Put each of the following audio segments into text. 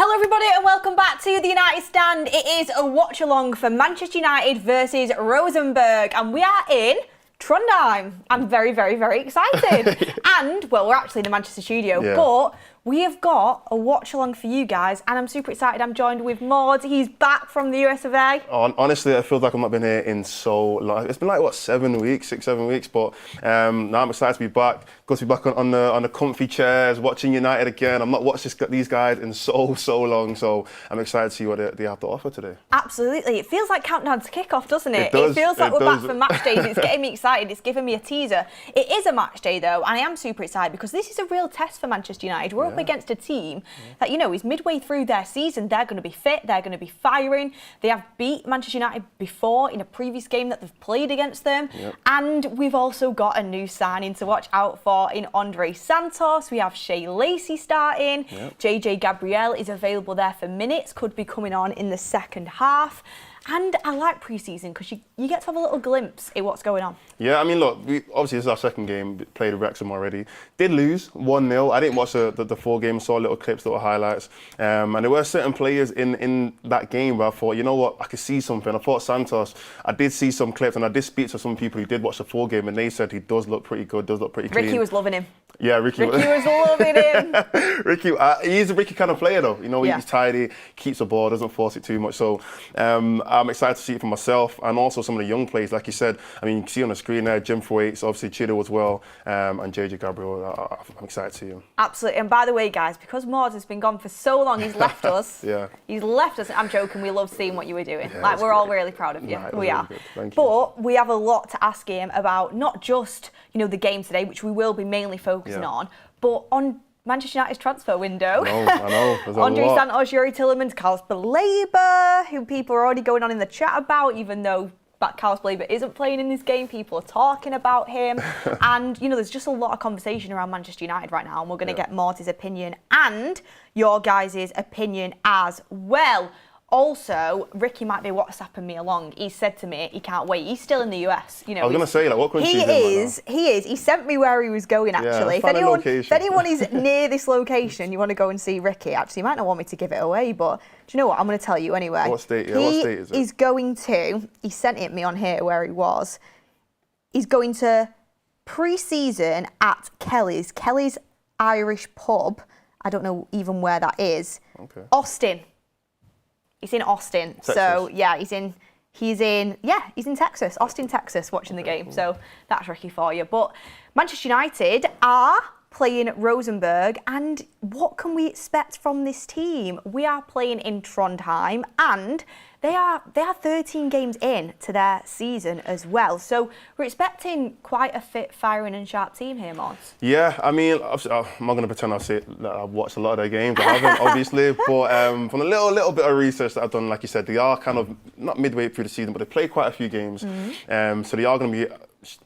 Hello everybody and welcome back to the United Stand. It is a watch-along for Manchester United versus Rosenborg and we are in Trondheim. I'm very, very, very excited. And, well, we're actually in the Manchester studio, but we have got a watch-along for you guys and I'm super excited. I'm joined with Maud. He's back from the US of A. Honestly, I feel like I've not been here in so long. It's been like, what, 7 weeks, 6, 7 weeks, but now I'm excited to be back. Good to be back on the comfy chairs, watching United again. I've not watched these guys in so long, so I'm excited to see what they have to offer today. Absolutely. It feels like countdown to kick-off, doesn't it? It does. It feels like we're back does. for match days. It's getting me excited. It's giving me a teaser. It is a match day, though, and I am super excited because this is a real test for Manchester United. We're up against a team that, you know, is midway through their season. They're going to be fit. They're going to be firing. They have beat Manchester United before in a previous game that they've played against them. And we've also got a new signing to watch out for in Andre Santos. We have Shea Lacey starting. JJ Gabriel is available there for minutes. Could be coming on in the second half. And I like pre-season because you get to have a little glimpse at what's going on. Yeah, I mean, look, obviously this is our second game, played Wrexham already. Did lose 1-0. I didn't watch the full game, saw little clips, little highlights. And there were certain players in that game where I thought, you know what, I could see something. I thought Santos, I did see some clips and I did speak to some people who did watch the full game and they said he does look pretty good, does look pretty clean. Ricky was loving him. Yeah, Ricky was loving him. Ricky, he's a Ricky kind of player though. You know, he's tidy, keeps the ball, doesn't force it too much. So I'm excited to see it for myself and also some of the young players. Like you said, I mean, you can see on the screen there, Jim Thwaites, obviously Chido as well, and JJ Gabriel. I'm excited to see him. Absolutely. And by the way, guys, because Maud has been gone for so long, he's left us. He's left us. I'm joking. We love seeing what you were doing. Yeah, like, we're all really proud of you. Nah, we are. Really Thank you. But we have a lot to ask him about, not just, you know, the game today, which we will be mainly focusing on, but on Manchester United's transfer window. I know. There's a Andre lot. Santos, Yuri Tillemans, Carlos Baleba, who people are already going on in the chat about, even though Carlos Baleba isn't playing in this game. People are talking about him. And, you know, there's just a lot of conversation around Manchester United right now, and we're going to get Morty's opinion and your guys' opinion as well. Also, Ricky might be WhatsApping me along. He said to me he can't wait. He's still in the US. You know, I was going to say, like, what country is he is. He sent me where he was going, actually. If anyone is near this location, you want to go and see Ricky, actually, you might not want me to give it away, but do you know what? I'm going to tell you anyway. What state is it? He's going to, he sent it me on here where he was. He's going to pre-season at Kelly's Irish pub. I don't know even where that is. Okay. Austin. He's in Austin. Texas. So yeah, he's in Texas, Austin, Texas, watching the game. Cool. So that's Ricky for you. But Manchester United are playing Rosenborg, and what can we expect from this team? We are playing in Trondheim, and they are 13 games in to their season as well. So we're expecting quite a fit, firing and sharp team here, Mods. Yeah, I mean, I'm not going to pretend I've watched a lot of their games. I haven't, obviously, but from a little bit of research that I've done, like you said, they are kind of not midway through the season, but they play quite a few games. So they are going to be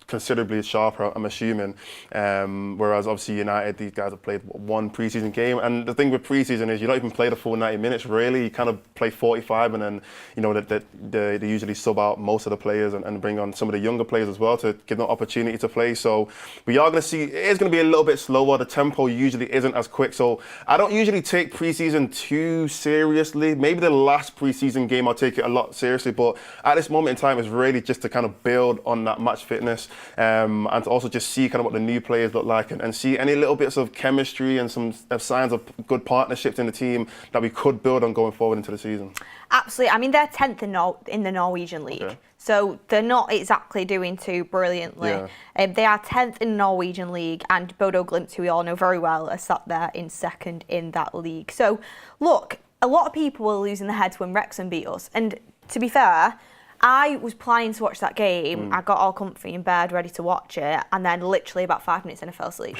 considerably sharper, I'm assuming. Whereas obviously United, these guys have played one pre-season game, and the thing with pre-season is you don't even play the full 90 minutes really. You kind of play 45, and then you know they usually sub out most of the players and bring on some of the younger players as well to give them opportunity to play. So we are going to see it is going to be a little bit slower. The tempo usually isn't as quick. So I don't usually take pre-season too seriously. Maybe the last pre-season game I'll take it a lot seriously, but at this moment in time it's really just to kind of build on that match fitness. And to also just see kind of what the new players look like and see any little bits of chemistry and some signs of good partnerships in the team that we could build on going forward into the season. Absolutely. I mean, they're 10th in the Norwegian League, so they're not exactly doing too brilliantly. They are 10th in the Norwegian League, and Bodo Glimt, who we all know very well, are sat there in second in that league. So, look, a lot of people were losing their heads when Wrexham beat us, and to be fair, I was planning to watch that game. I got all comfy in bed, ready to watch it, and then literally about 5 minutes in, I fell asleep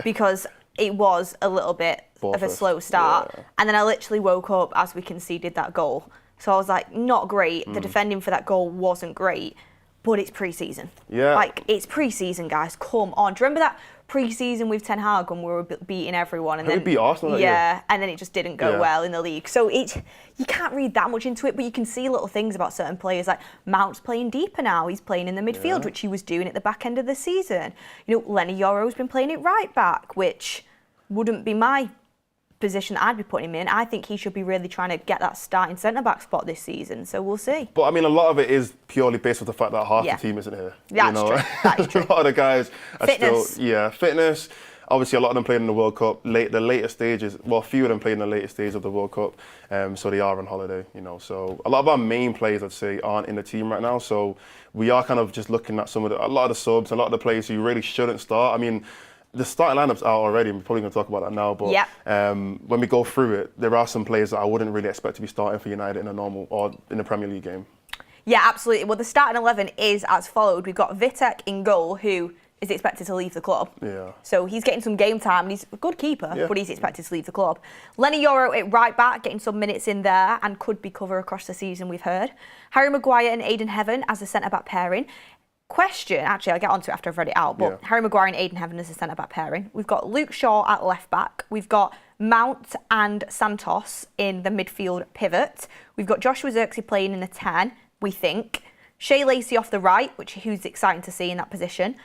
because it was a little bit of a slow start. And then I literally woke up as we conceded that goal. So I was like, not great. The defending for that goal wasn't great, but it's pre-season. Like, it's pre-season, guys. Come on. Do you remember that pre-season with Ten Hag when we were beating everyone? And then we beat Arsenal that year. And then it just didn't go well in the league. So you can't read that much into it, but you can see little things about certain players. Like Mount's playing deeper now. He's playing in the midfield, which he was doing at the back end of the season. You know, Lenny Yoro's been playing it right back, which wouldn't be my position that I'd be putting him in. I think he should be really trying to get that starting centre-back spot this season, so we'll see. But I mean, a lot of it is purely based on the fact that half the team isn't here. That's true. That is true. A lot of the guys are Fitness. fitness. Obviously, a lot of them played in the World Cup, the later stages. Well, a few of them played in the later stages of the World Cup, so they are on holiday, So a lot of our main players, I'd say, aren't in the team right now. So we are kind of just looking at a lot of the subs, a lot of the players who really shouldn't start. I mean, the starting lineup's out already. We're probably going to talk about that now. But when we go through it, there are some players that I wouldn't really expect to be starting for United in a normal or in a Premier League game. Yeah, absolutely. Well, the starting 11 is as followed. We've got Vitek in goal, who is expected to leave the club. Yeah. So he's getting some game time, and he's a good keeper, but he's expected to leave the club. Lenny Yoro at right back, getting some minutes in there, and could be cover across the season, we've heard. Harry Maguire and Aidan Heaven as a centre-back pairing. Question, actually, I'll get onto it after I've read it out, but Harry Maguire and Aidan Heaven as a centre-back pairing. We've got Luke Shaw at left-back. We've got Mount and Santos in the midfield pivot. We've got Joshua Zirkzee playing in the 10, we think. Shea Lacey off the right, who's exciting to see in that position.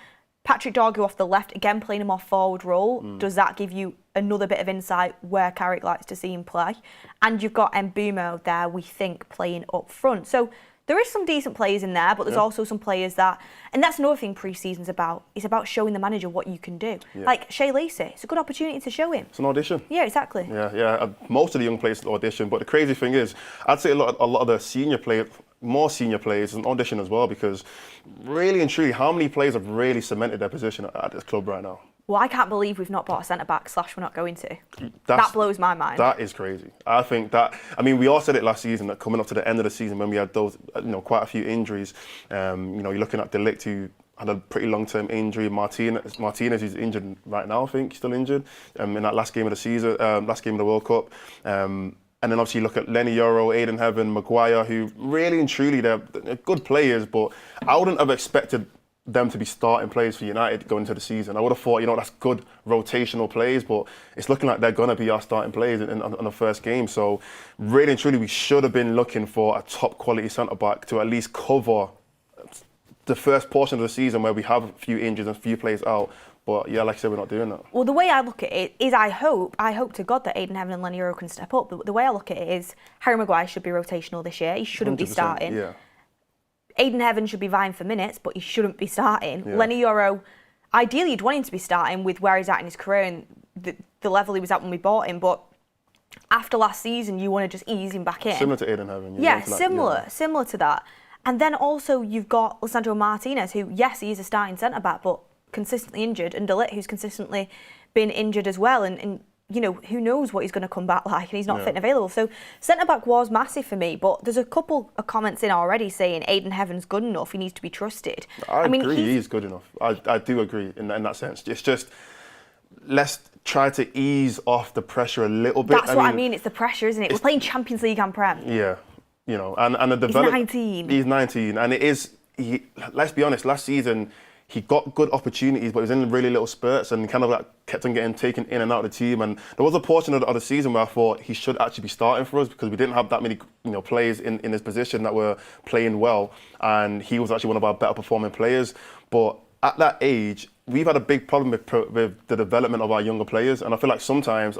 Patrick Dorgu off the left, again playing a more forward role. Does that give you another bit of insight where Carrick likes to see him play? And you've got Mbumo there, we think, playing up front. So there is some decent players in there, but there's also some players that, and that's another thing pre-season's about. It's about showing the manager what you can do. Like Shea Lacey, it's a good opportunity to show him. It's an audition. Yeah, exactly. Yeah. Most of the young players audition, but the crazy thing is, I'd say a lot of the senior players, more senior players, an audition as well, because really and truly, how many players have really cemented their position at this club right now? Well, I can't believe we've not bought a centre-back / we're not going to. That blows my mind. That is crazy. I think that, I mean, we all said it last season, that coming up to the end of the season when we had those, quite a few injuries, you're looking at De Ligt, who had a pretty long-term injury. Martinez is injured right now, I think, he's still injured, in that last game of the season, last game of the World Cup. And then obviously you look at Lenny Yoro, Aidan Heaven, Maguire, who really and truly, they're good players, but I wouldn't have expected them to be starting players for United going into the season. I would have thought, that's good rotational players, but it's looking like they're going to be our starting players on the first game. So really and truly, we should have been looking for a top quality centre-back to at least cover the first portion of the season where we have a few injuries and a few players out. But yeah, like I said, we're not doing that. Well, the way I look at it is I hope to God that Aidan Heaven and Lenny Yoro can step up. But the way I look at it is Harry Maguire should be rotational this year. He shouldn't be starting. Yeah. Aidan Heaven should be vying for minutes, but he shouldn't be starting. Yeah. Lenny Yoro, ideally you'd want him to be starting with where he's at in his career and the level he was at when we bought him. But after last season, you want to just ease him back in. Similar to Aidan Heaven. Yeah, similar to that. And then also you've got Lisandro Martinez, who, yes, he is a starting centre-back, but consistently injured, and De Ligt, who's consistently been injured as well, and who knows what he's going to come back like, and he's not fit and available. So centre-back was massive for me, but there's a couple of comments in already saying Aidan Heaven's good enough, he needs to be trusted. I mean, agree, he's good enough. I do agree in that sense. It's just, let's try to ease off the pressure a little bit. That's what I mean, it's the pressure, isn't it? We're playing Champions League and Prem. Yeah, and the development. He's 19, and it is, let's be honest, last season, he got good opportunities, but he was in really little spurts and kind of kept on getting taken in and out of the team. And there was a portion of the season where I thought he should actually be starting for us because we didn't have that many players in his position that were playing well. And he was actually one of our better performing players. But at that age, we've had a big problem with the development of our younger players. And I feel like sometimes,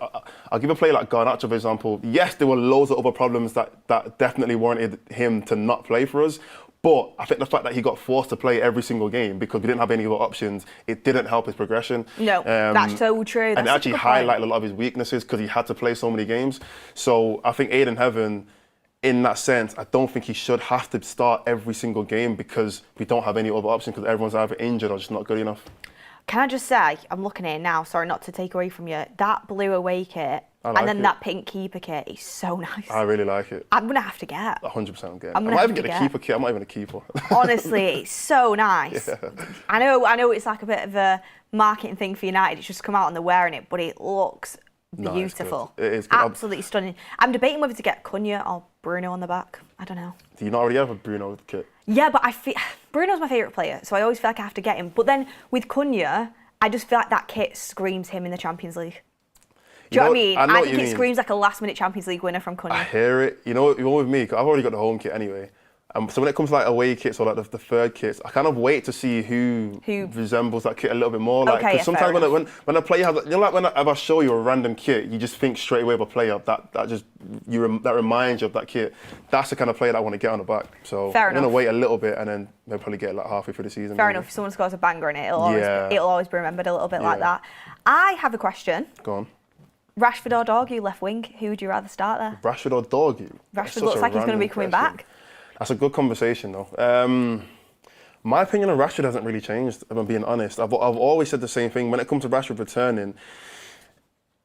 I'll give a player like Garnacho, for example. Yes, there were loads of other problems that definitely warranted him to not play for us. But I think the fact that he got forced to play every single game because we didn't have any other options, it didn't help his progression. No, that's so true. And it actually highlighted a lot of his weaknesses because he had to play so many games. So I think Aidan Heaven, in that sense, I don't think he should have to start every single game because we don't have any other options because everyone's either injured or just not good enough. Can I just say, I'm looking at it now, sorry not to take away from you, that blue away kit and then that pink keeper kit is so nice. I really like it. I'm going to have to get. 100% get. I might even get the keeper kit. I'm not even a keeper. Honestly, it's so nice. Yeah. I know it's like a bit of a marketing thing for United. It's just come out and they're wearing it, but it looks beautiful. No, it is good. Absolutely stunning. I'm debating whether to get Cunha or Bruno on the back. I don't know. Do you not already have a Bruno kit? Yeah, but I feel Bruno's my favourite player, so I always feel like I have to get him. But then with Cunha, I just feel like that kit screams him in the Champions League. Do you know what I mean? I think it screams like a last-minute Champions League winner from Cunha. I hear it. You know with me, I've already got the home kit anyway. So when it comes to like away kits or like the third kits, I kind of wait to see who resembles that kit a little bit more. Like, Okay, cause sometimes when a player has, like when I show you a random kit, you just think straight away of a player that reminds you of that kit. That's the kind of player that I want to get on the back. So I'm going to wait a little bit and then they'll probably get like halfway through the season. Fair enough. If someone scores a banger in it, it'll always be remembered a little bit like that. I have a question. Go on. Rashford or Dorgu left wing? Who would you rather start there? Rashford or Dorgu? Rashford looks like he's going to be coming back. That's a good conversation, though. My opinion on Rashford hasn't really changed, if I'm being honest. I've always said the same thing. When it comes to Rashford returning,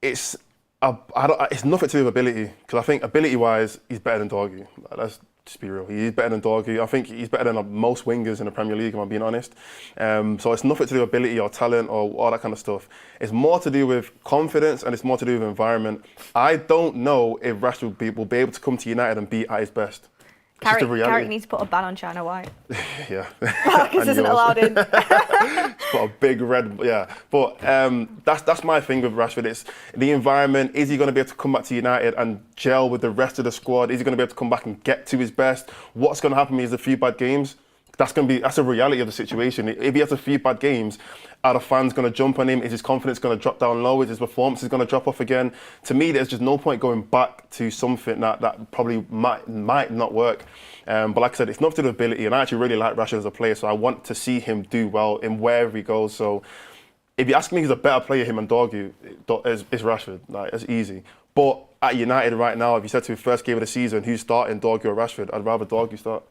it's nothing to do with ability, because I think ability-wise, he's better than Dorgu. Let's just be real. He's better than Dorgu. I think he's better than most wingers in the Premier League, if I'm being honest. So it's nothing to do with ability or talent or all that kind of stuff. It's more to do with confidence and it's more to do with environment. I don't know if Rashford will be able to come to United and be at his best. Carrick needs to put a ban on China White. Yeah. Marcus isn't allowed in. Put a big red, But that's my thing with Rashford. It's the environment. Is he going to be able to come back to United and gel with the rest of the squad? Is he going to be able to come back and get to his best? What's going to happen is a few bad games. That's a reality of the situation. If he has a few bad games, are the fans going to jump on him? Is his confidence going to drop down low? Is his performance going to drop off again? To me, there's just no point going back to something that probably might not work. But like I said, it's not to do with ability, and I actually really like Rashford as a player, so I want to see him do well in wherever he goes. So if you ask me who's a better player, him and Dorgu, it's Rashford. Like, it's easy. But at United right now, if you said to me first game of the season, who's starting, Dorgu or Rashford, I'd rather Dorgu start.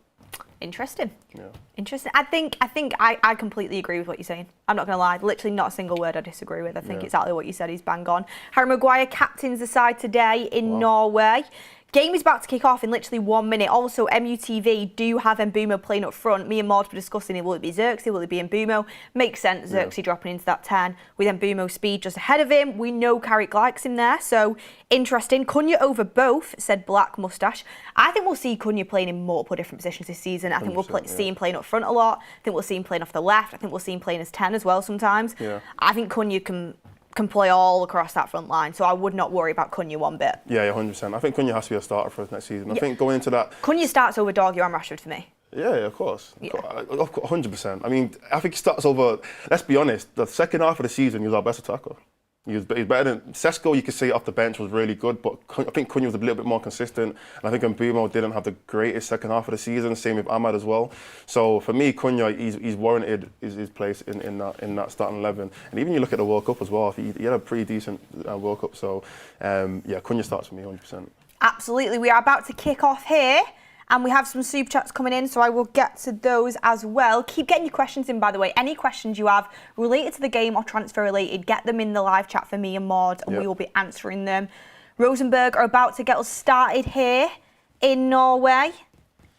Interesting. Yeah. Interesting. I think I completely agree with what you're saying. I'm not going to lie. Literally not a single word I disagree with. I think exactly what you said is bang on. Harry Maguire captains the side today in Norway. Game is about to kick off in literally 1 minute. Also, MUTV do have Mbumo playing up front. Me and Maud were discussing it. Will it be Xerxes? Will it be Mbumo? Makes sense, Xerxes dropping into that 10 with Mbumo speed just ahead of him. We know Carrick likes him there, so interesting. Cunha over both, said Black Moustache. I think we'll see Cunha playing in multiple different positions this season. I think we'll see him playing up front a lot. I think we'll see him playing off the left. I think we'll see him playing as 10 as well sometimes. Yeah. I think Cunha can play all across that front line, so I would not worry about Cunha one bit. Yeah, 100%. I think Cunha has to be a starter for us next season. I think going into that... Cunha starts over Dorgu and Rashford for me. Yeah, of course. 100%. I mean, I think he starts over... Let's be honest, the second half of the season, he was our best attacker. He's better than... Sesko, you could say off the bench, was really good, but I think Cunha was a little bit more consistent. And I think Mbumo didn't have the greatest second half of the season, same with Ahmad as well. So for me, Cunha, he's warranted his place in that starting 11. And even you look at the World Cup as well, he had a pretty decent World Cup. So Cunha starts for me 100%. Absolutely. We are about to kick off here. And we have some super chats coming in, so I will get to those as well. Keep getting your questions in, by the way. Any questions you have related to the game or transfer related, get them in the live chat for me and Maud, and we will be answering them. Rosenborg are about to get us started here in Norway.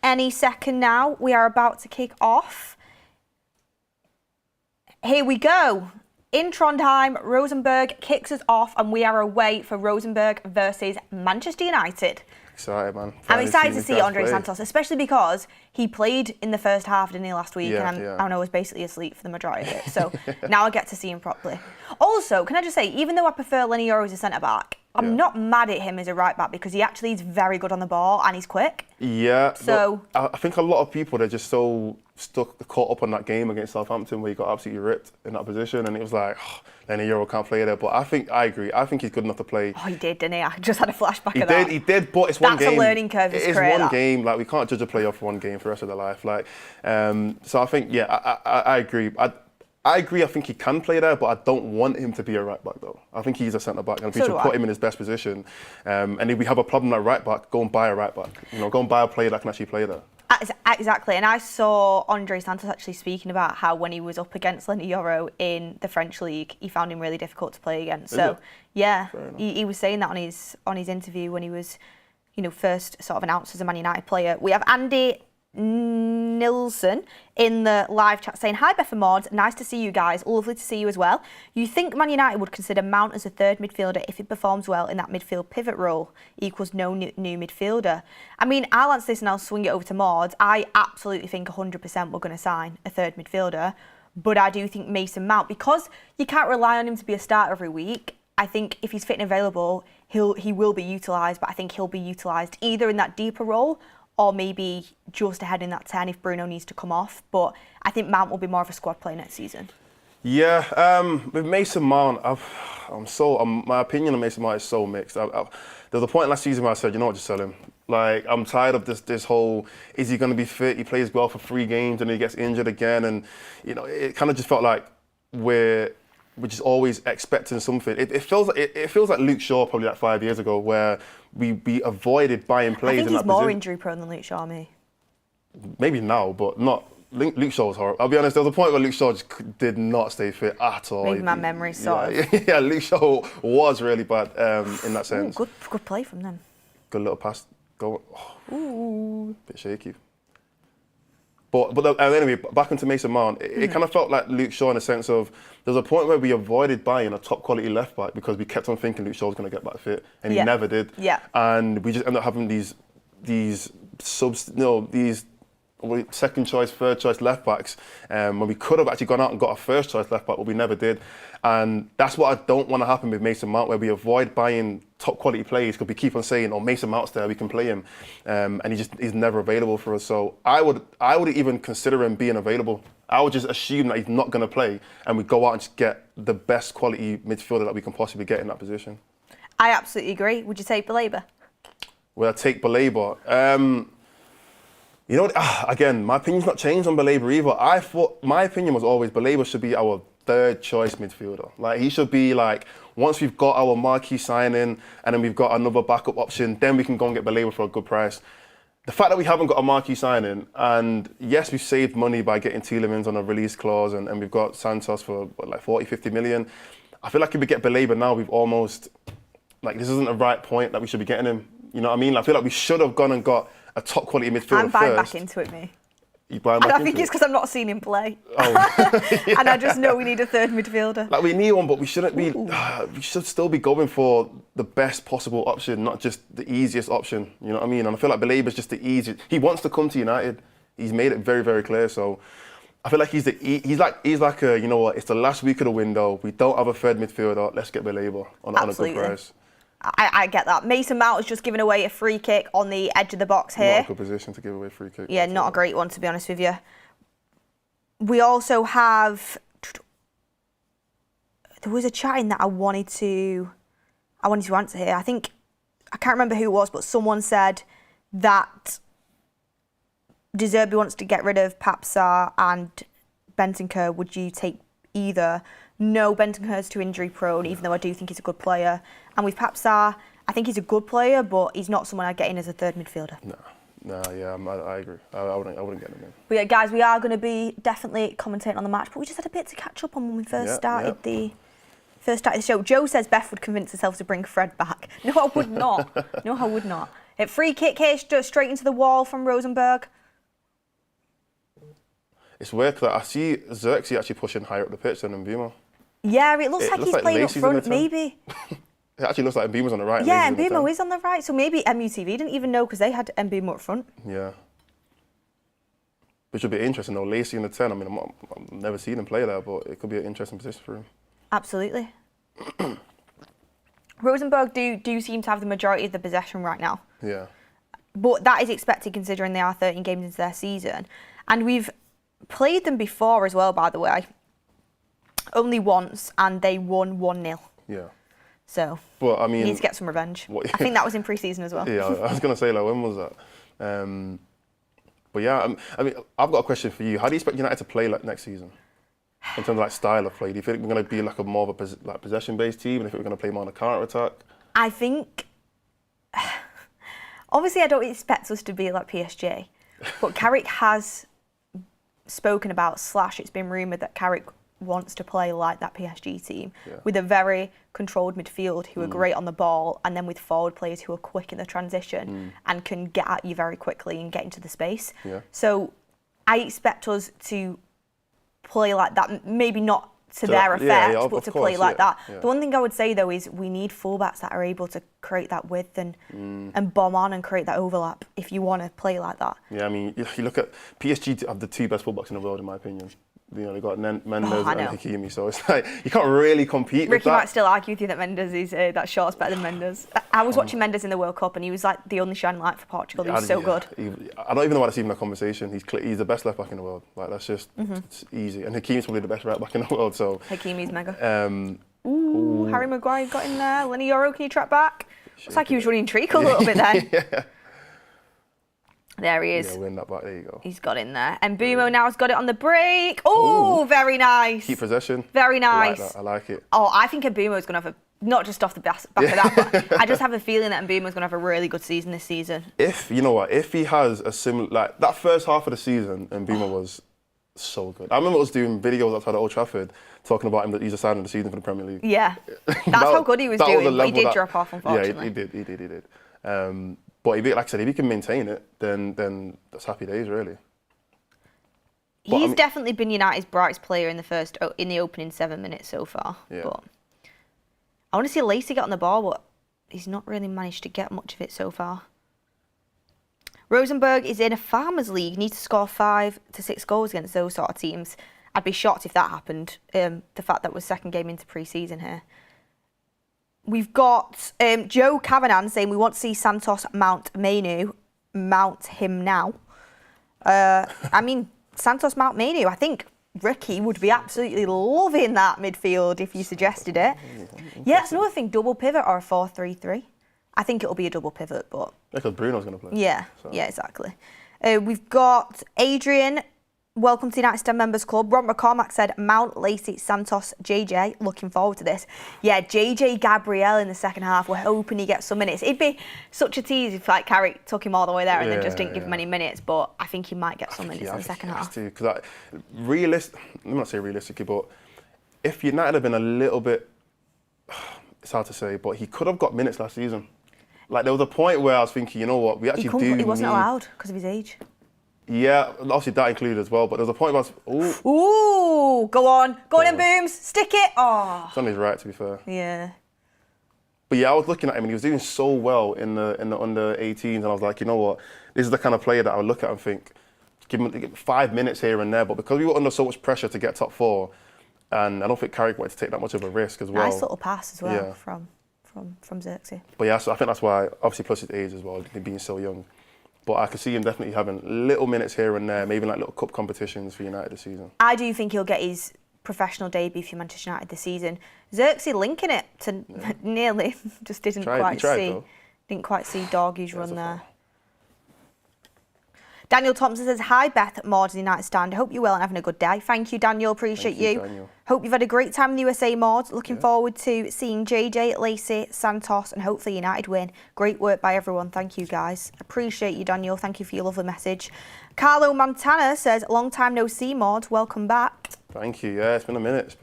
Any second now, we are about to kick off. Here we go. In Trondheim, Rosenborg kicks us off, and we are away for Rosenborg versus Manchester United. Excited, man. I'm excited to see Andre Santos, especially because he played in the first half, didn't he, last week? And I was basically asleep for the majority of it. So now I get to see him properly. Also, can I just say, even though I prefer Lenny Yoro as a centre-back, I'm not mad at him as a right-back because he actually is very good on the ball and he's quick. Yeah. So I think a lot of people, they're just so caught up on that game against Southampton where he got absolutely ripped in that position, and it was like, Lenny Yoro can't play there. But I agree. I think he's good enough to play. Oh, he did, didn't he? I just had a flashback of that. He did, but it's one game. That's a learning curve. It is one game. Like, we can't judge a player for one game for the rest of their life. Like, so I think, I agree. I agree. I think he can play there, but I don't want him to be a right back though. I think he's a centre back, and I think we should put him in his best position. And if we have a problem at right back, go and buy a right back. Go and buy a player that can actually play there. Exactly, and I saw Andre Santos actually speaking about how when he was up against Lenny Yoro in the French league, he found him really difficult to play against. So yeah, he was saying that on his interview when he was, first sort of announced as a Man United player. We have Andy Nilsson in the live chat saying, "Hi Beth and Maud, nice to see you guys, lovely to see you as well. You think Man United would consider Mount as a third midfielder if he performs well in that midfield pivot role equals no new midfielder?" I mean, I'll answer this and I'll swing it over to Maud. I absolutely think 100% we're going to sign a third midfielder, but I do think Mason Mount, because you can't rely on him to be a starter every week. I think if he's fit and available, he will be utilised, but I think he'll be utilised either in that deeper role or maybe just ahead in that 10 if Bruno needs to come off. But I think Mount will be more of a squad player next season. Yeah, with Mason Mount, my opinion on Mason Mount is so mixed. There was a point last season where I said, you know what, just sell him. Like, I'm tired of this whole, is he going to be fit? He plays well for 3 games and he gets injured again. And, you know, it kind of just felt like we're just always expecting something. It feels like Luke Shaw probably like 5 years ago, where we avoided buying players in that position. I think he's more injury prone than Luke Shaw, me. Maybe now, but not. Luke Shaw was horrible. I'll be honest, there was a point where Luke Shaw just did not stay fit at all. Maybe my memory sort of. Yeah, Luke Shaw was really bad in that sense. Ooh, good play from them. Good little pass. Go. Oh, ooh, bit shaky. But anyway, back into Mason Mount, it kind of felt like Luke Shaw in the sense of there was a point where we avoided buying a top quality left back because we kept on thinking Luke Shaw was going to get back fit, and he never did. Yeah. And we just ended up having these second choice, third choice left backs, when we could have actually gone out and got a first choice left back, but we never did. And that's what I don't want to happen with Mason Mount, where we avoid buying top quality players because we keep on saying, "Oh, Mason Mount's there, we can play him," and he's never available for us. So I would even consider him being available. I would just assume that he's not going to play, and we go out and just get the best quality midfielder that we can possibly get in that position. I absolutely agree. Would you take Baleba? Would I take Baleba? You know, again, my opinion's not changed on Baleba either. I thought my opinion was always Baleba should be our third choice midfielder. Like, he should be like, once we've got our marquee signing and then we've got another backup option, then we can go and get Baleba for a good price. The fact that we haven't got a marquee signing, and yes, we've saved money by getting Tielemans on a release clause, and we've got Santos for like 40, 50 million. I feel like if we get Baleba now, we've almost, like, this isn't the right point that we should be getting him. You know what I mean? I feel like we should have gone and got a top quality midfielder I'm buying first. back into it, me. You buying back I think it's because I've not seen him play. Oh. And I just know we need a third midfielder. Like, we need one, but we shouldn't be. We should still be going for the best possible option, not just the easiest option. You know what I mean? And I feel like Baleba's just the easiest. He wants to come to United. He's made it very, very clear. So I feel like he's like a, you know what? It's the last week of the window. We don't have a third midfielder. Let's get Baleba on a good price. I get that. Mason Mount has just given away a free kick on the edge of the box here. Not a good position to give away a free kick. Yeah, not a great one, to be honest with you. We also have... There was a chat in that I wanted to answer here. I can't remember who it was, but someone said that De Zerbi wants to get rid of Papsar and Bentancur. Would you take either? No, Bentancur's too injury prone, even though I do think he's a good player. And with Papsar, I think he's a good player, but he's not someone I'd get in as a third midfielder. No, yeah, I agree. I wouldn't get him in. But yeah, guys, we are going to be definitely commentating on the match, but we just had a bit to catch up on when we first started the show. Joe says Beth would convince herself to bring Fred back. No, I would not. No, I would not. Free kick here, straight into the wall from Rosenborg. It's weird because I see Xerxes actually pushing higher up the pitch than Mbeumo. Yeah, it looks like he's playing up front, maybe. It actually looks like Mbeumo's on the right. Yeah, Mbeumo is on the right, so maybe MUTV didn't even know because they had Mbeumo up front. Yeah. Which would be interesting though, Lacey in the 10. I mean, I've never seen him play there, but it could be an interesting position for him. Absolutely. Rosenborg do seem to have the majority of the possession right now. Yeah. But that is expected considering they are 13 games into their season. And we've played them before as well, by the way. Only once, and they won 1-0. Yeah. So, but, I mean, need to get some revenge. I think that was in pre-season as well. Yeah, I was going to say, like, when was that? But yeah, I mean, I've got a question for you. How do you expect United to play like next season? In terms of like style of play, do you think we're going to be like a more of a possession-based team, and if we're going to play more on a counter-attack? I think, obviously, I don't expect us to be like PSG, but Carrick has spoken about / it's been rumoured that Carrick wants to play like that PSG team with a very controlled midfield who are great on the ball, and then with forward players who are quick in the transition and can get at you very quickly and get into the space. Yeah. So I expect us to play like that, maybe not to their effect, but to play like that. Yeah. The one thing I would say though is we need fullbacks that are able to create that width and bomb on and create that overlap if you want to play like that. Yeah, I mean, if you look at PSG have the 2 best fullbacks in the world in my opinion. You know, they got Mendes and Hakimi, so it's like you can't really compete with Ricky that. might still argue with you that Mendes is that shot's better than Mendes. I was watching Mendes in the World Cup, and he was like the only shining light for Portugal. He was so good. I don't even know why that's even a conversation. He's the best left back in the world. Like that's just it's easy. And Hakimi's probably the best right back in the world. So Hakimi's mega. Harry Maguire got in there. Lenny Yoro, can you track back? Looks like he was running treacle a little bit then. Yeah. There he is. Yeah, win that back. There you go. He's got in there. And Mbumo now has got it on the break. Oh, very nice. Keep possession. Very nice. I like it. Oh, I think Mbumo's going to have not just off the back of that, but I just have a feeling that Mbumo's going to have a really good season this season. If he has a similar, like that first half of the season, Mbumo was so good. I remember us doing videos outside of Old Trafford talking about him that he's a signing of the season for the Premier League. Yeah, that's how good he was doing. But he did drop off, unfortunately. Yeah, he did. But like I said, if he can maintain it, then that's happy days, really. He's definitely been United's brightest player in the opening 7 minutes so far. Yeah. But I want to see Lacey get on the ball, but he's not really managed to get much of it so far. Rosenborg is in a Farmers League, needs to score 5 to 6 goals against those sort of teams. I'd be shocked if that happened, the fact that we're second game into pre-season here. We've got Joe Cavanan saying we want to see Santos mount Mainu. Mount him now. I mean, Santos mount Mainu, I think Ricky would be absolutely loving that midfield if you suggested it. Yeah, that's another thing, double pivot or a 4-3-3. I think it'll be a double pivot, but... Because Bruno's going to play. Yeah, yeah, exactly. We've got Adrian, welcome to the United Stand Members Club. Ron McCormack said, Mount, Lacey, Santos, JJ. Looking forward to this. Yeah, JJ Gabriel in the second half. We're hoping he gets some minutes. It'd be such a tease if like Carrick took him all the way there and then just didn't give him any minutes, but I think he might get some minutes in the second half. Because I'm not saying realistically, but if United had been a little bit... It's hard to say, but he could have got minutes last season. Like, there was a point where I was thinking, you know what, we actually do He wasn't allowed because of his age. Yeah, obviously that included as well, but there was a point where I was, Ooh, go on then, Booms, stick it. Oh. It's on his right, to be fair. Yeah. But yeah, I was looking at him and he was doing so well in the under 18s, and I was like, you know what, this is the kind of player that I would look at and think, give him 5 minutes here and there, but because we were under so much pressure to get top 4, and I don't think Carrick wanted to take that much of a risk as well. Nice little pass as well from Xerxes. But yeah, so I think that's why, obviously plus his age as well, him being so young. But I could see him definitely having little minutes here and there, maybe like little cup competitions for United this season. I do think he'll get his professional debut for Manchester United this season. Xerxes linking it to nearly, just didn't quite see Doggy's run there. Daniel Thompson says, hi Beth, Maud, the United Stand. Hope you're well and having a good day. Thank you, Daniel. Appreciate you. Daniel. Hope you've had a great time in the USA, Maud. Looking forward to seeing JJ, Lacey, Santos, and hopefully United win. Great work by everyone. Thank you, guys. Appreciate you, Daniel. Thank you for your lovely message. Carlo Montana says, long time no see, Maud. Welcome back. Thank you. Yeah, it's been a minute.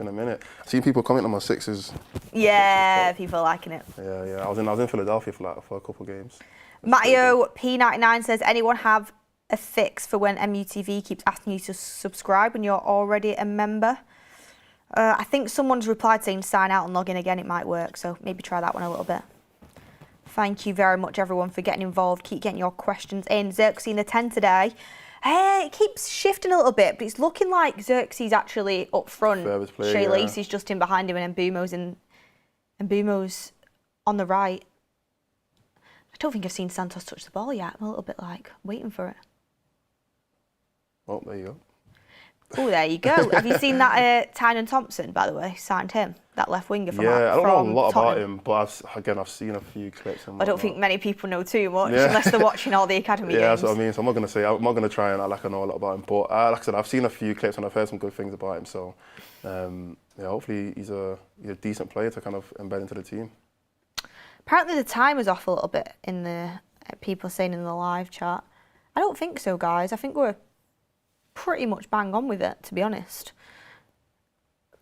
I've seen people comment on my 6s. Yeah, people are liking it. Yeah. I was in Philadelphia for a couple of games. Matteo P99 says, anyone have a fix for when MUTV keeps asking you to subscribe when you're already a member? I think someone's replied saying sign out and log in again, it might work, so maybe try that one a little bit. Thank you very much everyone for getting involved, keep getting your questions in. Xerxes in the 10 today. It keeps shifting a little bit, but it's looking like Xerxes actually up front. Shea Lacey's just in behind him and Mbumo's on the right. I don't think I've seen Santos touch the ball yet. I'm a little bit like waiting for it. Oh, there you go. Oh, there you go. Have you seen that Tynan Thompson, by the way, signed him, that left winger from I don't know a lot Tottenham. about him, but I've seen a few clips. I don't think many people know too much unless they're watching all the academy games. Yeah, that's what I mean. So I'm not going to try and act like I know a lot about him. But like I said, I've seen a few clips and I've heard some good things about him. So hopefully he's a decent player to kind of embed into the team. Apparently the time is off a little bit in the people saying in the live chat. I don't think so, guys. I think we're pretty much bang on with it, to be honest.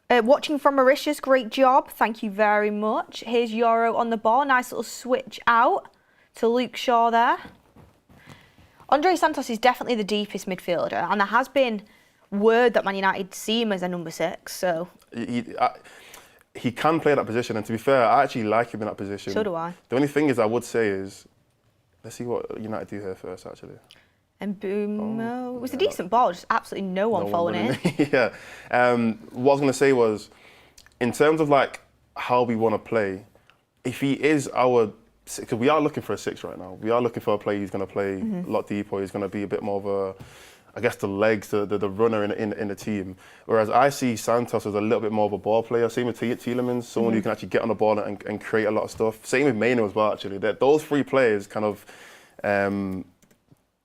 Watching from Mauritius, great job. Thank you very much. Here's Yoro on the ball. Nice little switch out to Luke Shaw there. Andre Santos is definitely the deepest midfielder, and there has been word that Man United see him as a number 6. So he can play that position, and to be fair, I actually like him in that position. So do I. The only thing is I would say is, let's see what United do here first, actually. And boom, it was a decent ball, just absolutely no one following it. Yeah. What I was going to say was, in terms of like how we want to play, if he is our, because we are looking for a 6 right now. We are looking for a player who's going to play a lot deeper. He's going to be a bit more of a, I guess, the legs, the runner in the team. Whereas I see Santos as a little bit more of a ball player. Same with Tielemans, someone who can actually get on the ball and create a lot of stuff. Same with Maino as well, actually. Those 3 players kind of,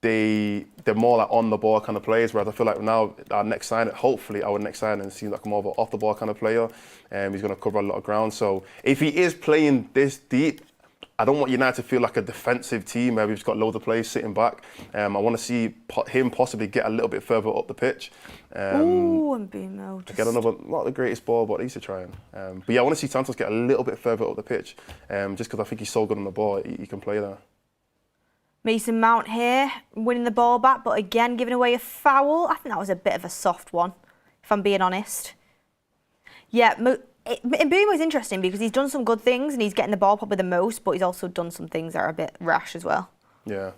they're more like on the ball kind of players, whereas I feel like now our next signing, hopefully our next signing seems like more of an off the ball kind of player. He's going to cover a lot of ground. So if he is playing this deep, I don't want United to feel like a defensive team where we've just got loads of players sitting back. I want to see him possibly get a little bit further up the pitch. Ooh, and Bumo. Get another, not the greatest ball, but at least he's trying. But yeah, I want to see Santos get a little bit further up the pitch, just because I think he's so good on the ball, he can play there. Mason Mount here, winning the ball back, but again giving away a foul. I think that was a bit of a soft one, if I'm being honest. Yeah, Mbumo's interesting because he's done some good things and he's getting the ball probably the most, but he's also done some things that are a bit rash as well. Yeah.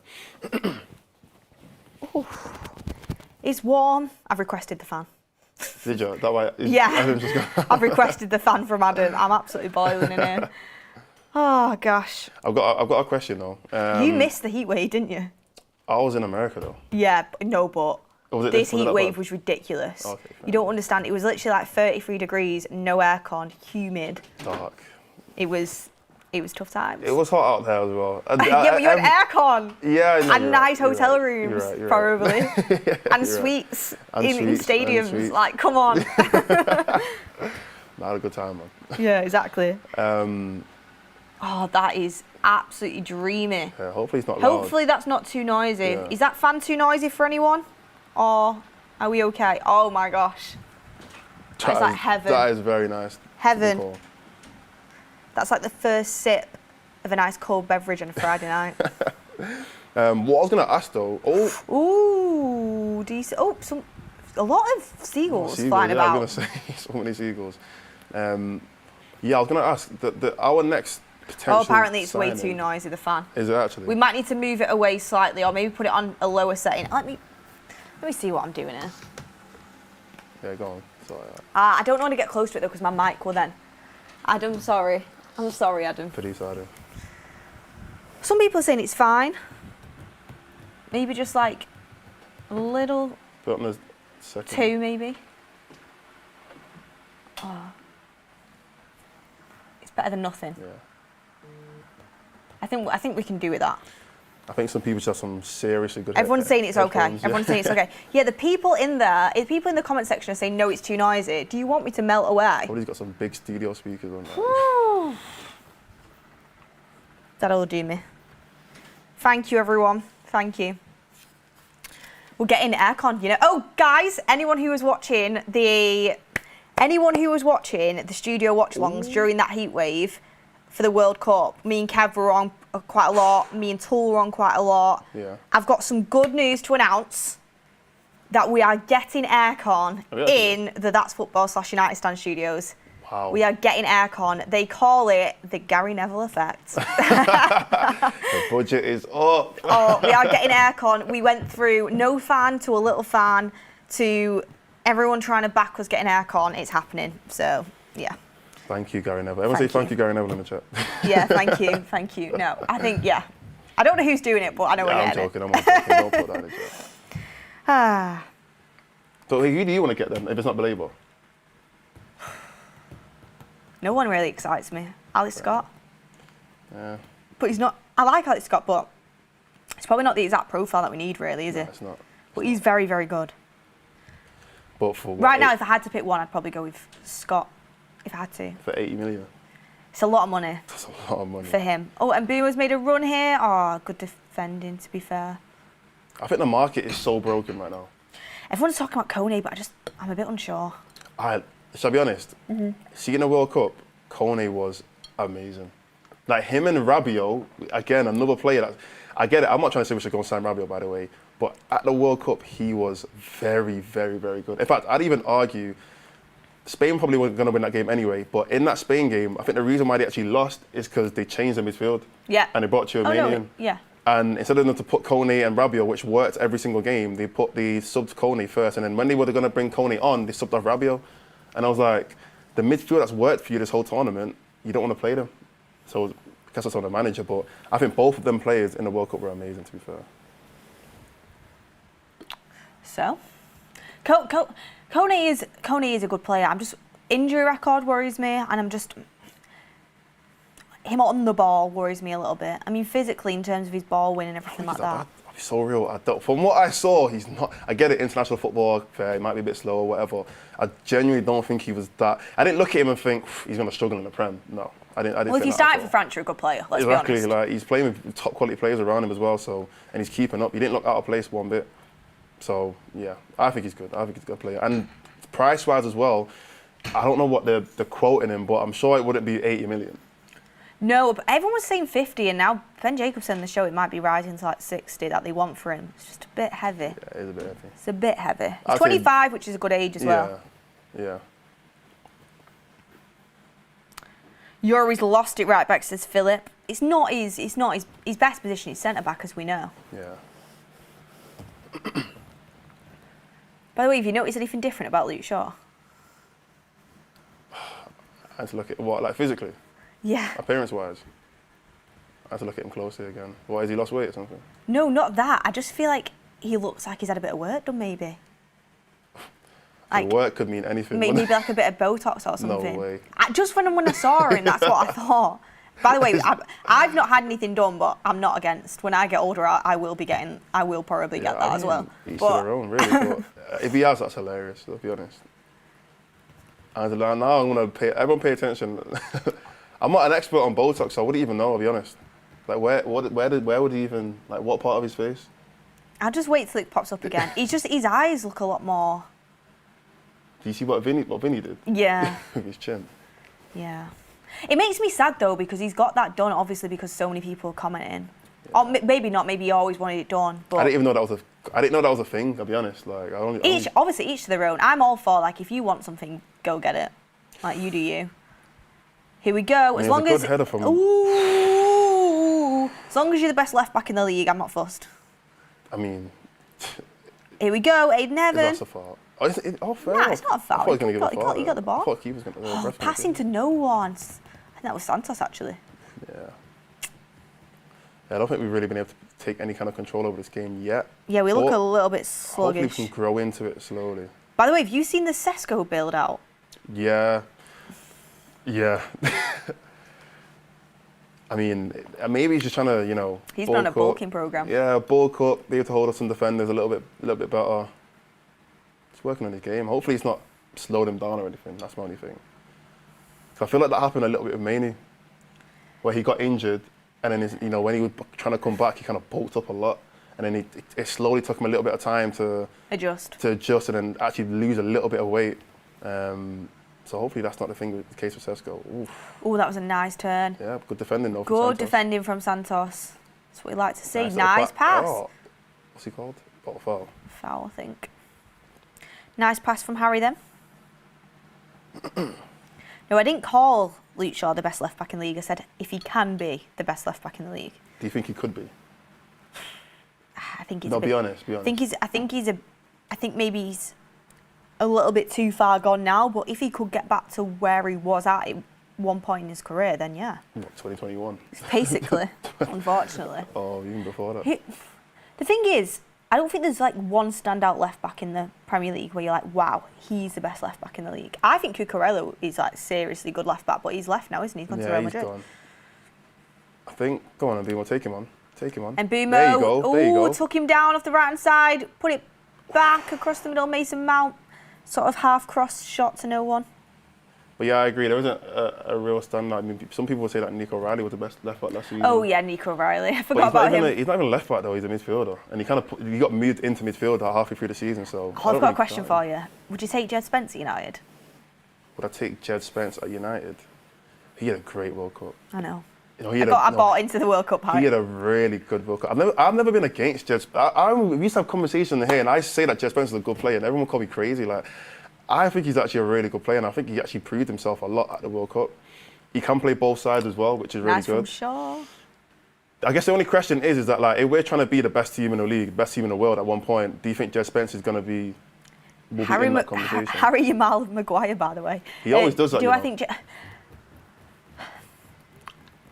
It's warm. I've requested the fan. Did you? That way? Yeah. I've requested the fan from Adam. I'm absolutely boiling in here. Oh gosh. I've got a question though. You missed the heat wave, didn't you? I was in America though. Yeah, no, but this heat wave was ridiculous. Okay, you don't understand. It was literally like 33 degrees, no aircon, humid. Dark. It was tough times. It was hot out there as well. Yeah, but you had aircon. Yeah, no, and nice hotel rooms, you're probably. Yeah, and suites in stadiums. Like, come on. I had a good time, man. Yeah, exactly. Oh, that is absolutely dreamy. Yeah, hopefully it's not loud. Hopefully that's not too noisy. Yeah. Is that fan too noisy for anyone? Or are we okay? Oh my gosh. That's like heaven. That is very nice. Heaven. That's like the first sip of a nice cold beverage on a Friday night. What I was going to ask though. Ooh, decent. Oh, a lot of seagulls flying about. I was going to say, so many seagulls. Yeah, I was going to ask, our next potential apparently it's signing, way too noisy, the fan. Is it actually? We might need to move it away slightly or maybe put it on a lower setting. Let me see what I'm doing here. Yeah, go on. Sorry. I don't want to get close to it though because my mic will then. Adam, sorry. I'm sorry, Adam. Pretty sorry. Some people are saying it's fine. Maybe just like a little. Put on a second. 2 maybe. Oh. It's better than nothing. Yeah. I think we can do with that. I think some people just have some seriously good. Everyone's saying it's okay. Yeah. Everyone's saying it's okay. Yeah, the people in the comment section are saying no, it's too noisy. Do you want me to melt away? Everybody's got some big studio speakers on that. That'll do me. Thank you, everyone. Thank you. We're getting aircon, you know. Oh, guys, anyone who was watching the studio watch-alongs during that heat wave for the World Cup, me and Kev were on quite a lot. Me and Tool were on quite a lot. Yeah. I've got some good news to announce that we are getting aircon in the That's Football / United Stand studios. Wow. We are getting aircon. They call it the Gary Neville effect. The budget is up. Oh, we are getting aircon. We went through no fan to a little fan to everyone trying to back us getting aircon. It's happening. So, yeah. Thank you, Gary Neville. Everyone say thank you, Gary Neville in the chat. Yeah, thank you. Thank you. No, I think, yeah. I don't know who's doing it, but I know we're getting it. I'm joking. Don't put that in the chat. Ah. So who do you want to get then, if it's not Belabo? No one really excites me. Alex Scott. Yeah. But he's not. I like Alex Scott, but it's probably not the exact profile that we need, really, is it? It's not. But he's very, very good. But for what? Right now, if I had to pick one, I'd probably go with Scott. If I had to. For 80 million. It's a lot of money. That's a lot of money. For him. Oh, and Boomer's made a run here. Oh, good defending, to be fair. I think the market is so broken right now. Everyone's talking about Kone, but I'm a bit unsure. Shall I be honest? Seeing the World Cup, Kone was amazing. Like him and Rabiot, again, another player that, I get it, I'm not trying to say we should go and sign Rabiot, by the way, but at the World Cup, he was very, very, very good. In fact, I'd even argue Spain probably wasn't going to win that game anyway, but in that Spain game, I think the reason why they actually lost is because they changed the midfield. Yeah. And they brought Tchouaméni in. Yeah. And instead of them to put Kone and Rabiot, which worked every single game, they subbed Kone first. And then when they were going to bring Kone on, they subbed off Rabiot. And I was like, the midfield that's worked for you this whole tournament, you don't want to play them. So I guess that's on the manager. But I think both of them players in the World Cup were amazing, to be fair. So, Kone is a good player. Injury record worries me, and him on the ball worries me a little bit. I mean, physically, in terms of his ball win and everything like that. He's so real. From what I saw, he's not. I get it, international football, fair, he might be a bit slow or whatever. I genuinely don't think he was that. I didn't look at him and think he's going to struggle in the Prem. No, I didn't. Well, if you started for France, you're a good player. Let's be honest. Exactly. Like, he's playing with top quality players around him as well. So, and he's keeping up. He didn't look out of place one bit. So yeah, I think he's good. I think he's a good player. And price-wise as well, I don't know what they're quoting him, but I'm sure it wouldn't be 80 million. No, but everyone was saying 50, and now Ben Jacobs said in the show it might be rising to like 60 that they want for him. It's just a bit heavy. Yeah, it is a bit heavy. It's a bit heavy. He's 25, which is a good age as well. Yeah. Yuri's lost it right back, says Philip. It's not his best position is centre back, as we know. Yeah. By the way, have you noticed anything different about Luke Shaw? I had to look at what, like physically? Yeah. Appearance-wise? I had to look at him closely again. Why, has he lost weight or something? No, not that. I just feel like he looks like he's had a bit of work done, maybe. Like, work could mean anything. Maybe like a bit of Botox or something. No way. Just when I saw him, that's what I thought. By the way, I've not had anything done, but I'm not against. When I get older, I will probably get that as well. Each to their own, really. But if he has, that's hilarious, to be honest. And now I'm going to everyone pay attention. I'm not an expert on Botox, so I wouldn't even know, I'll be honest. Like, where would he even, like, what part of his face? I'll just wait till it pops up again. His eyes look a lot more. Do you see what Vinny did? Yeah. With his chin. Yeah. It makes me sad though, because he's got that done, obviously, because so many people are commenting. Yeah. Or maybe not. Maybe he always wanted it done. But I didn't even know that was a thing. I'll be honest. Like, obviously each to their own. I'm all for, like, if you want something, go get it. Like, you do you. Here we go. As long as you're the best left back in the league, I'm not fussed. I mean. Here we go. Aiden Heaven. That's a foul. Oh, fair. Nah, it's not a foul. I thought he was going to give a foul. You got the ball. I thought he was going to passing to no one. I think that was Santos, actually. Yeah. I don't think we've really been able to take any kind of control over this game yet. Yeah, we look a little bit sluggish. Hopefully we can grow into it slowly. By the way, have you seen the Sesko build out? Yeah. I mean, maybe he's just trying to, He's been on a bulking program. Yeah, bulk up, be able to hold us some defenders a little bit better. He's working on his game. Hopefully he's not slowed him down or anything. That's my only thing. So I feel like that happened a little bit with Maney, where he got injured, and then when he was trying to come back, he kind of bulked up a lot, and then it slowly took him a little bit of time to adjust, and then actually lose a little bit of weight. So hopefully that's not the case with Sesko. Oh, that was a nice turn. Yeah, good defending though. Good defending from Santos. That's what we like to see. Nice pass. Oh, what's he called? Oh, foul. Foul, I think. Nice pass from Harry then. No, I didn't call Luke Shaw the best left back in the league. I said if he can be the best left back in the league. Do you think he could be? I think he's. No, be honest. I think maybe he's a little bit too far gone now, but if he could get back to where he was at one point in his career, then yeah. What, 2021? Basically, unfortunately. Oh, even before that. The thing is, I don't think there's like one standout left back in the Premier League where you're like, wow, he's the best lest back in the league. I think Cucurella is like seriously good left back, but he's left now, isn't he? He's gone to Real Madrid. Gone. I think, go on, Mbeumo, take him on. And Mbeumo, there you go. Took him down off the right hand side, put it back across the middle, Mason Mount. Sort of half-cross shot to no one. But yeah, I agree. There wasn't a real standout. I mean, some people would say that Nico Riley was the best left back last season. Oh yeah, Nico Riley. I forgot about him. He's not even a left back though. He's a midfielder, and he got moved into midfield halfway through the season. So I've got a question for you. Would you take Jed Spence at United? Would I take Jed Spence at United? He had a great World Cup. I know. I bought into the World Cup hype. He had a really good World Cup. I've never been against Jed. We used to have conversations here, and I say that Jed Spence is a good player, and everyone would call me crazy. Like, I think he's actually a really good player, and I think he actually proved himself a lot at the World Cup. He can play both sides as well, which is really good. Nice from Shaw. I guess the only question is that like if we're trying to be the best team in the league, best team in the world at one point, do you think Jed Spence is going to be in that conversation? Harry Jamal Maguire, by the way. He always does that.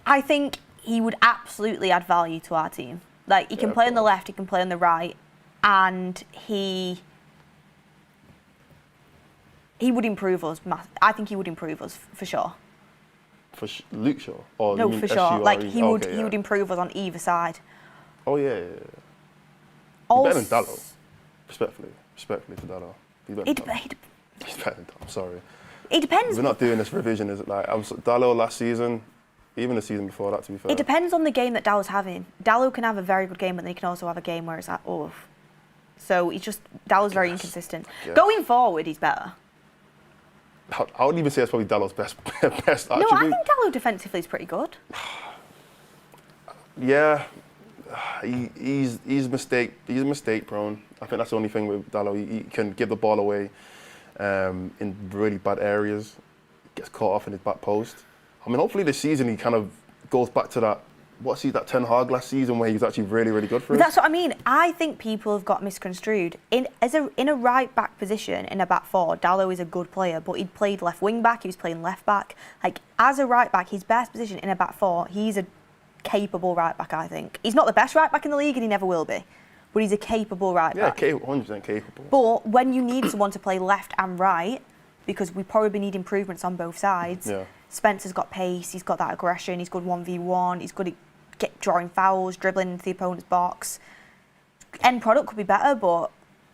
I think he would absolutely add value to our team. Like he can play on the left, he can play on the right, and he would improve us. I think he would improve us for sure. For Luke Shaw? Or no, for sure. Like he would improve us on either side. Oh yeah. He's better than Dalot. Respectfully to Dalot. He's better than Dalot. I'm sorry. It depends. We're not doing this revision. Is it like Dalot last season? Even the season before that, to be fair. It depends on the game that Dalot's having. Dalot can have a very good game, but then he can also have a game where it's like, oh. So Dalot's very inconsistent. Going forward, he's better. I would even say that's probably Dalot's best attribute. No, I think Dalot defensively is pretty good. Yeah, he's mistake prone. I think that's the only thing with Dalot. He can give the ball away in really bad areas. Gets caught off in his back post. I mean, hopefully this season he kind of goes back to that. That Ten Hag last season where he was actually really, really good for us? That's what I mean. I think people have got misconstrued. In a right back position in a back four, Dalot is a good player, but he'd played left wing back, he was playing left back. Like as a right back, his best position in a back four, he's a capable right back, I think. He's not the best right back in the league and he never will be. But he's a capable right back. Yeah, 100% capable. But when you need someone to play left and right, because we probably need improvements on both sides, Spencer's got pace, he's got that aggression, he's good 1v1, he's good at drawing fouls, dribbling into the opponent's box. End product could be better, but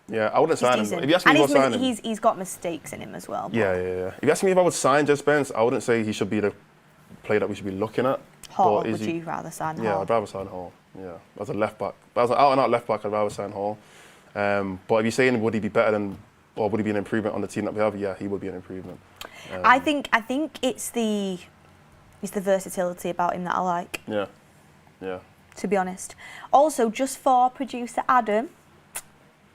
yeah, I wouldn't sign him. If you ask me if I would sign him, he's got mistakes in him as well. Yeah. If you ask me if I would sign Jed Spence, I wouldn't say he should be the player that we should be looking at. Hall, would you rather sign Hall? Yeah, I'd rather sign Hall. Yeah, as a left back. But as an out-and-out left back, I'd rather sign Hall. But if you're saying would he be better than, or would he be an improvement on the team that we have? Yeah, he would be an improvement. I think it's the versatility about him that I like. Yeah. To be honest. Also, just for producer Adam,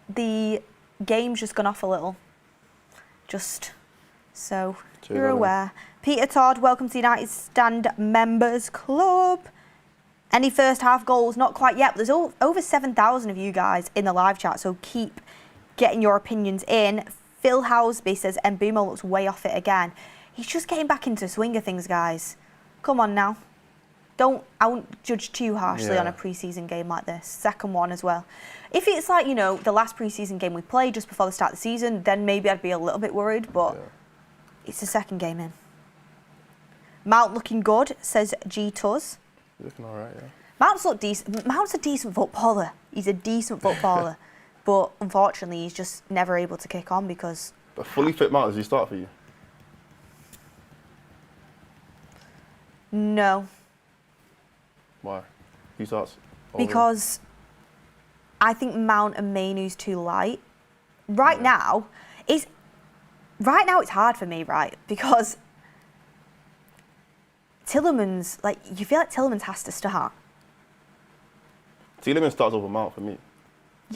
the game's just gone off a little. Just so you're aware. Peter Todd, welcome to the United Stand Members Club. Any first half goals? Not quite yet, but there's over 7,000 of you guys in the live chat, so keep getting your opinions in. Phil Houseby says Mbumo looks way off it again. He's just getting back into swing of things, guys. Come on now. I won't judge too harshly on a pre-season game like this. Second one as well. If it's like, the last pre-season game we played just before the start of the season, then maybe I'd be a little bit worried, but it's the second game in. Mount looking good, says G Tuz. Looking all right, yeah. Mount's look decent. Mount's a decent footballer. He's a decent footballer. But unfortunately, he's just never able to kick on because... But fully fit Mount, does he start for you? No. Why? Who starts? Because I think Mount and Mainoo's too light. Right now, it's hard for me, right? Because Tielemans, you feel like Tielemans has to start. Tielemans starts over Mount for me.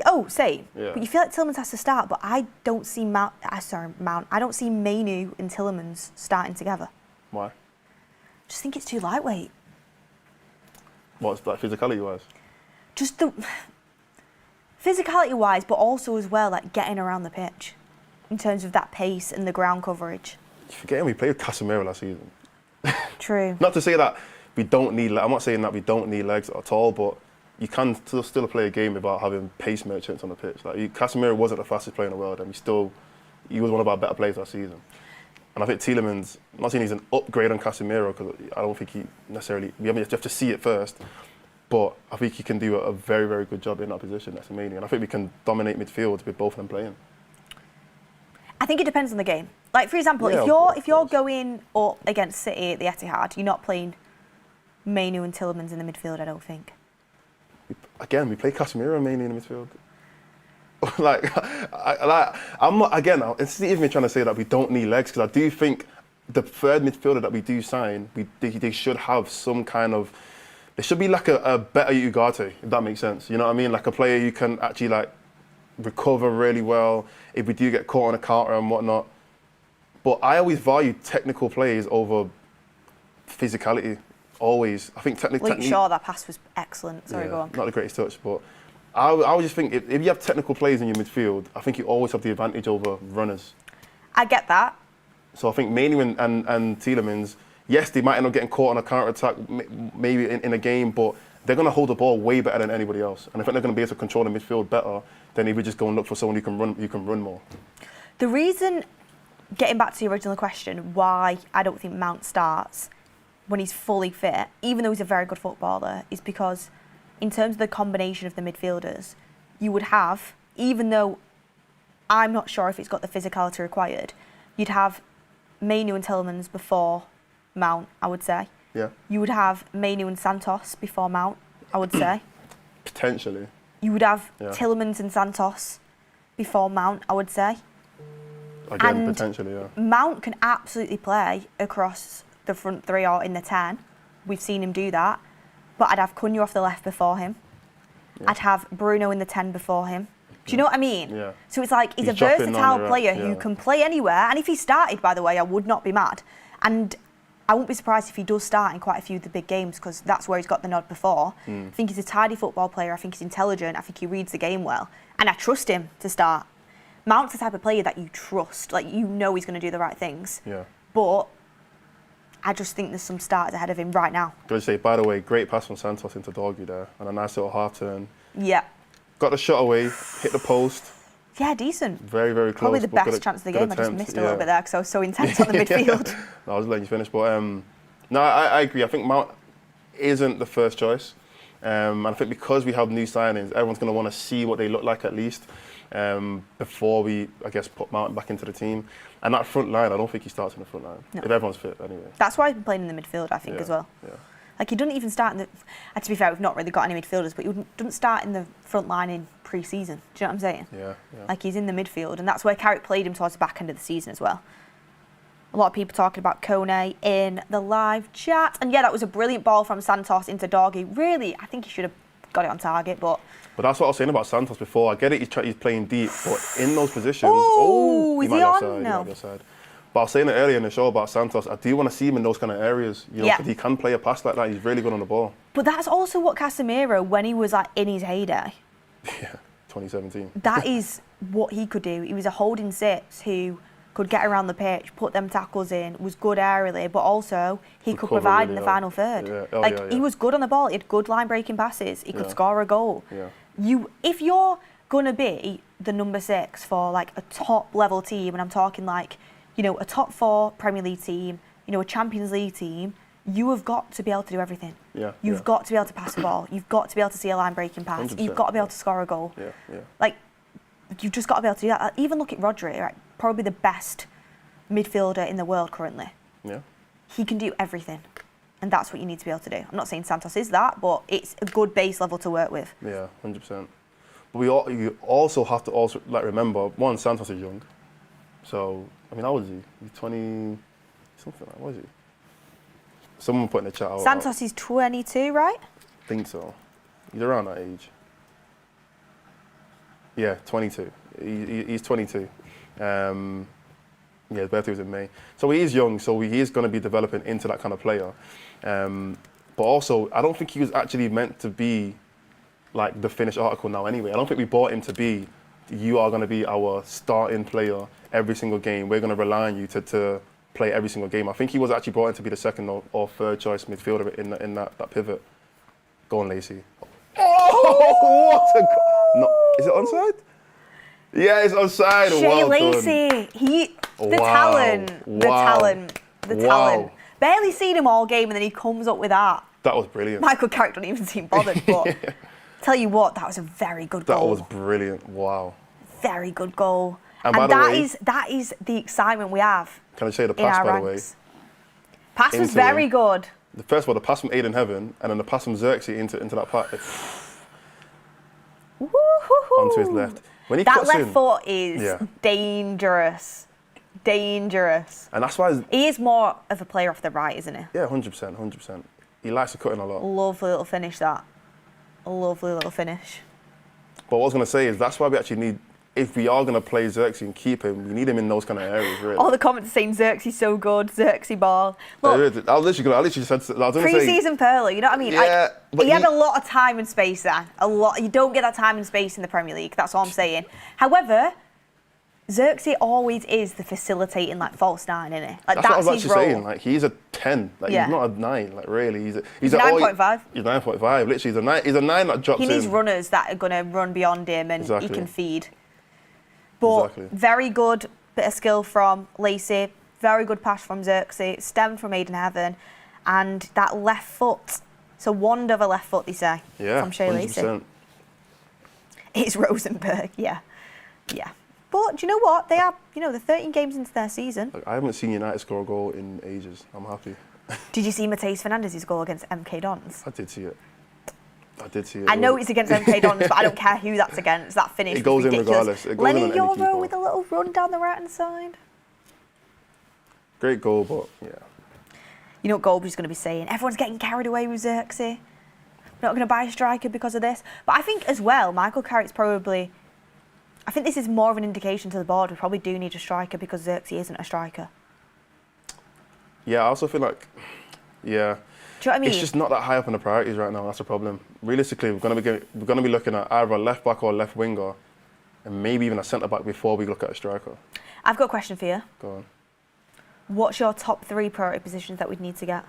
Oh, same. Yeah. But you feel like Tielemans has to start, but I don't see Mount. I don't see Mainoo and Tielemans starting together. Why? I just think it's too lightweight. What's like physicality-wise? Just the physicality-wise, but also as well, getting around the pitch in terms of that pace and the ground coverage. You're forgetting we played with Casemiro last season. True. Not to say that we don't need. I'm not saying that we don't need legs at all, but you can still play a game without having pace merchants on the pitch. Casemiro wasn't the fastest player in the world, and he was one of our better players last season. And I think Tielemans, I'm not saying he's an upgrade on Casemiro, because I don't think he necessarily, you have to see it first, but I think he can do a very, very good job in that position. That's amazing. And I think we can dominate midfield with both of them playing. I think it depends on the game. For example, if you're going up against City at the Etihad, you're not playing Mainoo and Tielemans in the midfield, I don't think. Again, we play Casemiro and Mainoo in the midfield. I'm not, again, it's not even trying to say that we don't need legs, because I do think the third midfielder that we do sign, they should have some kind of, there should be a better Ugarte, if that makes sense. You know what I mean? A player you can actually recover really well if we do get caught on a counter and whatnot. But I always value technical plays over physicality. always. I think Luke Shaw, that pass was excellent. Sorry, go on. Not the greatest touch, but I would just think if you have technical players in your midfield, I think you always have the advantage over runners. I get that. So I think Mainoo and Tielemans, yes, they might end up getting caught on a counter-attack maybe in a game, but they're going to hold the ball way better than anybody else. And I think they're going to be able to control the midfield better than if we just go and look for someone who can run more. The reason, getting back to the original question, why I don't think Mount starts when he's fully fit, even though he's a very good footballer, is because in terms of the combination of the midfielders, you would have, even though I'm not sure if it's got the physicality required, you'd have Mainoo and Tielemans before Mount, I would say. Yeah. You would have Mainoo and Santos before Mount, I would say. Potentially. You would have Tielemans and Santos before Mount, I would say. Again, and potentially, yeah. Mount can absolutely play across the front three or in the 10. We've seen him do that. But I'd have Cunha off the left before him. Yeah. I'd have Bruno in the 10 before him. Do you know what I mean? Yeah. So it's like he's a versatile player who can play anywhere. And if he started, by the way, I would not be mad. And I wouldn't be surprised if he does start in quite a few of the big games because that's where he's got the nod before. I think he's a tidy football player. I think he's intelligent. I think he reads the game well. And I trust him to start. Mount's the type of player that you trust. Like, you know he's going to do the right things. Yeah. But I just think there's some starters ahead of him right now. Got to say, by the way, great pass from Santos into Dorgu there. And a nice little half turn. Yeah. Got the shot away, hit the post. Yeah, decent. Very, very close. Probably the best chance of the game. I just missed a little bit there because I was so intense on the midfield. No, I was letting you finish. But no, I agree. I think Mount isn't the first choice. And I think because we have new signings, everyone's going to want to see what they look like at least before we, I guess, put Mount back into the team. And that front line, I don't think he starts in the front line. No. If everyone's fit, anyway. That's why he's been playing in the midfield, I think, as well. Yeah. Like, he doesn't even start in the... And to be fair, we've not really got any midfielders, but he doesn't start in the front line in pre-season. Do you know what I'm saying? Yeah. Like, he's in the midfield, and that's where Carrick played him towards the back end of the season as well. A lot of people talking about Kone in the live chat. And yeah, that was a brilliant ball from Santos into Dorgu. Really, I think he should have got it on target, but... But that's what I was saying about Santos before. I get it, he's playing deep, but in those positions... Is he on? No. He might be offside. But I was saying it earlier in the show about Santos. I do want to see him in those kind of areas. You know, because he can play a pass like that. He's really good on the ball. But that's also what Casemiro, when he was like in his heyday. Yeah, 2017. That is what he could do. He was a holding six who could get around the pitch, put them tackles in, was good aerially, but also he could provide really in the final third. Yeah. He was good on the ball. He had good line breaking passes. He could score a goal. Yeah. If you're gonna be the number 6 for like a top level team, and I'm talking like, you know, a top 4 Premier League team, you know, a Champions League team, you have got to be able to do everything. You've got to be able to pass the ball. You've got to be able to see a line breaking pass. You've got to be able to score a goal. Like, you've just got to be able to do that. Even look at Rodri, right? Probably the best midfielder in the world currently. Yeah. He can do everything. And that's what you need to be able to do. I'm not saying Santos is that, but it's a good base level to work with. Yeah, 100%. But you also have to remember, one, Santos is young. So, I mean, how old is he? He's 20 something like, what is he? Someone put in the chat. Santos is 22, right? I think so. He's around that age. Yeah, 22. He's 22. His birthday was in May. So he is young, so he is going to be developing into that kind of player. But also, I don't think he was actually meant to be like the finished article now anyway. I don't think we bought him to be, you are going to be our starting player every single game. We're going to rely on you to play every single game. I think he was actually brought in to be the second or third choice midfielder in that pivot. Go on, Lacey. Oh, what a... No, is it onside? Yeah, it's onside. Shea well Lacey, the talent. Barely seen him all game, and then he comes up with that. That was brilliant. Michael Carrick don't even seem bothered, but tell you what, that was a very good goal. That was brilliant. Wow. Very good goal. And that is the excitement we have. Can I say the pass, by the way? Pass was very good. First of all, the pass from Aiden Heaven, and then the pass from Xerxes into that part. Onto his left. When he that left foot is dangerous. Dangerous. And that's why... He is more of a player off the right, isn't he? Yeah, 100%, 100%. He likes to cut in a lot. Lovely little finish, that. A lovely little finish. But what I was going to say is that's why we actually need if we are going to play Xerxes and keep him, we need him in those kind of areas, really. All the comments saying Xerxes so good, Xerxes ball. Look, I literally said, pre-season Pearler, you know what I mean? Yeah, he had a lot of time and space there. A lot. You don't get that time and space in the Premier League. That's all I'm saying. However, Xerxes always is the facilitating, like, false nine, isn't he? Like, that's what I was his actually role. saying. Like, he's a 10. Like, Yeah. he's not a 9. Like, really, he's a 9.5. He's 9.5. Literally, he's a 9. He's a 9 that drops in. He needs runners that are going to run beyond him and Exactly. he can feed. But very good bit of skill from Lacey. Very good pass from Xerxes. Stemmed from Aiden Heaven. And that left foot. It's a wand of a left foot, they say. Yeah, from Shea Lacey. 100%. It's Rosenborg, yeah. Yeah. But do you know what? They are, they're 13 games into their season. Like, I haven't seen United score a goal in ages. I'm happy. Did you see Mateus Fernandez's goal against MK Dons? I did see it. I know it's against MK Dons, but I don't care who that's against. That finish It goes was in ridiculous. regardless. It goes Lenny in on any Euro keeper. with a little run down the right-hand side. Great goal, but yeah. You know what Goldberg's going to be saying? Everyone's getting carried away with Xerxes. Not going to buy a striker because of this. But I think as well, Michael Carrick's probably... I think this is more of an indication to the board. We probably do need a striker because Xerxes isn't a striker. Yeah, I also feel like... Yeah. Do you know what I mean? It's just not that high up on the priorities right now. That's the problem. Realistically, we're going to be looking at either a left back or a left winger, and maybe even a centre back before we look at a striker. I've got a question for you. Go on. What's your top 3 priority positions that we'd need to get?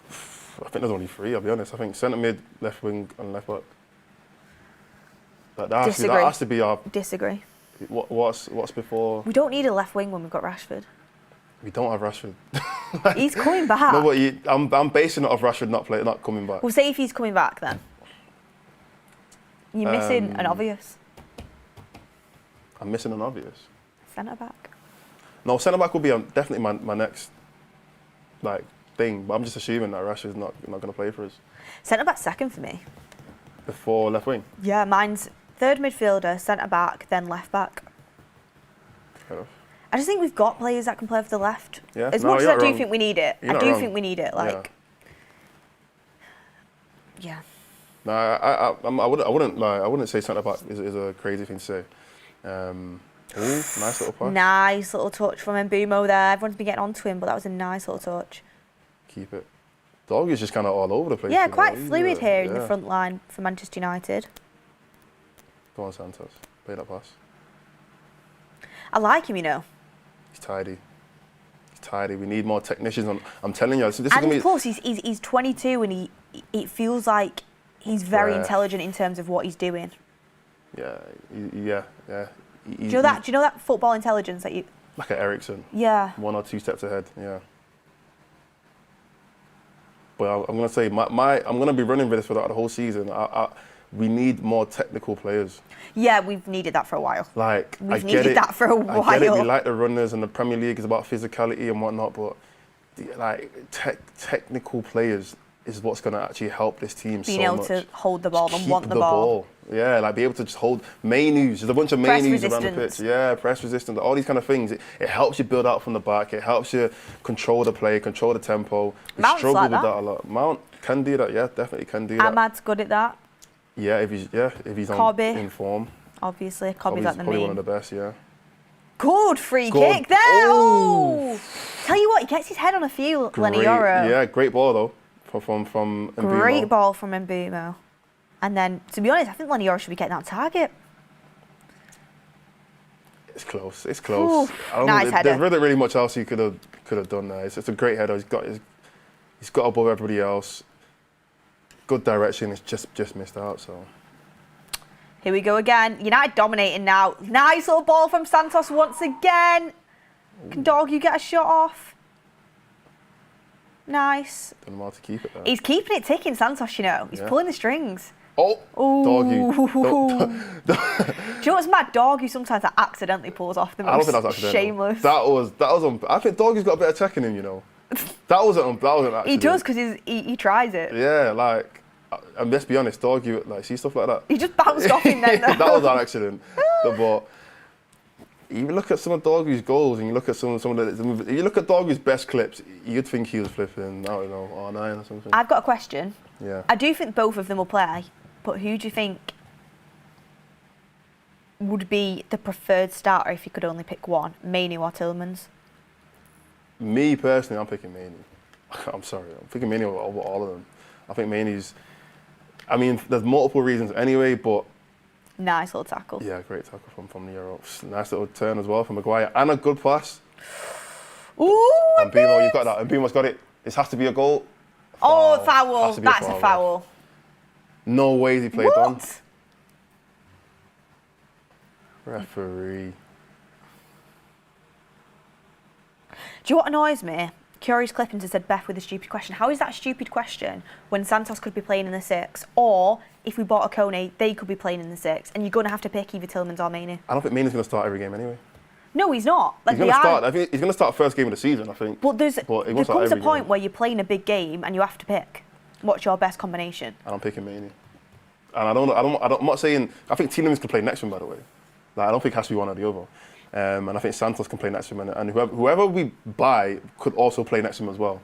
I think there's only 3. I'll be honest. I think centre mid, left wing, and left back. That has to be our. Disagree. What's before? We don't need a left wing when we've got Rashford. We don't have Rashford. He's coming back. No, but I'm basing it off Rashford not coming back. We'll say if he's coming back then. You're missing an obvious. I'm missing an obvious. Centre back. No, centre back will be definitely my next thing. But I'm just assuming that Rashford's not going to play for us. Centre back second for me. Before left wing. Yeah, mine's third midfielder, centre back, then left back. Fair enough. I just think we've got players that can play for the left. Yeah. As much as I do wrong. think we need it, You're I not do wrong. think we need it. Yeah. No, I wouldn't say centre back is a crazy thing to say. Nice little pass. Nice little touch from Mbumo there. Everyone's been getting onto him, but that was a nice little touch. Keep it. Dog is just kind of all over the place. Yeah, quite fluid here in the front line for Manchester United. Go on, Santos. Play that pass. I like him, He's tidy. We need more technicians. I'm telling you, this is and gonna be. plus, he's 22 and it feels like he's very intelligent in terms of what he's doing. Yeah. Do you know that football intelligence that you? Like an Ericsson. Yeah. 1 or 2 steps ahead. Yeah. But I'm gonna say I'm gonna be running with this for the whole season. We need more technical players. Yeah, we've needed that for a while. We've needed that for a while. I get it. We like the runners, and the Premier League is about physicality and whatnot. But technical players is what's going to actually help this team being so able much. to hold the ball and Keep want the ball. Yeah, be able to just hold menus. There's a bunch of menus around the pitch. Yeah, press resistance, all these kind of things. It helps you build out from the back. It helps you control the play, control the tempo. We struggle with that a lot. Mount can do that. Yeah, definitely can do that. Ahmad's good at that. Yeah, if he's in form. Obviously, Cobby's at the probably main. one of the best. Yeah. Good free kick there. Oh! Tell you what, he gets his head on a few. Lenny Euro. Yeah, great ball though from Mbumo. Great ball from Mbumo. And then, to be honest, I think Lenny Euro should be getting that target. It's close. It's close. Nice header. There's really much else he could have done there. It's a great header. He's got above everybody else. Good direction. It's just missed out. So. Here we go again. United dominating now. Nice little ball from Santos once again. Can Dog you get a shot off? Nice. Don't know how to keep it there. He's keeping it ticking, Santos, He's pulling the strings. Oh, Doggy. Do you know what's mad? Doggy sometimes accidentally pulls off the most I don't think that was accidental. shameless. That was I think Doggy's got a bit of tech in him, That wasn't accident. He does because he tries it. Yeah, and let's be honest, Doggy, see stuff like that. He just bounced off him then. That was an accident. But you look at some of Doggy's goals and you look at some of the. If you look at Doggy's best clips, you'd think he was flipping, I don't know, R9 or something. I've got a question. Yeah. I do think both of them will play, but who do you think would be the preferred starter if you could only pick one, Mainoo or Tielemans? Me personally, I'm picking Mainoo. I'm sorry, I'm picking Mainoo over all of them. I think Mainoo's. I mean, there's multiple reasons anyway, but. Nice little tackle. Yeah, great tackle from the Euro. Nice little turn as well from Maguire, and a good pass. Ooh, and Mbeumo, you've got that. And Mbeumo's got it. This has to be a goal. Oh, foul. That's a foul. No way he played on. What? Referee. Do you know what annoys me? Curious Clippings has said, Beth with a stupid question. How is that a stupid question when Santos could be playing in the 6? Or if we bought a Kone, they could be playing in the 6. And you're going to have to pick either Tielemans or Mainoo. I don't think Mainoo's going to start every game anyway. No, he's not. Like, he's going to start. I think he's going to start first game of the season, I think. But there comes a point where you're playing a big game and you have to pick. What's your best combination? And I'm picking Mainoo. And I'm not saying. I think Tielemans can play next to him, by the way. Like, I don't think it has to be one or the other. And I think Santos can play next to him, and whoever we buy could also play next to him as well.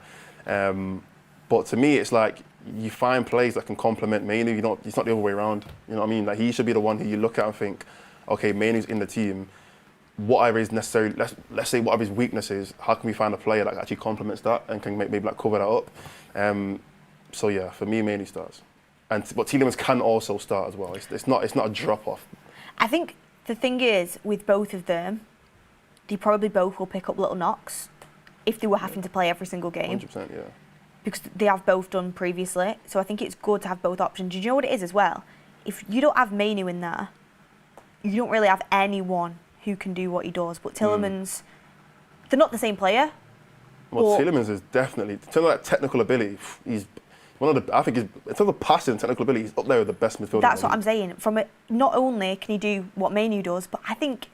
But to me, it's like you find players that can complement Mainoo. It's not the other way around. You know what I mean? Like, he should be the one who you look at and think, okay, Mainoo's in the team. Whatever is necessary, let's say whatever his weakness is, how can we find a player that actually complements that and can maybe like cover that up? So yeah, for me, Mainoo starts. But Tielemans can also start as well. It's not a drop off. I think the thing is, with both of them, they probably both will pick up little knocks if they were having to play every single game. 100%, yeah. Because they have both done previously. So I think it's good to have both options. Do you know what it is as well? If you don't have Mainoo in there, you don't really have anyone who can do what he does. But Tielemans, they're not the same player. Well, Tielemans is definitely, in terms of that technical ability, he's one of the, I think, in terms of passing and technical ability, he's up there with the best midfielders. That's what I'm saying. Not only can he do what Mainoo does, but I think,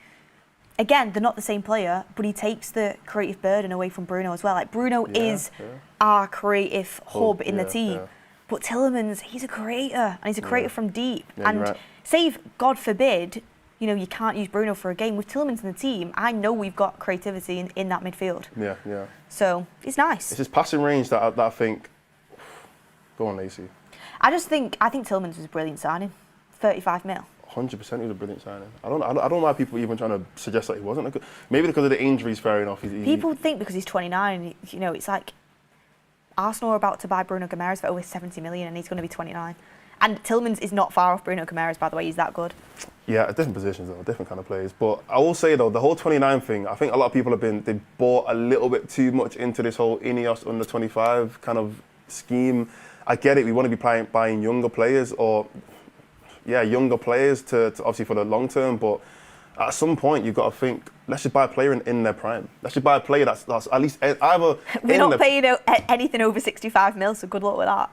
again, they're not the same player, but he takes the creative burden away from Bruno as well. Like, Bruno is our creative hub in the team. Yeah. But Tielemans, he's a creator, and he's a creator from deep. Yeah, and save, God forbid, you can't use Bruno for a game. With Tielemans in the team, I know we've got creativity in that midfield. Yeah, yeah. So, it's nice. It's his passing range that I think... Go on, Lacey. I think Tielemans was a brilliant signing. 35 mil. 100% he was a brilliant signing. I don't know why people even trying to suggest that he wasn't. Maybe because of the injuries, fair enough. People think because he's 29, it's like Arsenal are about to buy Bruno Guimaraes for over 70 million and he's going to be 29. And Tielemans is not far off Bruno Guimaraes, by the way. He's that good. Yeah, different positions though, different kind of players. But I will say though, the whole 29 thing, I think a lot of people they bought a little bit too much into this whole Ineos under 25 kind of scheme. I get it. We want to be buying younger players younger players to obviously for the long term. But at some point, you've got to think, let's just buy a player in their prime. Let's just buy a player that's at least either. We're not paying anything over 65 mil, so good luck with that.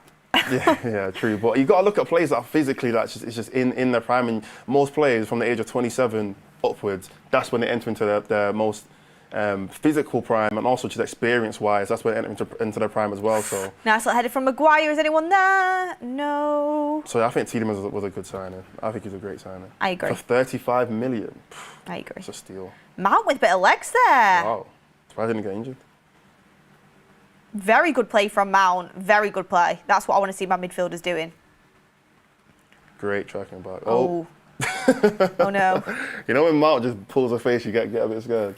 yeah, true. But you've got to look at players that are physically, it's just in their prime. And most players from the age of 27 upwards, that's when they enter into their most physical prime, and also just experience-wise, that's when they enter into their prime as well. So nice little header from Maguire. Is anyone there? No. So I think Tielemans was a good signing. I think he's a great signing. I agree. For 35 million. I agree. It's a steal. Mount with a bit of legs there. Wow. Surprised he didn't get injured. Very good play from Mount. Very good play. That's what I want to see my midfielders doing. Great tracking back. Oh. Oh no. When Mount just pulls a face, you get a bit scared.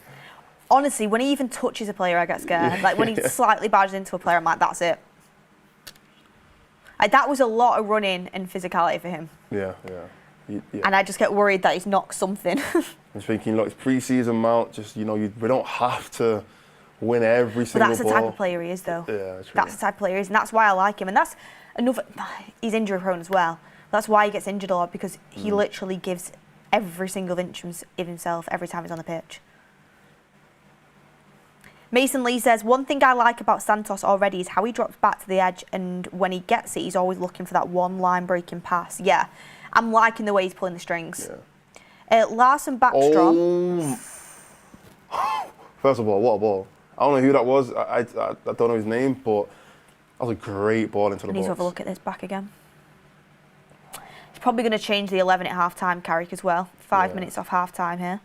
Honestly, when he even touches a player, I get scared. Like, when he slightly barges into a player, I'm like, that's it. Like, that was a lot of running and physicality for him. Yeah. And I just get worried that he's knocked something. I'm thinking, look, it's pre-season Mount, just, we don't have to win every single ball. But that's the type of player he is, though. Yeah, true. That's the type of player he is, and that's why I like him. And that's another... He's injury-prone as well. That's why he gets injured a lot, because he literally gives every single inch of himself every time he's on the pitch. Mason Lee says, one thing I like about Santos already is how he drops back to the edge, and when he gets it, he's always looking for that one line-breaking pass. Yeah, I'm liking the way he's pulling the strings. Yeah. Larson Backstrom. Oh. First of all, what a ball. I don't know who that was. I don't know his name, but that was a great ball into the box. I need to have a look at this back again. He's probably going to change the 11 at half-time, Carrick, as well. 5 minutes off half-time here.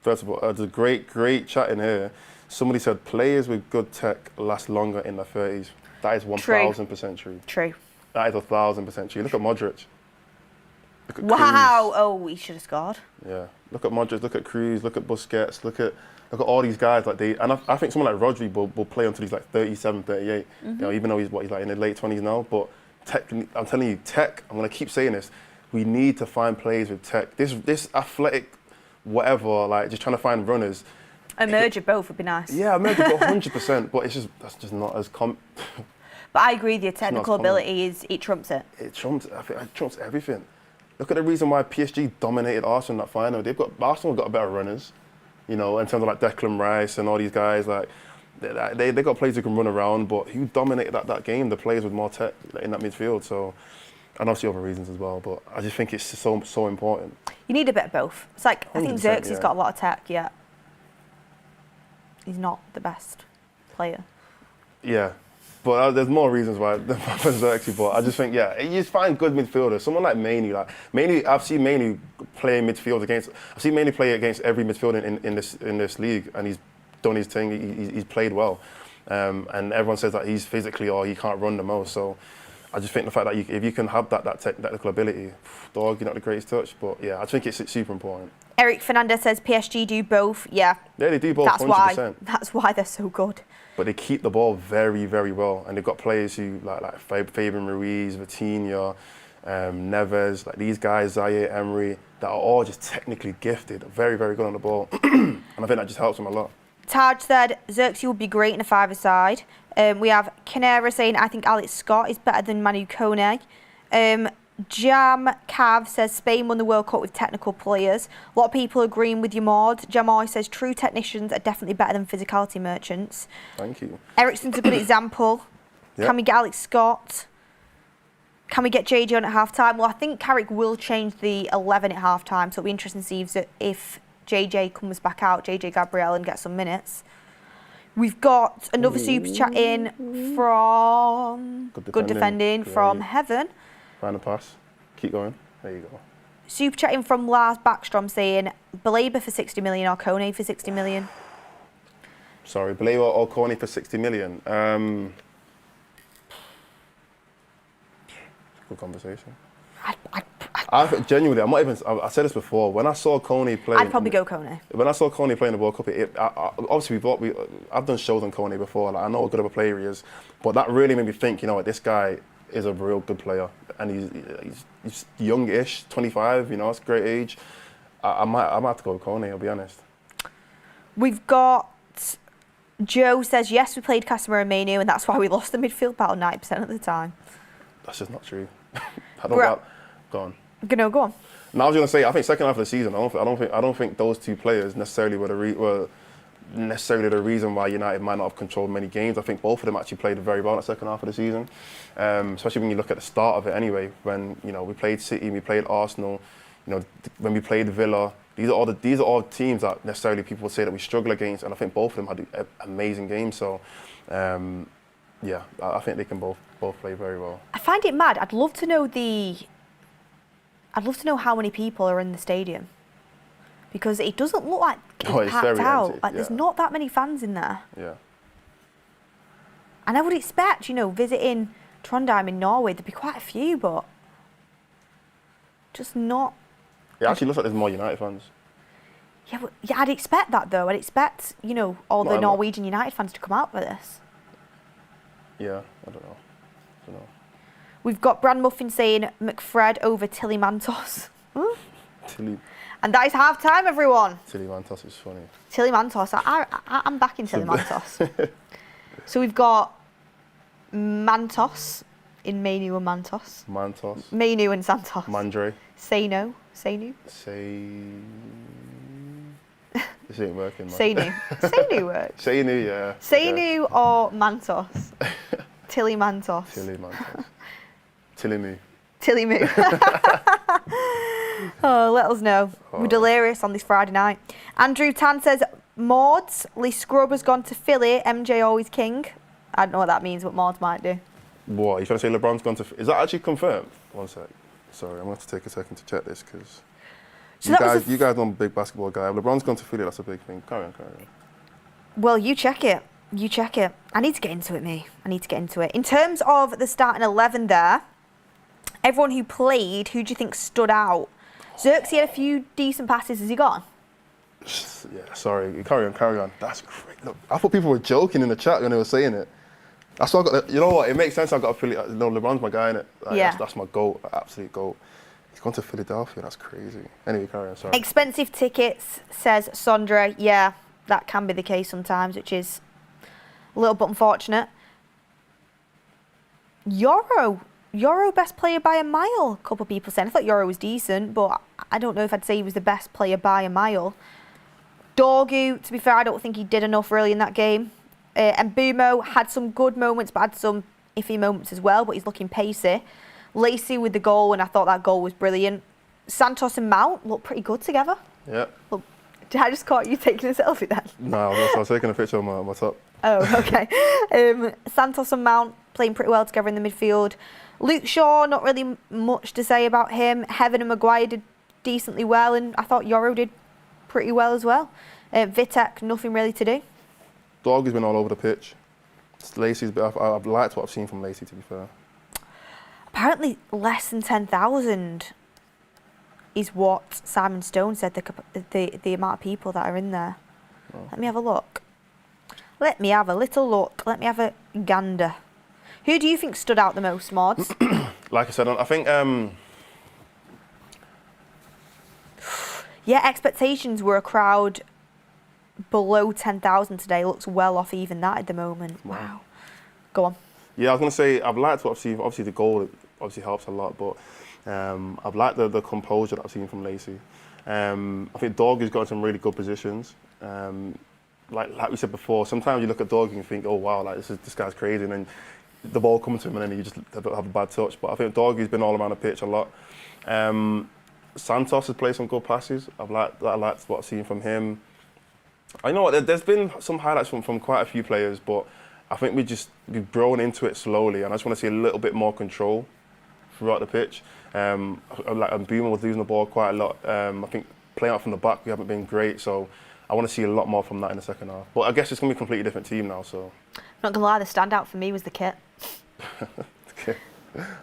First of all, there's a great chat in here. Somebody said players with good tech last longer in their 30s. That is 1,000% true. True. That is 1,000% true. Look at Modric. Look at Wow! Kroos. Oh, he should have scored. Yeah. Look at Modric. Look at Kroos. Look at Busquets. Look at all these guys. Like and I think someone like Rodri will play until he's like 37, 38. You know, even though he's like in the late 20s now. But I'm telling you, tech. I'm gonna keep saying this. We need to find players with tech. This athletic, whatever. Like just trying to find runners. A merger both would be nice. Yeah, a merger, 100%. But that's just not as But I agree with you. Technical ability it trumps it. It trumps. I think it trumps everything. Look at the reason why PSG dominated Arsenal in that final. Arsenal got better runners, you know, in terms of like Declan Rice and all these guys. Like they got players who can run around, but who dominated that game? The players with more tech in that midfield. So, and obviously other reasons as well. But I just think it's so important. You need a bit of both. It's like I think Xerxes got a lot of tech. Yeah. He's not the best player. Yeah. But there's more reasons why for Xerxes, but I just think, yeah, you just find good midfielders. Someone like Mainoo, I've seen Mainoo play midfield I've seen Mainoo play against every midfielder in this league, and he's done his thing. He's played well, and everyone says that he's physically or he can't run the most. So I just think the fact that if you can have that technical ability, dog, you're not the greatest touch. But yeah, I think it's super important. Eric Fernandez says PSG do both. Yeah. Yeah, they do both. That's 100%. That's why they're so good. But they keep the ball very, very well, and they've got players who like Fabian Ruiz, Vitinha, Neves, like these guys, Zaire Emery, that are all just technically gifted, very, very good on the ball, and I think that just helps them a lot. Taj said Xerxes would be great in a five-a-side. We have Canera saying I think Alex Scott is better than Manu Kone. Jam Cav says Spain won the World Cup with technical players. A lot of people agreeing with you, Maud. Jamoy says true technicians are definitely better than physicality merchants. Thank you. Ericsson's a good example. Yep. Can we get Alex Scott? Can we get JJ on at half-time? Well, I think Carrick will change the 11 at half-time, so it'll be interesting to see if JJ comes back out, JJ Gabriel, and gets some minutes. We've got another super chat in from good defending from Heaven. Find a pass. Keep going. There you go. Super chatting from Lars Backstrom saying Baleba for 60 million or Kone for 60 million. Sorry, Baleba or Kone for 60 million. Good conversation. I genuinely, I'm not even. I said this before. When I saw Kone play, I'd probably go Kone. When I saw Kone play in the World Cup, obviously I've done shows on Kone before. Like, I know how good of a player he is, but that really made me think. You know what, this guy is a real good player, and he's youngish, 25. You know, it's a great age. I might have to go with Kone. I'll be honest. We've got Joe says yes, we played Casemiro and Mainoo, and that's why we lost the midfield battle 90% of the time. That's just not true. Go on. Go on. No, I was going to say, I think second half of the season, I don't think those two players necessarily were necessarily the reason why United might not have controlled many games. I think both of them actually played very well in the second half of the season, especially when you look at the start of it anyway, when, you know, we played City, we played Arsenal, you know, when we played Villa. These are all teams that necessarily people would say that we struggle against, and I think both of them had amazing games. So, yeah, I think they can both play very well. I find it mad. I'd love to know how many people are in the stadium, because it doesn't look like it's packed out. Empty. Like, there's not that many fans in there. Yeah. And I would expect, you know, visiting Trondheim in Norway, there'd be quite a few, but just not. It actually looks like there's more United fans. Yeah, but I'd expect that though. I'd expect, you know, all the Norwegian United fans to come out for this. Yeah, I don't know. We've got Brand Muffin saying McFred over Tilly Mantos. Tilly. And that is half time, everyone. Tilly Mantos is funny. Tilly Mantos. I'm backing Tilly Mantos. So we've got Mantos in Mainoo and Mantos. Mainoo and Santos. Mandre. Seinu. This ain't working, man. Seinu works. Seinu, yeah. Seinu or Mantos? Tilly Mantos. Tilly Moo. Oh, let us know. We're delirious on this Friday night. Andrew Tan says, Maud's, Lee Scrub has gone to Philly, MJ always king. I don't know what that means, but Maud might do. What, you trying to say LeBron's gone to Philly? Is that actually confirmed? One sec. Sorry, I'm going to have to take a second to check this, because you guys know I'm a big basketball guy. If LeBron's gone to Philly, that's a big thing. Carry on. Well, you check it. I need to get into it, me. I need to get into it. In terms of the starting 11 there, Everyone who played, who do you think stood out? Xerxes had a few decent passes. Has he gone? Yeah, sorry. Carry on. That's great. Look, I thought people were joking in the chat when they were saying it. That's why I got. You know what? It makes sense. I've got to Philly. No, LeBron's my guy, innit? Like, yeah. That's my GOAT, absolute GOAT. He's gone to Philadelphia. That's crazy. Anyway, carry on. Sorry. Expensive tickets, says Sondra. Yeah, that can be the case sometimes, which is a little bit unfortunate. Euro best player by a mile, a couple of people saying. I thought Euro was decent, but I don't know if I'd say he was the best player by a mile. Dorgu, to be fair, I don't think he did enough really in that game. And Bumo had some good moments, but had some iffy moments as well, but he's looking pacey. Lacey with the goal, and I thought that goal was brilliant. Santos and Mount look pretty good together. Yeah. Look, did I just caught you taking a selfie then? No, I was taking a picture of my top. Oh, okay. Santos and Mount playing pretty well together in the midfield. Luke Shaw, not really much to say about him. Heaven and Maguire did decently well, and I thought Euro did pretty well as well. Vitek, nothing really to do. Dog has been all over the pitch. Lacey's, I've liked what I've seen from Lacey, to be fair. Apparently less than 10,000 is what Simon Stone said, the amount of people that are in there. Oh. Let me have a look. Let me have a little look. Let me have a gander. Who do you think stood out the most, Mods? Like I said, I think... Yeah, expectations were a crowd below 10,000 today. Looks well off even that at the moment. Wow. Go on. Yeah, I was going to say, I've liked what I've seen. Obviously, the goal obviously helps a lot, but I've liked the composure that I've seen from Lacey. I think Dog has got some really good positions. Like we said before, sometimes you look at Dog and you think, oh wow, like this guy's crazy, and then the ball comes to him and then you just have a bad touch. But I think Dog has been all around the pitch a lot. Santos has played some good passes. I liked what I've seen from him. I know there's been some highlights from quite a few players, but I think we've grown into it slowly, and I just want to see a little bit more control throughout the pitch. Boomer was losing the ball quite a lot. I think playing out from the back, we haven't been great, so I want to see a lot more from that in the second half. But I guess it's going to be a completely different team now, so. Not going to lie, the standout for me was the kit. Okay.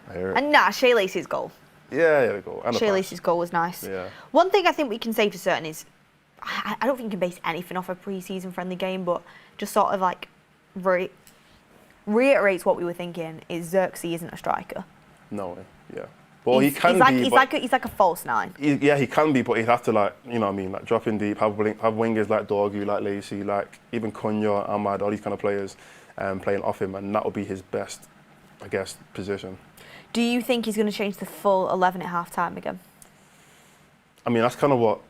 I hear it. And Shea Lacey's goal. Yeah, the goal. Shea Lacey's goal was nice. Yeah. One thing I think we can say for certain is, I don't think you can base anything off a pre-season friendly game, but just sort of like reiterates what we were thinking, is Xerxes isn't a striker. No, yeah. Well, he can be. He's like a false nine. He can be, but he'd have to, like, you know what I mean, like drop in deep, have wingers like Dorgu, like Lacey, like even Cunha, Ahmad, all these kind of players playing off him, and that would be his best, I guess, position. Do you think he's going to change the full 11 at half-time again? I mean, that's kind of what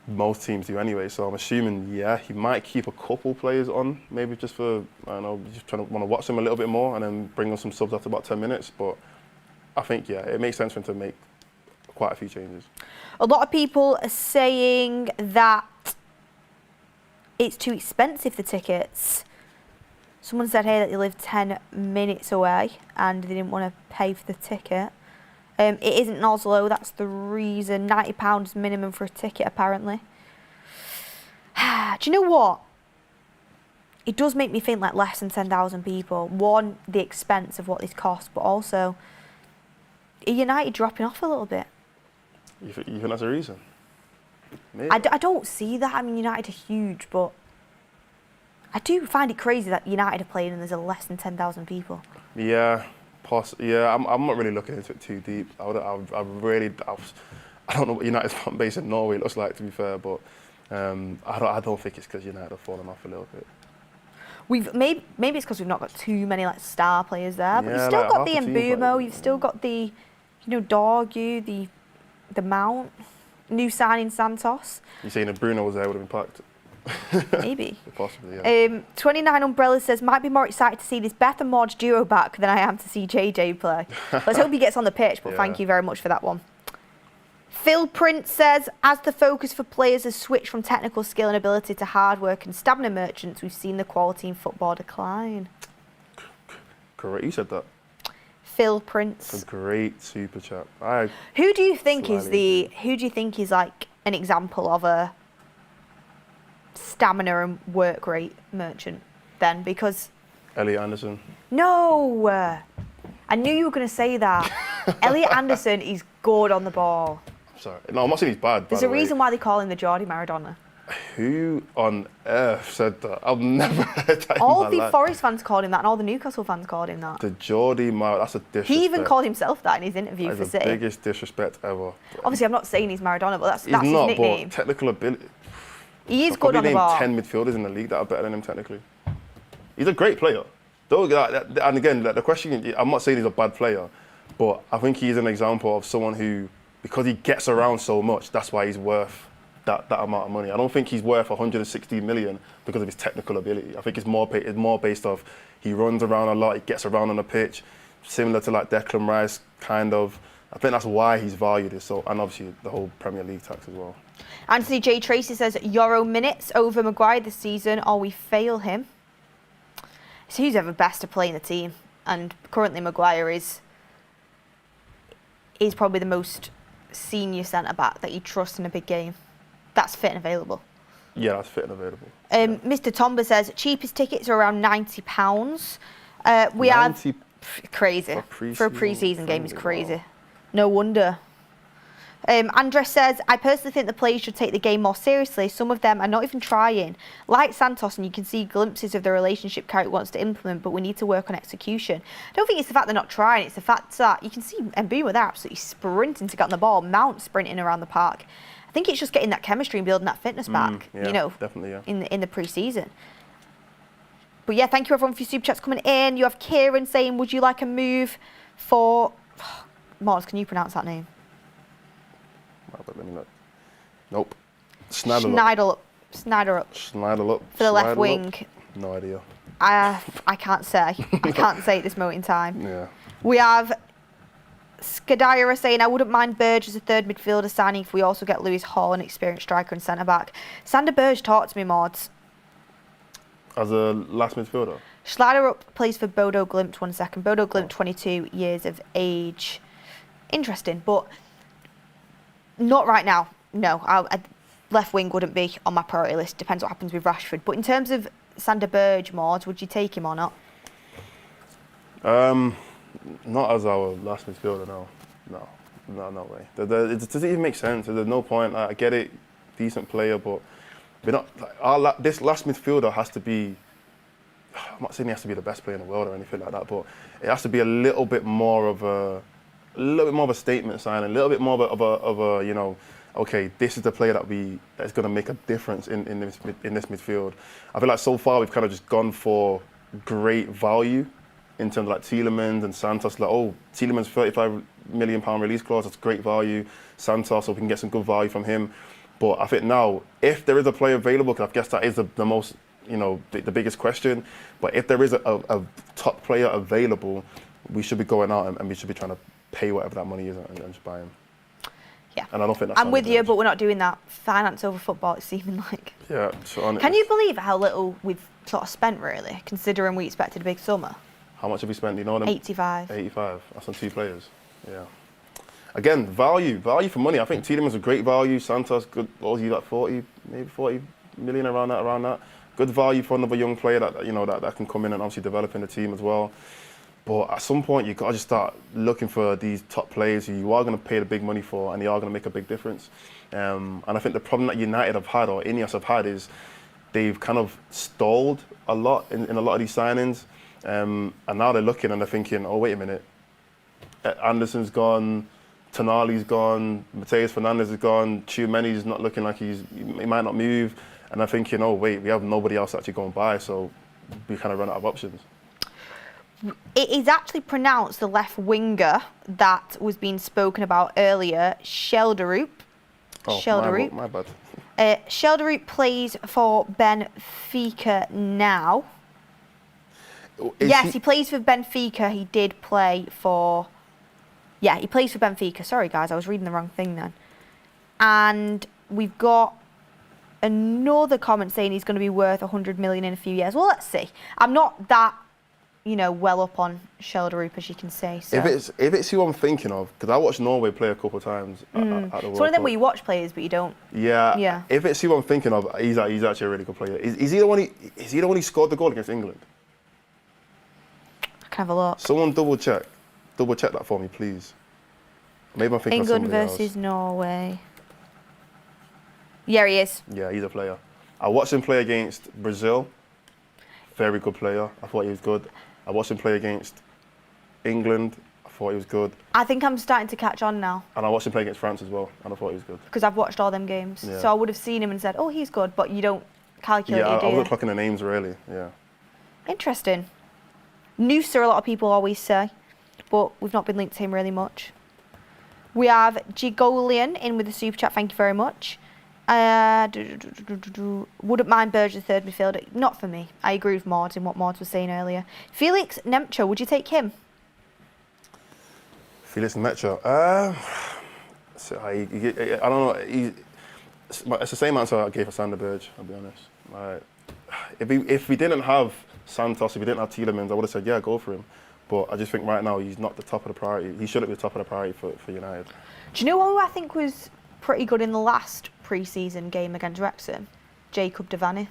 most teams do anyway, so I'm assuming, yeah, he might keep a couple players on, maybe just for, I don't know, just trying to want to watch them a little bit more and then bring on some subs after about 10 minutes, but I think, yeah, it makes sense for him to make quite a few changes. A lot of people are saying that it's too expensive, the tickets. Someone said here that they live 10 minutes away and they didn't want to pay for the ticket. It isn't in Oslo, that's the reason. £90 minimum for a ticket, apparently. Do you know what? It does make me think like less than 10,000 people. One, the expense of what this costs, but also, are United dropping off a little bit? You think that's a reason? Maybe. I don't see that. I mean, United are huge, but I do find it crazy that United are playing and there's less than 10,000 people. Yeah. Yeah, I'm not really looking into it too deep. I don't know what United's fan base in Norway looks like, to be fair, but I don't think it's because United have fallen off a little bit. Maybe it's because we've not got too many like star players there, but yeah, you've still like got the Mbumo, you've still got the, Dorgu, the Mount, new signing Santos. You're saying if Bruno was there, would have been packed? Maybe. Possibly, yeah. 29 Umbrella says, might be more excited to see this Beth and Marge duo back than I am to see JJ play. Let's hope he gets on the pitch, but thank you very much for that one. Phil Prince says, as the focus for players has switched from technical skill and ability to hard work and stamina merchants, we've seen the quality in football decline. Correct, you said that. Phil Prince. It's a great super chat. Who do you think is like an example of a stamina and work rate merchant then? Because Elliot Anderson. No, I knew you were going to say that. Elliot Anderson is good on the ball. Sorry. No, I'm not saying he's bad. There's a reason why they call him the Geordie Maradona. Who on earth said that? I've never heard that. All the Forest fans called him that, and all the Newcastle fans called him that. The Geordie Maradona, that's a disrespect. He even called himself that in his interview for City. That's the biggest disrespect ever. Obviously, I'm not saying he's Maradona, but that's his not, nickname. But technical ability. He is good on the ball. Probably named 10 midfielders in the league that are better than him technically. He's a great player. And again, the question, I'm not saying he's a bad player, but I think he's an example of someone who, because he gets around so much, that's why he's worth that amount of money. I don't think he's worth 160 million because of his technical ability. I think it's more based off he runs around a lot, he gets around on the pitch, similar to like Declan Rice, kind of. I think that's why he's valued it so, and obviously the whole Premier League tax as well. Anthony J. Tracy says, Euro minutes over Maguire this season, or we fail him. So who's ever best to play in the team? And currently Maguire is probably the most senior centre-back that you trust in a big game. That's fit and available. Yeah, that's fit and available. Mr. Tomba says, cheapest tickets are around £90. We 90 have... Crazy. For a pre-season game is crazy. Wow. No wonder. Andres says, I personally think the players should take the game more seriously. Some of them are not even trying. Like Santos, and you can see glimpses of the relationship Carrick wants to implement, but we need to work on execution. I don't think it's the fact they're not trying, it's the fact that you can see Mbeumo there absolutely sprinting to get on the ball, Mount sprinting around the park. I think it's just getting that chemistry and building that fitness back, definitely, yeah. in the pre-season. But yeah, thank you everyone for your super chats coming in. You have Kieran saying, would you like a move for... Mars, can you pronounce that name? Let me look. Nope. Schneiderlup. For the left wing. No idea. I can't say. I can't say at this moment in time. Yeah. We have Skadira saying, I wouldn't mind Burge as a third midfielder signing if we also get Lewis Hall, an experienced striker and centre-back. Sander Burge, talk to me, Mods. As a last midfielder? Schneiderlup plays for Bodo Glimt, 1 second. Bodo Glimt, 22 years of age. Interesting, but... Not right now, no. Left wing wouldn't be on my priority list. Depends what happens with Rashford. But in terms of Sander Burge, Maud, would you take him or not? Not as our last midfielder, no. No way. It doesn't even make sense. There's no point. I get it, decent player, but we're not. This last midfielder has to be. I'm not saying he has to be the best player in the world or anything like that, but it has to be a little bit more of a statement sign, a little bit more of a okay, this is the player that's going to make a difference in this midfield. I feel like so far we've kind of just gone for great value in terms of like Tielemans and Santos. Like, oh, Tielemans £35 million release clause, that's great value. Santos, so we can get some good value from him. But I think now, if there is a player available, because I guess that is the most, the biggest question. But if there is a top player available, we should be going out and we should be trying to pay whatever that money is and just buy him. Yeah. And I don't think that's... I'm with you, but we're not doing that. Finance over football, it's seeming like. Yeah. Can you believe how little we've sort of spent, really, considering we expected a big summer? How much have we spent? Do you know them? 85. 85. That's on 2 players. Yeah. Again, value for money. I think Tielemans a great value. Santos, good. What was he, like 40 million around that? Good value for another young player that can come in and obviously develop in the team as well. But at some point, you've got to just start looking for these top players who you are going to pay the big money for and they are going to make a big difference. And I think the problem that United have had, or Ineos have had, is they've kind of stalled a lot in a lot of these signings. And now they're looking and they're thinking, oh, wait a minute. Anderson's gone, Tonali's gone, Mateus Fernandes is gone, Tchouameni's not looking like he might not move. And they're thinking, oh, wait, we have nobody else actually going by, so we kind of run out of options. It is actually pronounced the left winger that was being spoken about earlier, Schelderup. Oh, Schelderup. My bad. Schelderup plays for Benfica now. He plays for Benfica. He did play for... Yeah, he plays for Benfica. Sorry, guys, I was reading the wrong thing then. And we've got another comment saying he's going to be worth 100 million in a few years. Well, let's see. I'm not that... well up on Schelderup, as you can see. So. If it's who I'm thinking of, because I watched Norway play a couple of times at the World Cup. It's one of them where you watch players but you don't. Yeah. If it's who I'm thinking of, he's actually a really good player. Is he the one who scored the goal against England? I can have a look. Someone double check that for me, please. Maybe I'm thinking England of somebody versus else. Norway. Yeah, he is. Yeah, he's a player. I watched him play against Brazil. Very good player. I thought he was good. I watched him play against England. I thought he was good. I think I'm starting to catch on now. And I watched him play against France as well, and I thought he was good. Because I've watched all them games. Yeah. So I would have seen him and said, oh, he's good, but you don't calculate Yeah, it, do I you? wasn't clocking the names really, yeah. Interesting. Noosa, a lot of people always say, but we've not been linked to him really much. We have Gigolian in with the super chat, thank you very much. Wouldn't mind Berger third midfielder. Not for me. I agree with Maud in what Maud was saying earlier. Felix Nemcho, would you take him? Felix Metro. I don't know. It's the same answer I gave for Sander Berge, I'll be honest. Like, if we didn't have Santos, if we didn't have Tielemans, I would have said, yeah, go for him. But I just think right now he's not the top of the priority. He shouldn't be the top of the priority for United. Do you know who I think was pretty good in the last pre-season game against Wrexham? Jacob Devaney.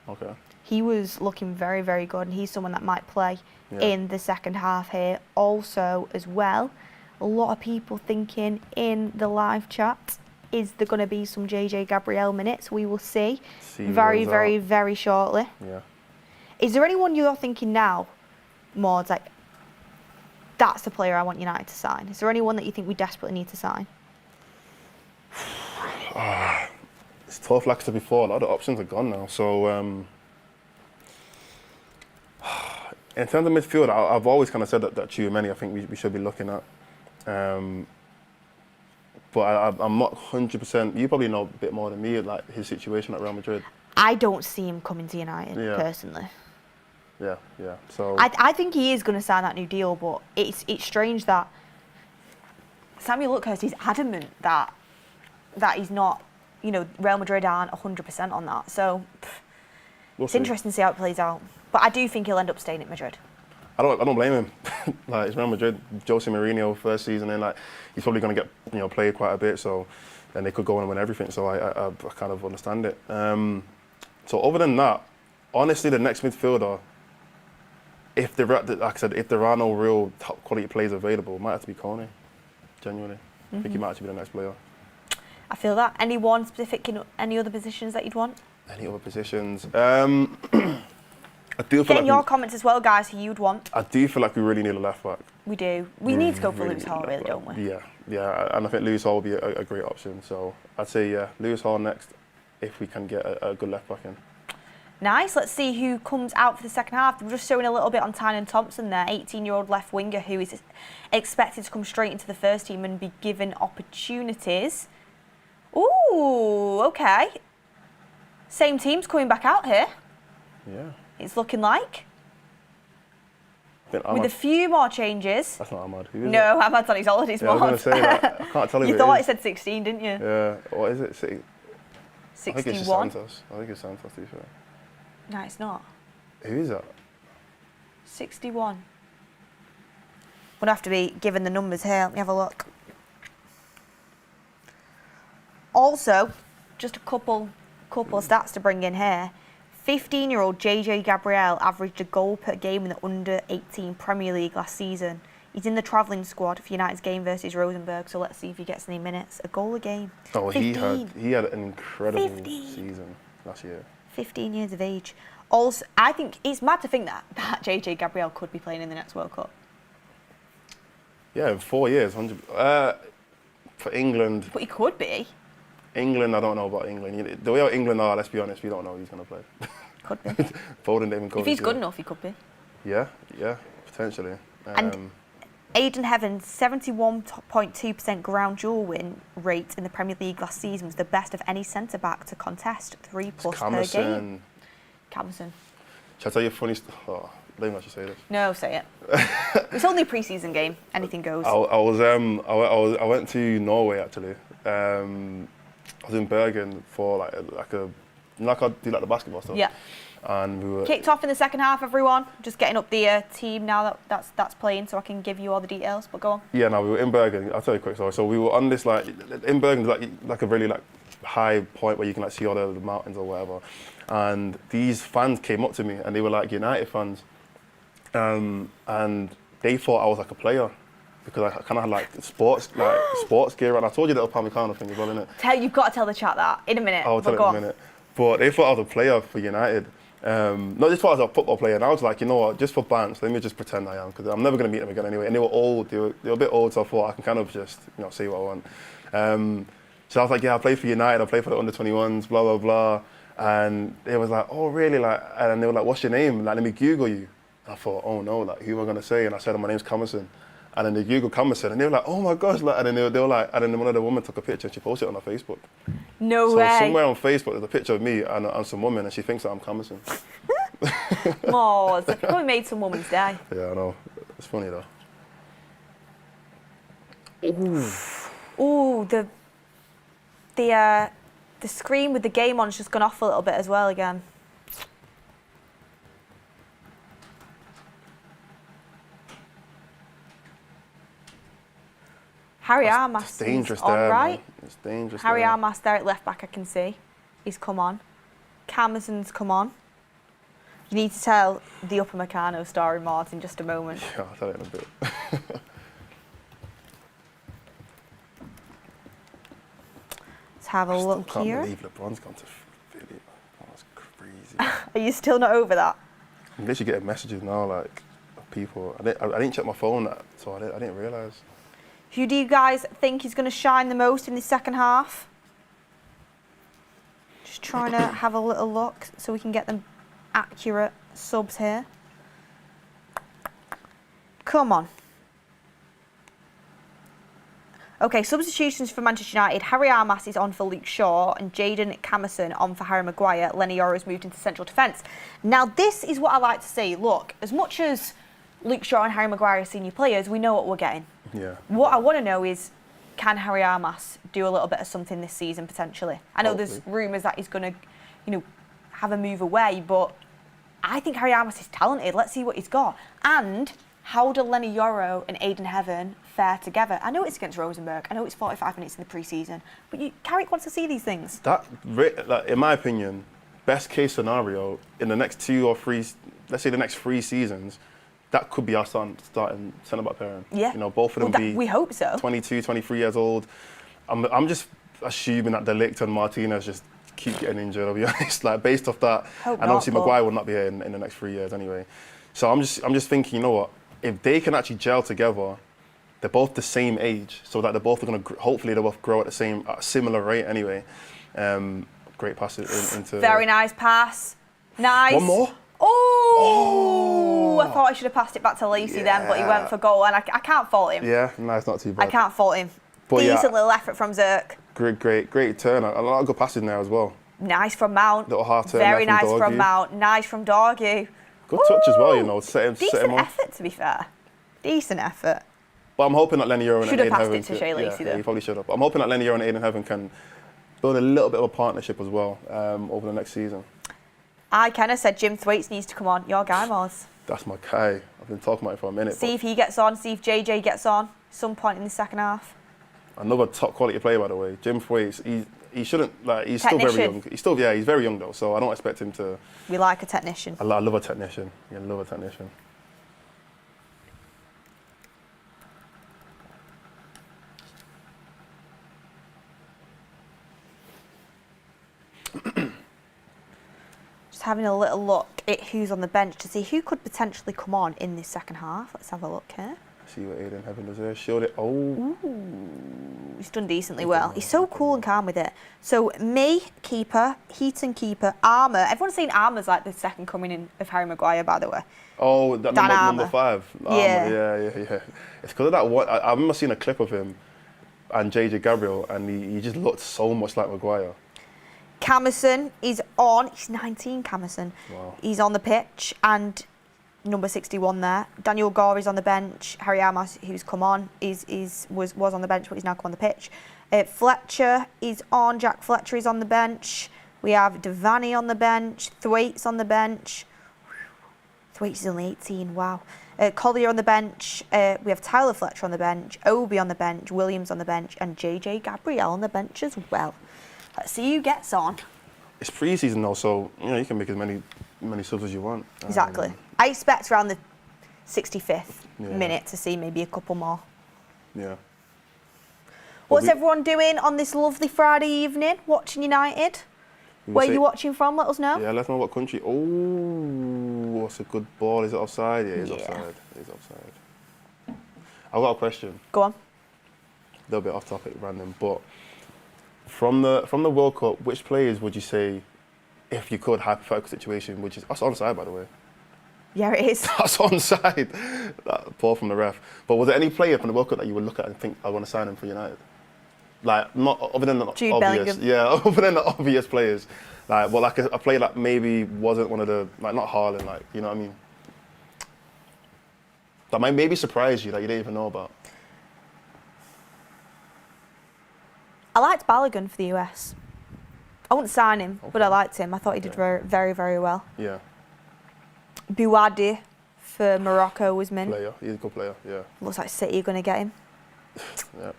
Okay. He was looking very, very good, and he's someone that might play in the second half here. Also, as well, a lot of people thinking in the live chat, is there going to be some JJ Gabriel minutes? We will see very, very, very shortly. Yeah. Is there anyone you're thinking now, Maud, like, that's the player I want United to sign? Is there anyone that you think we desperately need to sign? It's tough, like I said before, a lot of the options are gone now. So, in terms of midfield, I've always kind of said that Tchouaméni, I think we should be looking at. But I'm not 100%. You probably know a bit more than me, like his situation at Real Madrid. I don't see him coming to United, personally. Yeah. So I think he is going to sign that new deal, but it's strange that Samuel Luckhurst is adamant that he's not, Real Madrid aren't 100% on that. So it's interesting to see how it plays out. But I do think he'll end up staying at Madrid. I don't blame him. Like, it's Real Madrid, Jose Mourinho first season, and like he's probably going to get played quite a bit. So then they could go on and win everything. So I kind of understand it. So other than that, honestly, the next midfielder, if there are no real top quality players available, it might have to be Kone. Genuinely, I think he might actually be the next player. I feel that. Anyone specific in any other positions that you'd want? Any other positions? I do feel Get in like your comments as well, guys, who you'd want. I do feel like we really need a left back. We do. We need to go for Lewis Hall, really, don't we? Yeah, and I think Lewis Hall would be a great option. So I'd say Lewis Hall next, if we can get a good left back in. Nice. Let's see who comes out for the second half. We're just showing a little bit on Tynan Thompson there, 18-year-old left winger who is expected to come straight into the first team and be given opportunities. Ooh, okay. Same team's coming back out here. Yeah. It's looking like. With a few more changes. That's not Ahmad. No, Ahmad's on his holidays. Yeah, I was going to say that. I can't tell you. You thought it said 16, didn't you? Yeah. What is it? 61. I think it's Santos. I think it's Santos, to be fair. No, it's not. Who is that? 61. Would have to be given the numbers here. Let me have a look. Also, just a couple of stats to bring in here. 15-year-old JJ Gabriel averaged a goal per game in the under-18 Premier League last season. He's in the travelling squad for United's game versus Rosenborg, so let's see if he gets any minutes. A goal a game. Oh, 15. he had an incredible season last year. 15 years of age. Also, I think it's mad to think that JJ Gabriel could be playing in the next World Cup. Yeah, in 4 years, 100. For England. But he could be. England, I don't know about England. The way how England are, let's be honest, we don't know who he's going to play. Could be. Foden, David Covey. If he's good enough, he could be. Yeah, potentially. And Aidan Heaven's 71.2% ground duel win rate in the Premier League last season was the best of any centre-back to contest 3+ per game. Camerson. Shall I tell you a funny story? Oh, I don't even know if I should say this. No, say it. It's only a pre-season game. Anything goes. I went to Norway, actually. I was in Bergen for like I do like the basketball stuff. Yeah. And we were kicked off in the second half, everyone. Just getting up the team now that's playing, so I can give you all the details. But go on. Yeah, no, we were in Bergen. I'll tell you a quick story. So we were on this in Bergen, like a really high point where you can see all the mountains or whatever. And these fans came up to me and they were like United fans, and they thought I was like a player. because I kind of had like sports gear, and I told you the Upamecano thing as well, innit? You've got to tell the chat that in a minute. I'll tell it in a minute. But they thought I was a player for United. Not just thought I was a football player, and I was like, you know what, just for bants, let me just pretend I am, because I'm never going to meet them again anyway. And they were old, they were a bit old, so I thought I can kind of just, say what I want. So I was like, yeah, I play for United, I play for the under-21s, blah, blah, blah. And they was like, oh, really? And they were like, what's your name? Like, let me Google you. And I thought, oh no, like, who am I going to say? And I said, my name's Camerson. And then they Googled Camerson, and they were like, oh my gosh, like, and then they were like, and then one of the women took a picture and she posted it on her Facebook. No way. So somewhere on Facebook there's a picture of me and some woman, and she thinks that I'm Camerson. Moz, probably made some woman's day. Yeah, I know. It's funny though. Ooh, the screen with the game on has just gone off a little bit as well again. Harry Armas It's dangerous on there, right. Man. It's dangerous. Harry there. Armas there at left back, I can see. He's come on. Camerson's come on. You need to tell the Upamecano story, Martin, in just a moment. Yeah, I'll tell it in a bit. Let's have a look I here. can't believe LeBron's gone to Philly. That's crazy. Are you still not over that? I'm literally getting messages now, like, of people. I didn't check my phone, so I didn't realise. Who do you guys think is going to shine the most in the second half? Just trying to have a little look so we can get them accurate subs here. Come on. Okay, substitutions for Manchester United. Harry Armas is on for Luke Shaw and Jayden Camerson on for Harry Maguire. Lenny Yoro's moved into central defence. Now, this is what I like to see. Look, as much as Luke Shaw and Harry Maguire are senior players, we know what we're getting. Yeah. What I want to know is, can Harry Armas do a little bit of something this season potentially? I know there's rumours that he's going to, have a move away, but I think Harry Armas is talented. Let's see what he's got. And how do Lenny Yoro and Aiden Heaven fare together? I know it's against Rosenborg. I know it's 45 minutes in the pre-season, but Carrick wants to see these things. That, in my opinion, best case scenario in the next 2 or 3, let's say the next 3 seasons, that could be our starting centre-back pairing. Yeah. Both of them we hope so. 22, 23 years old. I'm just assuming that De Ligt and Martinez just keep getting injured, I'll be honest. Like, based off that, obviously Maguire will not be here in the next 3 years anyway. So I'm just thinking, you know what? If they can actually gel together, they're both the same age, so that they're both going to hopefully they both grow at a similar rate anyway. Great pass into. Very nice pass. Nice. One more. Oh! I thought I should have passed it back to Lacey then, but he went for goal, and I can't fault him. Yeah, no, it's not too bad. I can't fault him. But decent little effort from Zirk. Great turn. A lot of good passes there as well. Nice from Mount. Little half turn. Very nice from Mount. Nice from Dorgu. Good touch as well, set him Decent off. effort, to be fair. Decent effort. But I'm hoping that Lenny Yoro and Aiden Heaven... Should have passed it to Shea Lacey, though. Yeah, he probably should have. But I'm hoping that Lenny Yoro and Aiden Heaven can build a little bit of a partnership as well over the next season. I kind of said Jim Thwaites needs to come on. Your guy, Moz. That's my guy. I've been talking about it for a minute. See if he gets on, see if JJ gets on some point in the second half. Another top quality player, by the way. Jim Thwaites, he shouldn't, like, he's still very young. He's very young though, so I don't expect him to... We like a technician. I love a technician. Yeah, I love a technician. Just having a little look at who's on the bench to see who could potentially come on in this second half. Let's have a look here. See what Aiden Heaven does there. Showed it. Oh. Ooh, he's done decently well. He's so cool and calm with it. So me, keeper, Heaton, keeper, Armour. Everyone's saying Armour's like the second coming in of Harry Maguire, by the way. Oh, that number 5. Yeah. Yeah. It's because of that one. I remember seeing a clip of him and JJ Gabriel, and he just looked so much like Maguire. Camerson is on. He's 19, Camerson. Wow. He's on the pitch, and number 61 there. Daniel Gore is on the bench. Harry Armas, who's come on, was on the bench, but he's now come on the pitch. Fletcher is on. Jack Fletcher is on the bench. We have Devaney on the bench. Thwaites on the bench. Thwaites is only 18. Wow. Collier on the bench. We have Tyler Fletcher on the bench. Obi on the bench. Williams on the bench, and JJ Gabriel on the bench as well. Let's see who gets on. It's pre-season though, so you can make as many subs as you want. Exactly. I expect around the 65th minute to see maybe a couple more. Yeah. What's everyone doing on this lovely Friday evening, watching United? Where are you watching from? Let us know. Yeah, let us know what country. Oh, what's a good ball? Is it offside? Yeah, it is offside. It is offside. I've got a question. Go on. A little bit off topic, random, but from the World Cup, which players would you say, if you could, hypothetical situation, which is that's onside, by the way. Yeah, it is. That's onside. That ball from the ref. But was there any player from the World Cup that you would look at and think, I want to sign him for United? Like, not other than the Jude obvious. Bellingham. Yeah, other than the obvious players. Like, well, like a player that maybe wasn't one of the, like, not Haaland, like, you know what I mean? That might maybe surprise you that you didn't even know about. I liked Balogun for the US. I wouldn't sign him, but I liked him. I thought he did very, very well. Yeah. Bouadi for Morocco was mint. Player, he's a good player, yeah. Looks like City are going to get him. Yeah.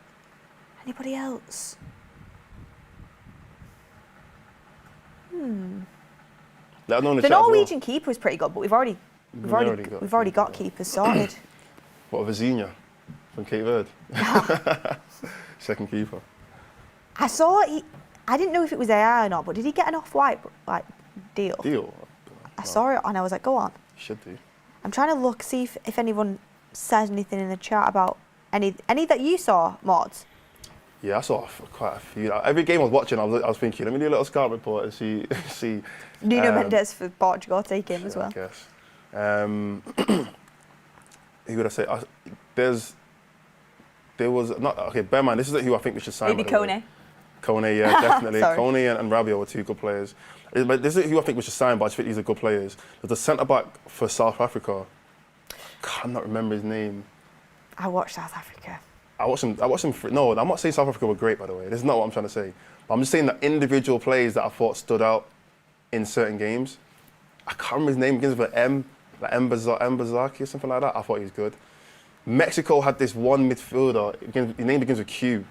Anybody else? Let us know in the The chat as well. Norwegian keeper was pretty good, but we've already got keepers sorted. What, Vizinha from Cape Verde? Second keeper. I saw I didn't know if it was AI or not, but did he get an off-white deal? I saw it and I was like, go on. Should do. I'm trying to see if anyone says anything in the chat about any that you saw, Mods. Yeah, I saw quite a few. Every game I was watching, I was thinking, let me do a little scout report and see. Nuno Mendes for Portugal, take him as well. I guess. Who would I say? There was not okay. Bear in mind, this is who I think we should sign. Maybe Kone. Kone, yeah, definitely. Kone and Rabiot were two good players. But this is who I think we should sign, but I just think these are good players. There's a centre back for South Africa. I cannot remember his name. I watched South Africa. I watched him. No, I'm not saying South Africa were great, by the way. This is not what I'm trying to say. But I'm just saying that individual plays that I thought stood out in certain games. I can't remember his name. It begins with M, like Mbazaki or something like that. I thought he was good. Mexico had this one midfielder. His name begins with Q.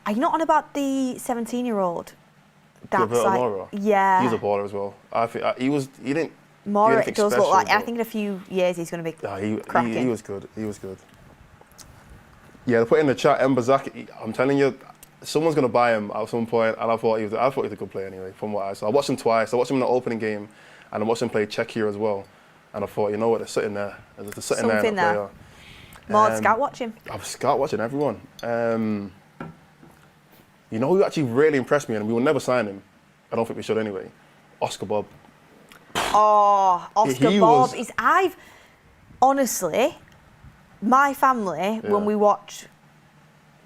Are you not on about the 17-year-old? That's like, Mora. Yeah. He's a baller as well. I think he didn't. Mora do does special, look like. I think in a few years he's going to be cracking. He was good. He was good. Yeah, they put in the chat Mbazaki. I'm telling you, someone's going to buy him at some point, and I thought he was a good player anyway. From what I saw, I watched him twice. I watched him in the opening game, and I watched him play Czech here as well. And I thought, you know what, they're sitting there. They're sitting there. Player. More scout watching. I was scout watching everyone. You know who actually really impressed me, and we will never sign him. I don't think we should anyway. Oscar Bob. Oh, Oscar Bob is. Honestly, my family, when we watch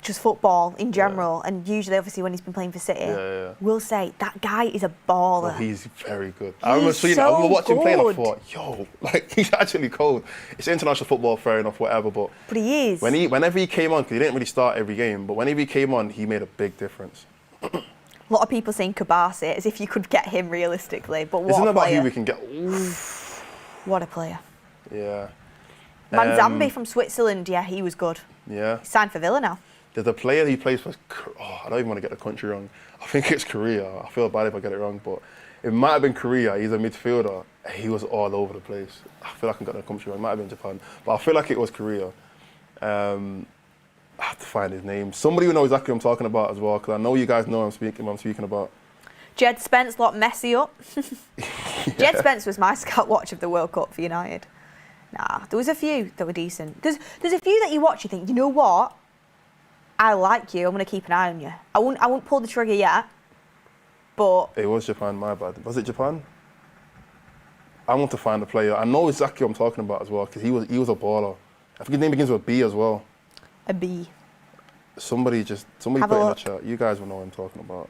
just football in general, and usually obviously when he's been playing for City, will say that guy is a baller. Oh, he's very good. I remember watching him play and I thought, yo, like he's actually cold. It's international football, fair enough, whatever, but he is. Whenever he came on, because he didn't really start every game, but whenever he came on, he made a big difference. A lot of people saying Kabasi, as if you could get him realistically, but what Isn't a about player. who we can get. What a player. Yeah. Manzambi from Switzerland, he was good. Yeah. He's signed for Villa now. There's a player he plays for, I don't even want to get the country wrong. I think it's Korea. I feel bad if I get it wrong, but it might have been Korea. He's a midfielder. He was all over the place. I feel like I got the country wrong. It might have been Japan, but I feel like it was Korea. I have to find his name. Somebody who knows exactly what I'm talking about as well, because I know you guys know what I'm speaking about. Jed Spence locked Messi up. Jed Spence was my scout watch of the World Cup for United. Nah, there was a few that were decent. There's a few that you watch, you think, you know what? I like you. I'm going to keep an eye on you. I won't pull the trigger yet, but it was Japan. My bad. Was it Japan? I want to find a player. I know exactly what I'm talking about as well because he was a baller. I think his name begins with a B as well. A B. Somebody put it in the chat. You guys will know what I'm talking about.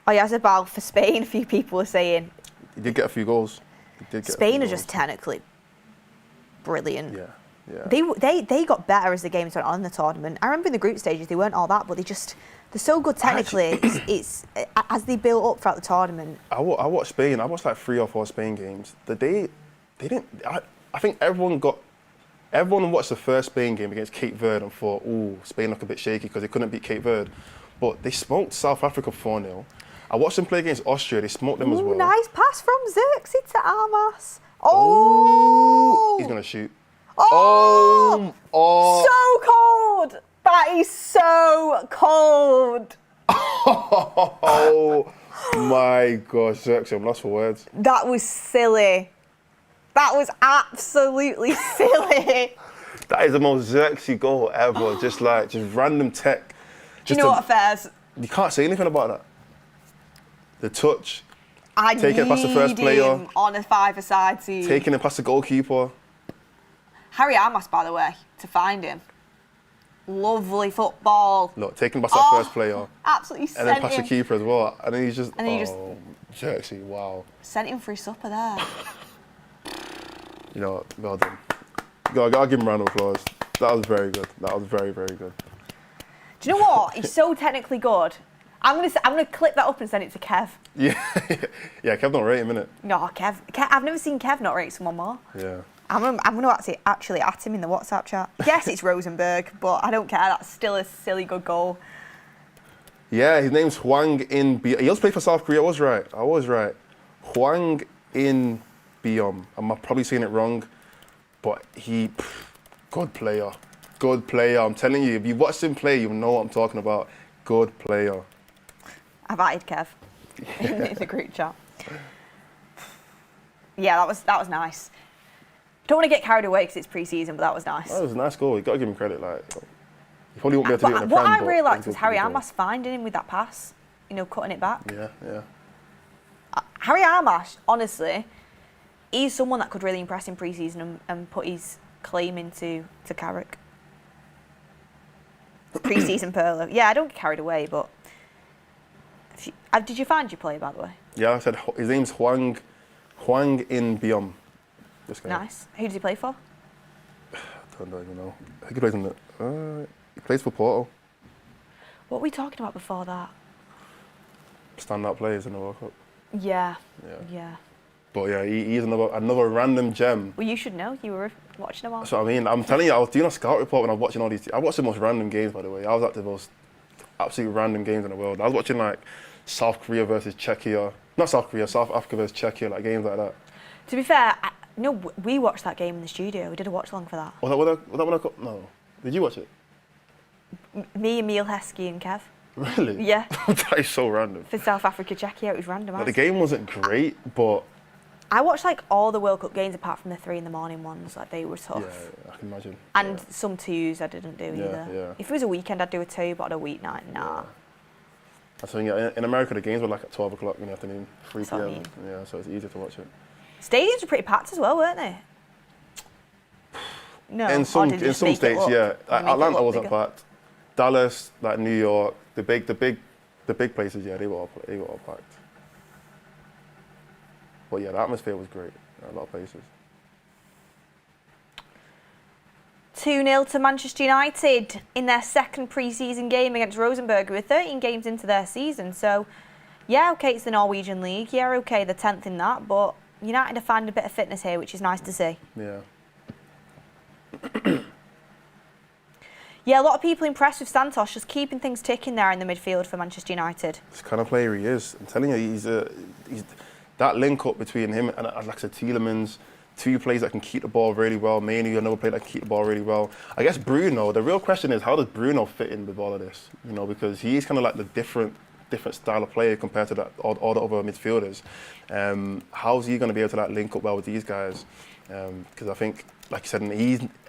Oh yeah, Zabal for Spain. A few people were saying he did get a few goals. Spain are just technically brilliant. Yeah. Yeah. They got better as the games went on in the tournament. I remember in the group stages they weren't all that, but they're so good technically. It's as they built up throughout the tournament. I watched Spain. I watched like 3 or 4 Spain games. They didn't. I think everyone watched the first Spain game against Cape Verde and thought, ooh, Spain look a bit shaky because they couldn't beat Cape Verde. But they smoked South Africa 4-0. I watched them play against Austria. They smoked them as well. Nice pass from Xerxes to Armas. Oh! He's gonna shoot. Oh! So cold! That is so cold! Oh my gosh, Xerxes, I'm lost for words. That was silly. That was absolutely silly. That is the most Xerxes goal ever. just random tech. Do you know what, Fairs? You can't say anything about that. The touch. I taking it past the first player. Him on a five-a-side team. Taking it past the goalkeeper. Harry Armas, by the way, to find him. Lovely football. Look, taking past that first player. Absolutely sent him. And then past the keeper as well. And then he's just, Xerxes, wow. Sent him for his supper there. You know what, well done. I'll give him a round of applause. That was very good. That was very, very good. Do you know what? He's so technically good. I'm gonna clip that up and send it to Kev. Yeah, yeah. Kev don't rate him, innit? No, Kev. I've never seen Kev not rate someone more. Yeah. I'm gonna actually at him in the WhatsApp chat. Yes, it's Rosenborg, but I don't care. That's still a silly good goal. Yeah, his name's Hwang In Biom. He also played for South Korea. I was right. Hwang In Biom. I'm probably saying it wrong, but good player. Good player. I'm telling you, if you watch him play, you'll know what I'm talking about. Good player. I've added Kev in the group chat. Yeah, that was nice. Don't want to get carried away because it's pre-season, but that was nice. That was a nice goal. You got to give him credit. Like, you probably won't be able to do it in a What Prem, I really liked was Harry Armas finding him with that pass. You know, cutting it back. Yeah. Harry Armas, honestly, he's someone that could really impress in pre-season and put his claim into Carrick. Pre-season Perlo. Yeah, I don't get carried away, but did you find your player, by the way? Yeah, I said his name's Hwang In Biom. Nice. Who does he play for? I don't even know. I think he plays in he plays for Porto. What were we talking about before that? Standout players in the World Cup. Yeah. But yeah, he's another random gem. Well, you should know. You were watching them all. That's what I mean. I'm telling you, I was doing a scout report when I was watching all these. I watched the most random games, by the way. I was at the most absolute random games in the world. I was watching like South Korea versus Czechia. Not South Korea, South Africa versus Czechia, like games like that. To be fair, we watched that game in the studio. We did a watch-along for that. Was that when I got... No. Did you watch it? Me, Emil Heskey and Kev. Really? Yeah. That is so random. For South Africa, Czechia, it was random. Like, the game wasn't great, but... I watched like all the World Cup games apart from the 3 in the morning ones. Like, they were tough. Yeah, I can imagine. And some 2s I didn't do either. Yeah. If it was a weekend, I'd do a 2, but on a weeknight, nah. I think in America, the games were like at 12 o'clock in the afternoon, 3 p.m. I mean. Yeah, so it's easier to watch it. Stadiums were pretty packed as well, weren't they? No. In some states, yeah. Atlanta wasn't packed. Dallas, like New York, the big places, yeah, they were all packed. But yeah, the atmosphere was great in a lot of places. 2-0 to Manchester United in their second pre-season game against Rosenborg. We're 13 games into their season, so yeah, okay, it's the Norwegian League. Yeah, okay, they're 10th in that, but United are finding a bit of fitness here, which is nice to see. Yeah. Yeah, a lot of people impressed with Santos just keeping things ticking there in the midfield for Manchester United. It's the kind of player he is. I'm telling you, he's that link up between him and like I said, Tielemans, 2 players that can keep the ball really well. Mainly another player that can keep the ball really well. I guess Bruno. The real question is, how does Bruno fit in with all of this? You know, because he's kind of like the different style of player compared to all the other midfielders. How's he going to be able to like link up well with these guys? Because I think, like you said,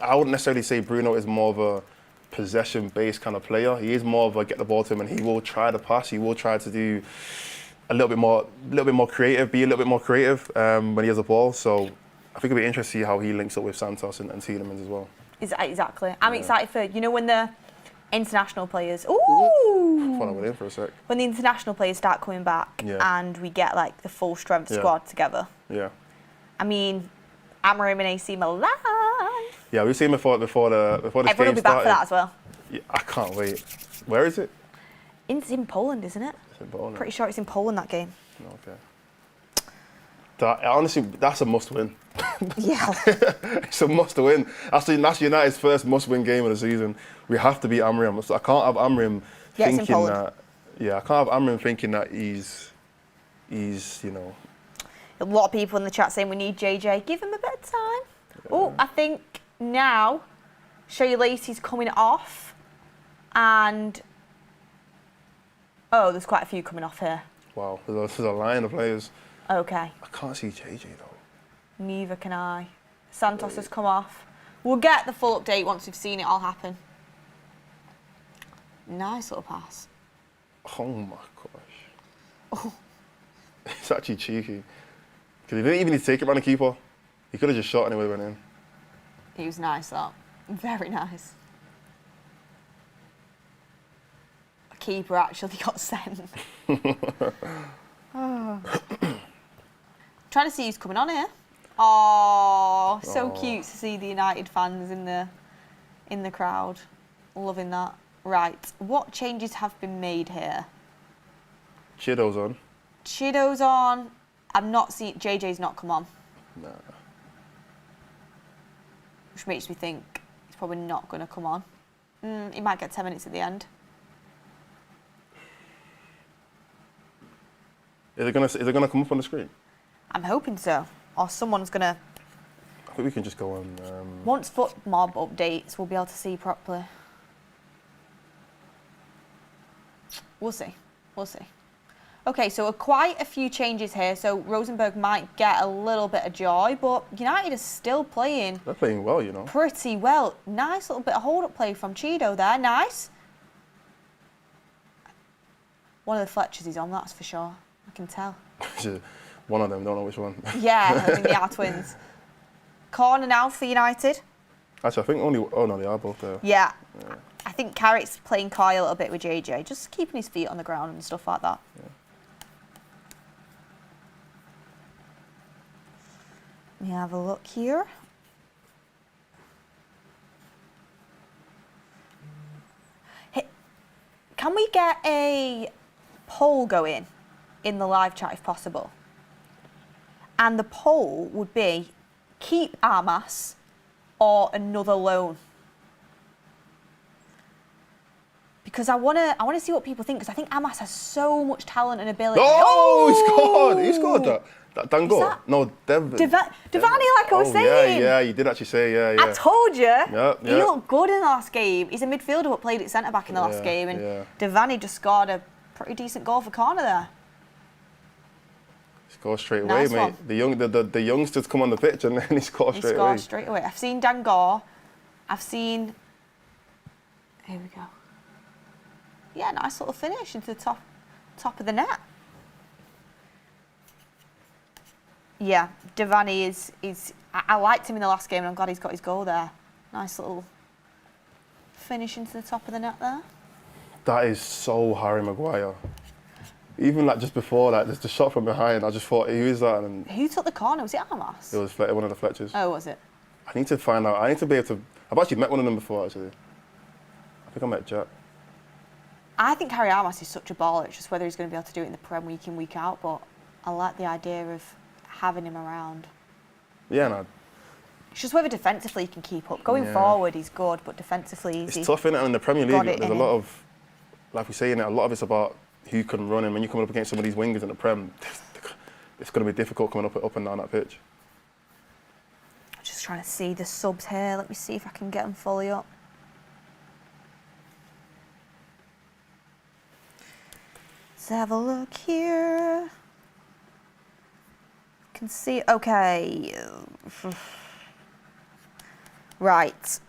I wouldn't necessarily say Bruno is more of a possession-based kind of player. He is more of a get the ball to him, and he will try to pass. He will try to do a little bit more creative, be a little bit more creative when he has the ball. So I think it'll be interesting to see how he links up with Santos and Tielemans as well. Exactly. I'm excited for, when the international players... Ooh! I thought I went in for a sec. When the international players start coming back and we get like the full strength squad together. Yeah. I mean, Amorim and AC Milan. Yeah, we've seen before this Everyone game will be started. back for that as well. Yeah, I can't wait. Where is it? It's in Poland, isn't it? It's in Poland. Pretty sure it's in Poland, that game. Okay. Honestly, that's a must-win. Yeah. It's a must-win. That's United's first must-win game of the season. We have to beat Amorim. I can't have Amorim thinking that. Yeah, I can't have Amorim thinking that he's. A lot of people in the chat saying we need JJ. Give him a bit of time. Yeah. Oh, I think now Shea Lacey's coming off, and oh, there's quite a few coming off here. Wow, there's a line of players. Okay. I can't see JJ though. Neither can I. Santos has come off. We'll get the full update once we've seen it all happen. Nice little pass. Oh my gosh. Oh. It's actually cheeky. Because he didn't even need to take it around the keeper. He could have just shot anyway, went in. He was nice, that. Very nice. A keeper actually got sent. Oh. Trying to see who's coming on here. Oh, so cute to see the United fans in the crowd. Loving that. Right, what changes have been made here? Chido's on. Chido's on. I'm not seeing... JJ's not come on. Nah. Which makes me think he's probably not going to come on. He might get 10 minutes at the end. Is it gonna come up on the screen? I'm hoping so. Or someone's going to... I think we can just go on... Once Foot Mob updates, we'll be able to see properly. We'll see. We'll see. Okay, so quite a few changes here. So Rosenborg might get a little bit of joy, but United is still playing. They're playing well, you know. Pretty well. Nice little bit of hold-up play from Chido there. Nice. One of the Fletchers is on, that's for sure. I can tell. One of them, don't know which one. Yeah, I think they are twins. Corner now for United. Actually, I think only... Oh, no, they are both there. Yeah. I think Carrick's playing coy a little bit with JJ, just keeping his feet on the ground and stuff like that. Yeah. Let me have a look here. Hey, can we get a poll going in the live chat if possible? And the poll would be keep Armas or another loan. Because I wanna see what people think, because I think Armas has so much talent and ability. Oh, he scored that. That Dango? No, Devani, like I was saying. Yeah, you did actually say, yeah. I told you. Yeah. He looked good in the last game. He's a midfielder but played at centre-back in the last game, and Devani just scored a pretty decent goal for corner there. Score straight away, mate. The youngsters come on the pitch and then he scores straight away. Straight away. I've seen Dangor. I've seen... Here we go. Yeah, nice little finish into the top of the net. Yeah, Devani is I liked him in the last game and I'm glad he's got his goal there. Nice little finish into the top of the net there. That is so Harry Maguire. Even like just before that, just the shot from behind, I just thought, who is that? And who took the corner? Was it Armas? It was one of the Fletchers. Oh, was it? I need to find out. I need to be able to... I've actually met one of them before, actually. I think I met Jack. I think Harry Armas is such a baller. It's just whether he's going to be able to do it in the Prem week in, week out, but I like the idea of having him around. Yeah, no. It's just whether defensively he can keep up. Going forward, he's good, but defensively, it's tough, innit? And in the Premier League, there's a lot of, like we say, a lot of it's about who can run, and when you're coming up against some of these wingers in the Prem, it's going to be difficult coming up and down that pitch. Just trying to see the subs here. Let me see if I can get them fully up. Let's have a look here. Can see, okay. Right.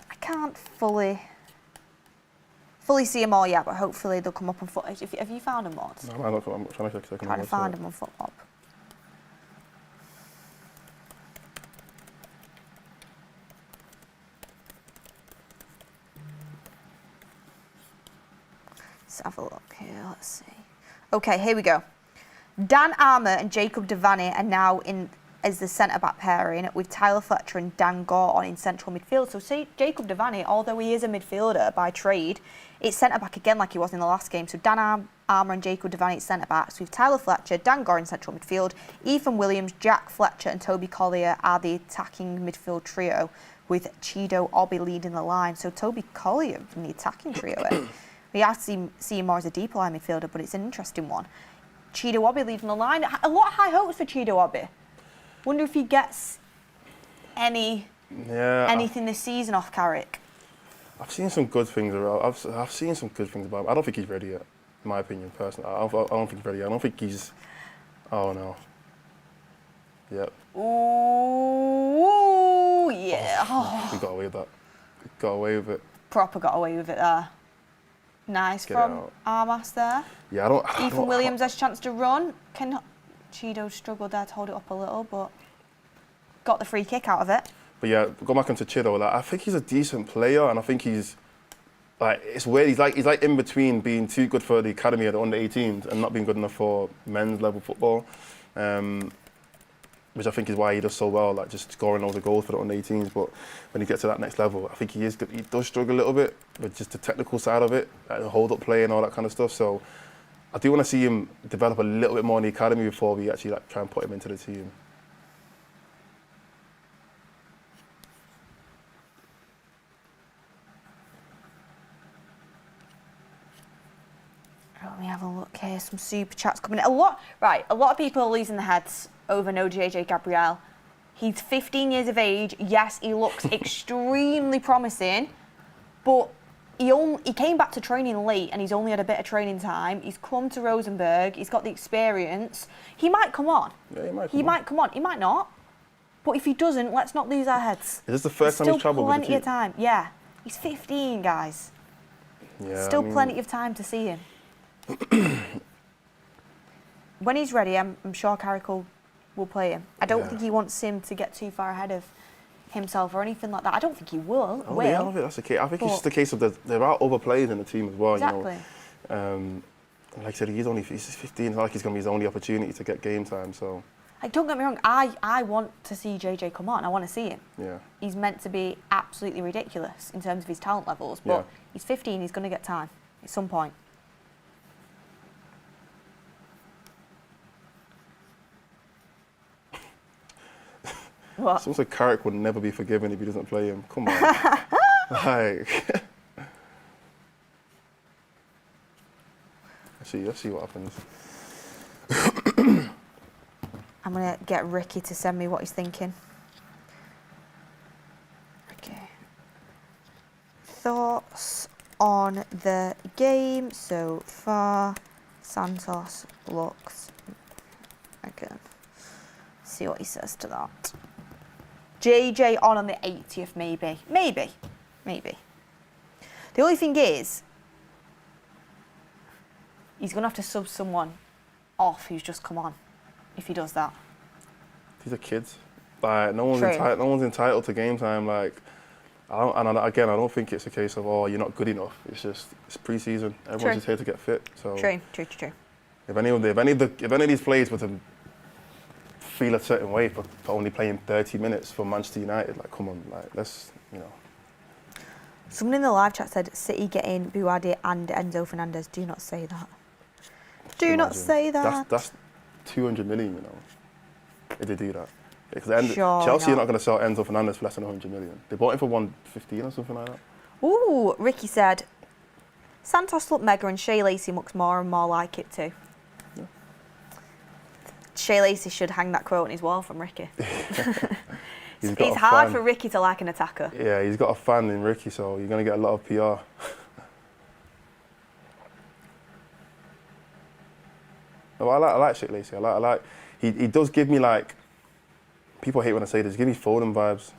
I can't fully see them all yet, but hopefully they'll come up on foot. Have you found them, Mods? No, I'm trying to check. Trying to find them on Foot Mob. Let's have a look here, let's see. Okay, here we go. Dan Armour and Jacob Devani are now in as the centre-back pairing with Tyler Fletcher and Dan Gore on in central midfield. So say Jacob Devani, although he is a midfielder by trade, it's centre-back again like he was in the last game. So Dan Armour and Jacob Devani at centre-backs with Tyler Fletcher, Dan Gore in central midfield, Ethan Williams, Jack Fletcher and Toby Collier are the attacking midfield trio with Chido Obi leading the line. So Toby Collier in the attacking trio. We have to see him more as a deep line midfielder, but it's an interesting one. Chido Obi leading the line. A lot of high hopes for Chido Obi. Wonder if he gets anything this season off Carrick? I've seen some good things around. I've seen some good things about him. I don't think he's ready yet, in my opinion, personally. I don't think he's ready. I don't think he's. Oh no. Yep. Ooh, yeah. Oh, he got away with that. He got away with it. Proper got away with it there. Nice from Armas there. Yeah, I don't. Ethan Williams has a chance to run. Chido struggled there to hold it up a little, but got the free kick out of it. But yeah, go back into Chido. Like, I think he's a decent player, and I think he's like, it's weird. He's like in between being too good for the academy at the under-18s and not being good enough for men's level football, which I think is why he does so well, like just scoring all the goals for the under-18s. But when he gets to that next level, I think he does struggle a little bit with just the technical side of it, like the hold-up play and all that kind of stuff. So I do want to see him develop a little bit more in the academy before we actually like try and put him into the team. Let me have a look here. Some super chats coming in. A lot of people are losing their heads over no JJ Gabriel. He's 15 years of age. Yes, he looks extremely promising, but he came back to training late and he's only had a bit of training time. He's come to Rosenborg. He's got the experience. He might come on. Yeah, he might come on. He might not. But if he doesn't, let's not lose our heads. Is this the first time he's travelled with the team? Still plenty of time. Yeah, he's 15, guys. Yeah, still plenty of time to see him. When he's ready, I'm sure Carrick will play him. I don't think he wants him to get too far ahead of himself or anything like that. I don't think he will. I don't think that's the case. I think it's just the case of there are other players in the team as well. Exactly. You know? Like I said, he's 15. It's not like he's going to be his only opportunity to get game time. So. Like, don't get me wrong. I want to see JJ come on. I want to see him. Yeah. He's meant to be absolutely ridiculous in terms of his talent levels, but he's 15. He's going to get time at some point. What? Seems like Carrick would never be forgiven if he doesn't play him. Come on. Like. Let's see what happens. I'm going to get Ricky to send me what he's thinking. Okay. Thoughts on the game so far? Santos looks. Okay. See what he says to that. JJ on the 80th, maybe. Maybe. The only thing is, he's going to have to sub someone off who's just come on, if he does that. These are kids. Like, no one's entitled to game time. Like, I don't think it's a case of, oh, you're not good enough. It's just, it's pre-season. Everyone's just here to get fit. So True. If any of these players were to feel a certain way for only playing 30 minutes for Manchester United, like, come on, like, let's, you know. Someone in the live chat said City getting Buadi and Enzo Fernandez. Do not say that. Do not say that. That's 200 million, you know, if they do that. Because not. Chelsea are not going to sell Enzo Fernandez for less than 100 million. They bought him for 115 or something like that. Ooh, Ricky said, Santos looked mega and Shea Lacey looks more and more like it too. Shea Lacey should hang that quote on his wall from Ricky. It's hard for Ricky to like an attacker. Yeah, he's got a fan in Ricky, so you're going to get a lot of PR. No, I like Shea Lacey. I like. He does give me, like, people hate when I say this, give me Foden vibes.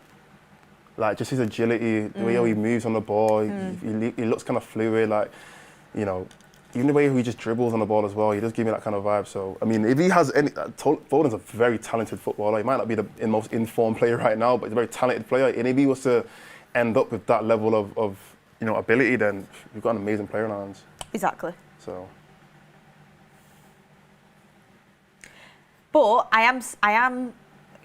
Like, just his agility, the way he moves on the ball, he looks kind of fluid, like, you know, even the way he just dribbles on the ball as well, he does give me that kind of vibe. So, I mean, if he has any, Foden's a very talented footballer. He might not be the most informed player right now, but he's a very talented player. And if he was to end up with that level of you know, ability, then we've got an amazing player in our hands. Exactly. So. But I am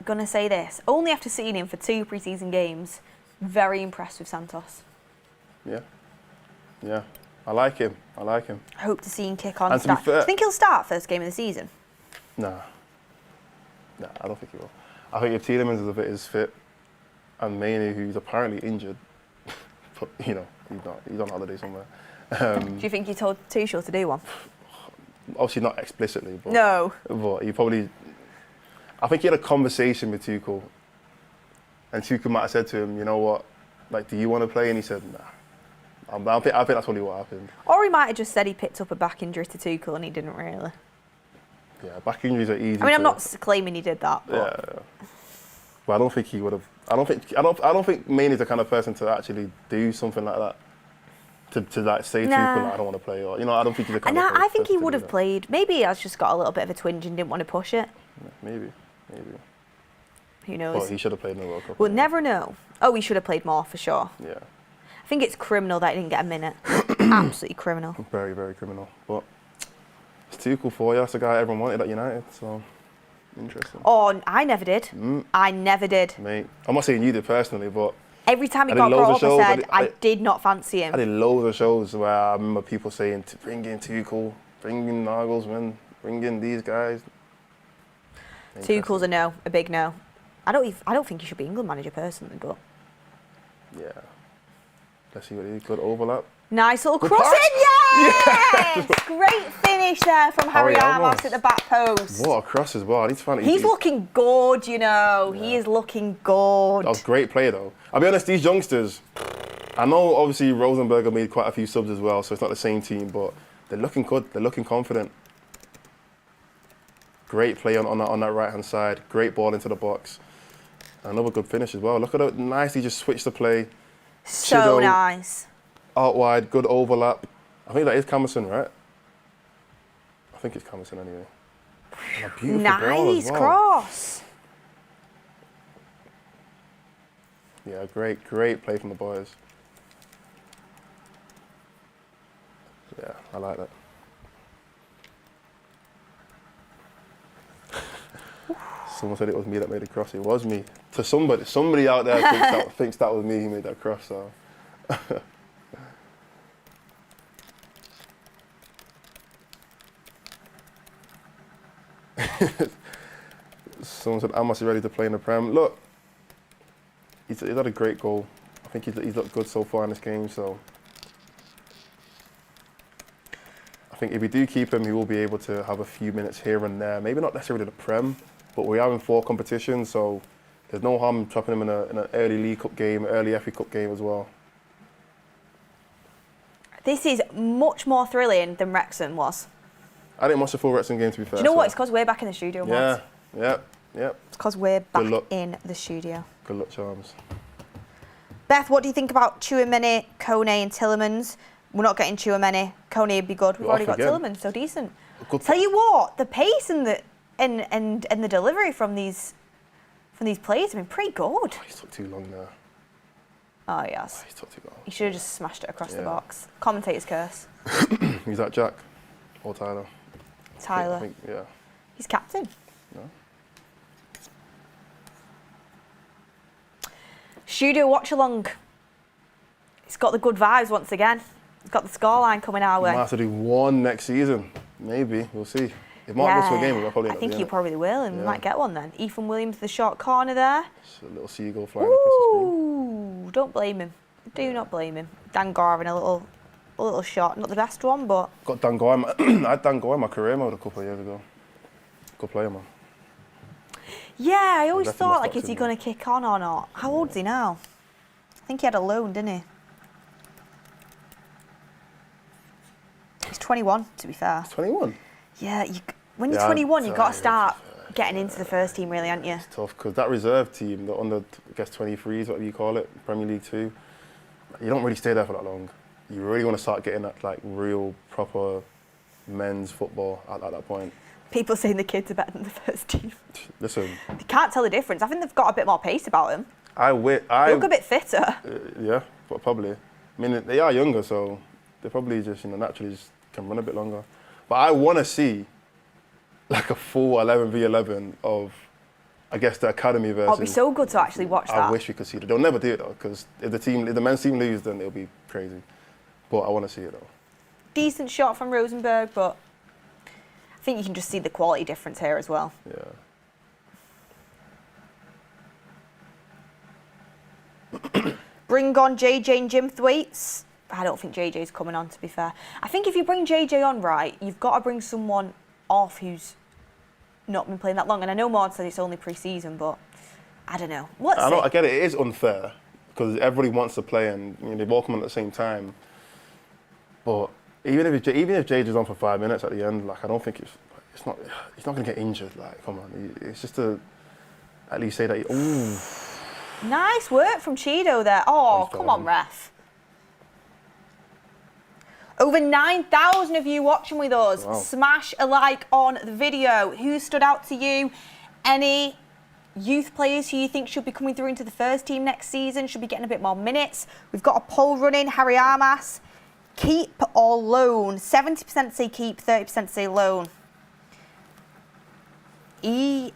going to say this. Only after seeing him for 2 pre-season games, very impressed with Santos. Yeah. I like him. I hope to see him kick on. And to be fair, do you think he'll start first game of the season? Nah, I don't think he will. I think if Tielemans is fit, and Mainey, who's apparently injured, but, you know, he's on holiday somewhere. Do you think he told Tuchel to do one? Obviously not explicitly, but no. But he probably. I think he had a conversation with Tuchel, And Tuchel might have said to him, you know what, like, do you want to play? And he said, nah. I think that's probably what happened. Or he might have just said he picked up a back injury to Tuchel and he didn't really. Yeah, back injuries are easy. I mean, I'm not claiming he did that. But. Yeah. But I don't think he would have. I don't think Maine's the kind of person to actually do something like that. To like say to people, like, I don't want to play, or I don't think he's the kind of person. I think he would have played. Maybe he has just got a little bit of a twinge and didn't want to push it. Yeah, maybe. Who knows? Well, he should have played in the World Cup. We'll never know. Oh, he should have played more for sure. Yeah. I think it's criminal that he didn't get a minute. Absolutely criminal. Very, very criminal. But it's Tuchel for you. That's the guy everyone wanted at United. So interesting. Oh, I never did. I never did. Mate, I'm not saying you did personally, but every time he got brought up, I said I did not fancy him. I did loads of shows where I remember people saying, bring in Tuchel, bring in Nagelsmann, bring in these guys. Tuchel's a no, a big no. I don't think he should be England manager personally, but yeah. Let's see what he could overlap. Nice little crossing, yes! Great finish there from Harry Amos at the back post. What a cross as well. I need to find it. He's looking good, Yeah. He is looking good. That was a great play though. I'll be honest, these youngsters, I know obviously Rosenborg have made quite a few subs as well, so it's not the same team, but they're looking good. They're looking confident. Great play on that right-hand side. Great ball into the box. Another good finish as well. Look at how nicely just switched the play. So nice. Out wide, good overlap. I think that is Camerson, right? I think it's Camerson anyway. And a beautiful ball as well. Cross. Yeah, great play from the boys. Yeah, I like that. Someone said it was me that made the cross. It was me. To somebody out there thinks that was me who made that cross. So. Someone said Amos is ready to play in the Prem. Look, he's had a great goal. I think he's looked good so far in this game. So I think if we do keep him, he will be able to have a few minutes here and there. Maybe not necessarily the Prem, but we are in 4 competitions, so there's no harm dropping him in an early League Cup game, early FA Cup game as well. This is much more thrilling than Wrexham was. I didn't watch the full Wrexham game, to be fair. Do you know what? It's because we're back in the studio. Yeah. It's because we're back in the studio. Good luck, charms. Beth, what do you think about Chouameni, Kone and Tielemans? We're not getting Chouameni. Kone would be good. We've already got Tielemans, so decent. Tell you what, the pace and the delivery from these players have been pretty good. Oh, he took too long there. Oh, yes. He took too long. He should have just smashed it across the box. Commentator's curse. Is that Jack or Tyler? Tyler. I think, yeah. He's captain. No? Studio Watchalong. It's got the good vibes once again. It's got the scoreline coming our way. We might have to do one next season. Maybe. We'll see. If Mark goes to a game, we'll probably end up think doing you probably will, and we might get one then. Ethan Williams, the short corner there. Just a little seagull flying across the screen. Ooh, don't blame him. Do not blame him. Dan Gore in a little shot. Not the best one, but... Got Dan Gore. I had Dan Gore in my career mode a couple of years ago. Good player, man. Yeah, I always thought, like, is he going to kick on or not? How old is he now? I think he had a loan, didn't he? He's 21, to be fair. He's 21? Yeah, when you're 21, you've got to start getting into the first team, really, aren't you? It's tough, because that reserve team, the under, I guess, 23s, whatever you call it, Premier League 2, you don't really stay there for that long. You really want to start getting that, like, real, proper men's football at that point. People saying the kids are better than the first team. Listen. They can't tell the difference. I think they've got a bit more pace about them. They look a bit fitter. Yeah, probably. I mean, they are younger, so they probably just, naturally just can run a bit longer. But I want to see, like, a full 11v11 of, I guess, the academy versus... Oh, it'd be so good to actually watch that. I wish we could see it. They'll never do it, though, because if the men's team lose, then it'll be crazy. But I want to see it, though. Decent shot from Rosenborg, but I think you can just see the quality difference here as well. Yeah. Bring on JJ and Jim Thwaites. I don't think JJ's coming on, to be fair. I think if you bring JJ on, right, you've got to bring someone off who's not been playing that long. And I know Maud said it's only pre-season, but I don't know. I get it. It is unfair because everybody wants to play and they've all come on at the same time. But even if Jade is on for 5 minutes at the end, like I don't think he's not going to get injured. Like come on, it's just to at least say that. Ooh. Nice work from Cheeto there. Oh, come on, ref. Over 9,000 of you watching with us. Wow. Smash a like on the video. Who stood out to you? Any youth players who you think should be coming through into the first team next season, should be getting a bit more minutes? We've got a poll running. Harry Armas, keep or loan? 70% say keep, 30% say loan. I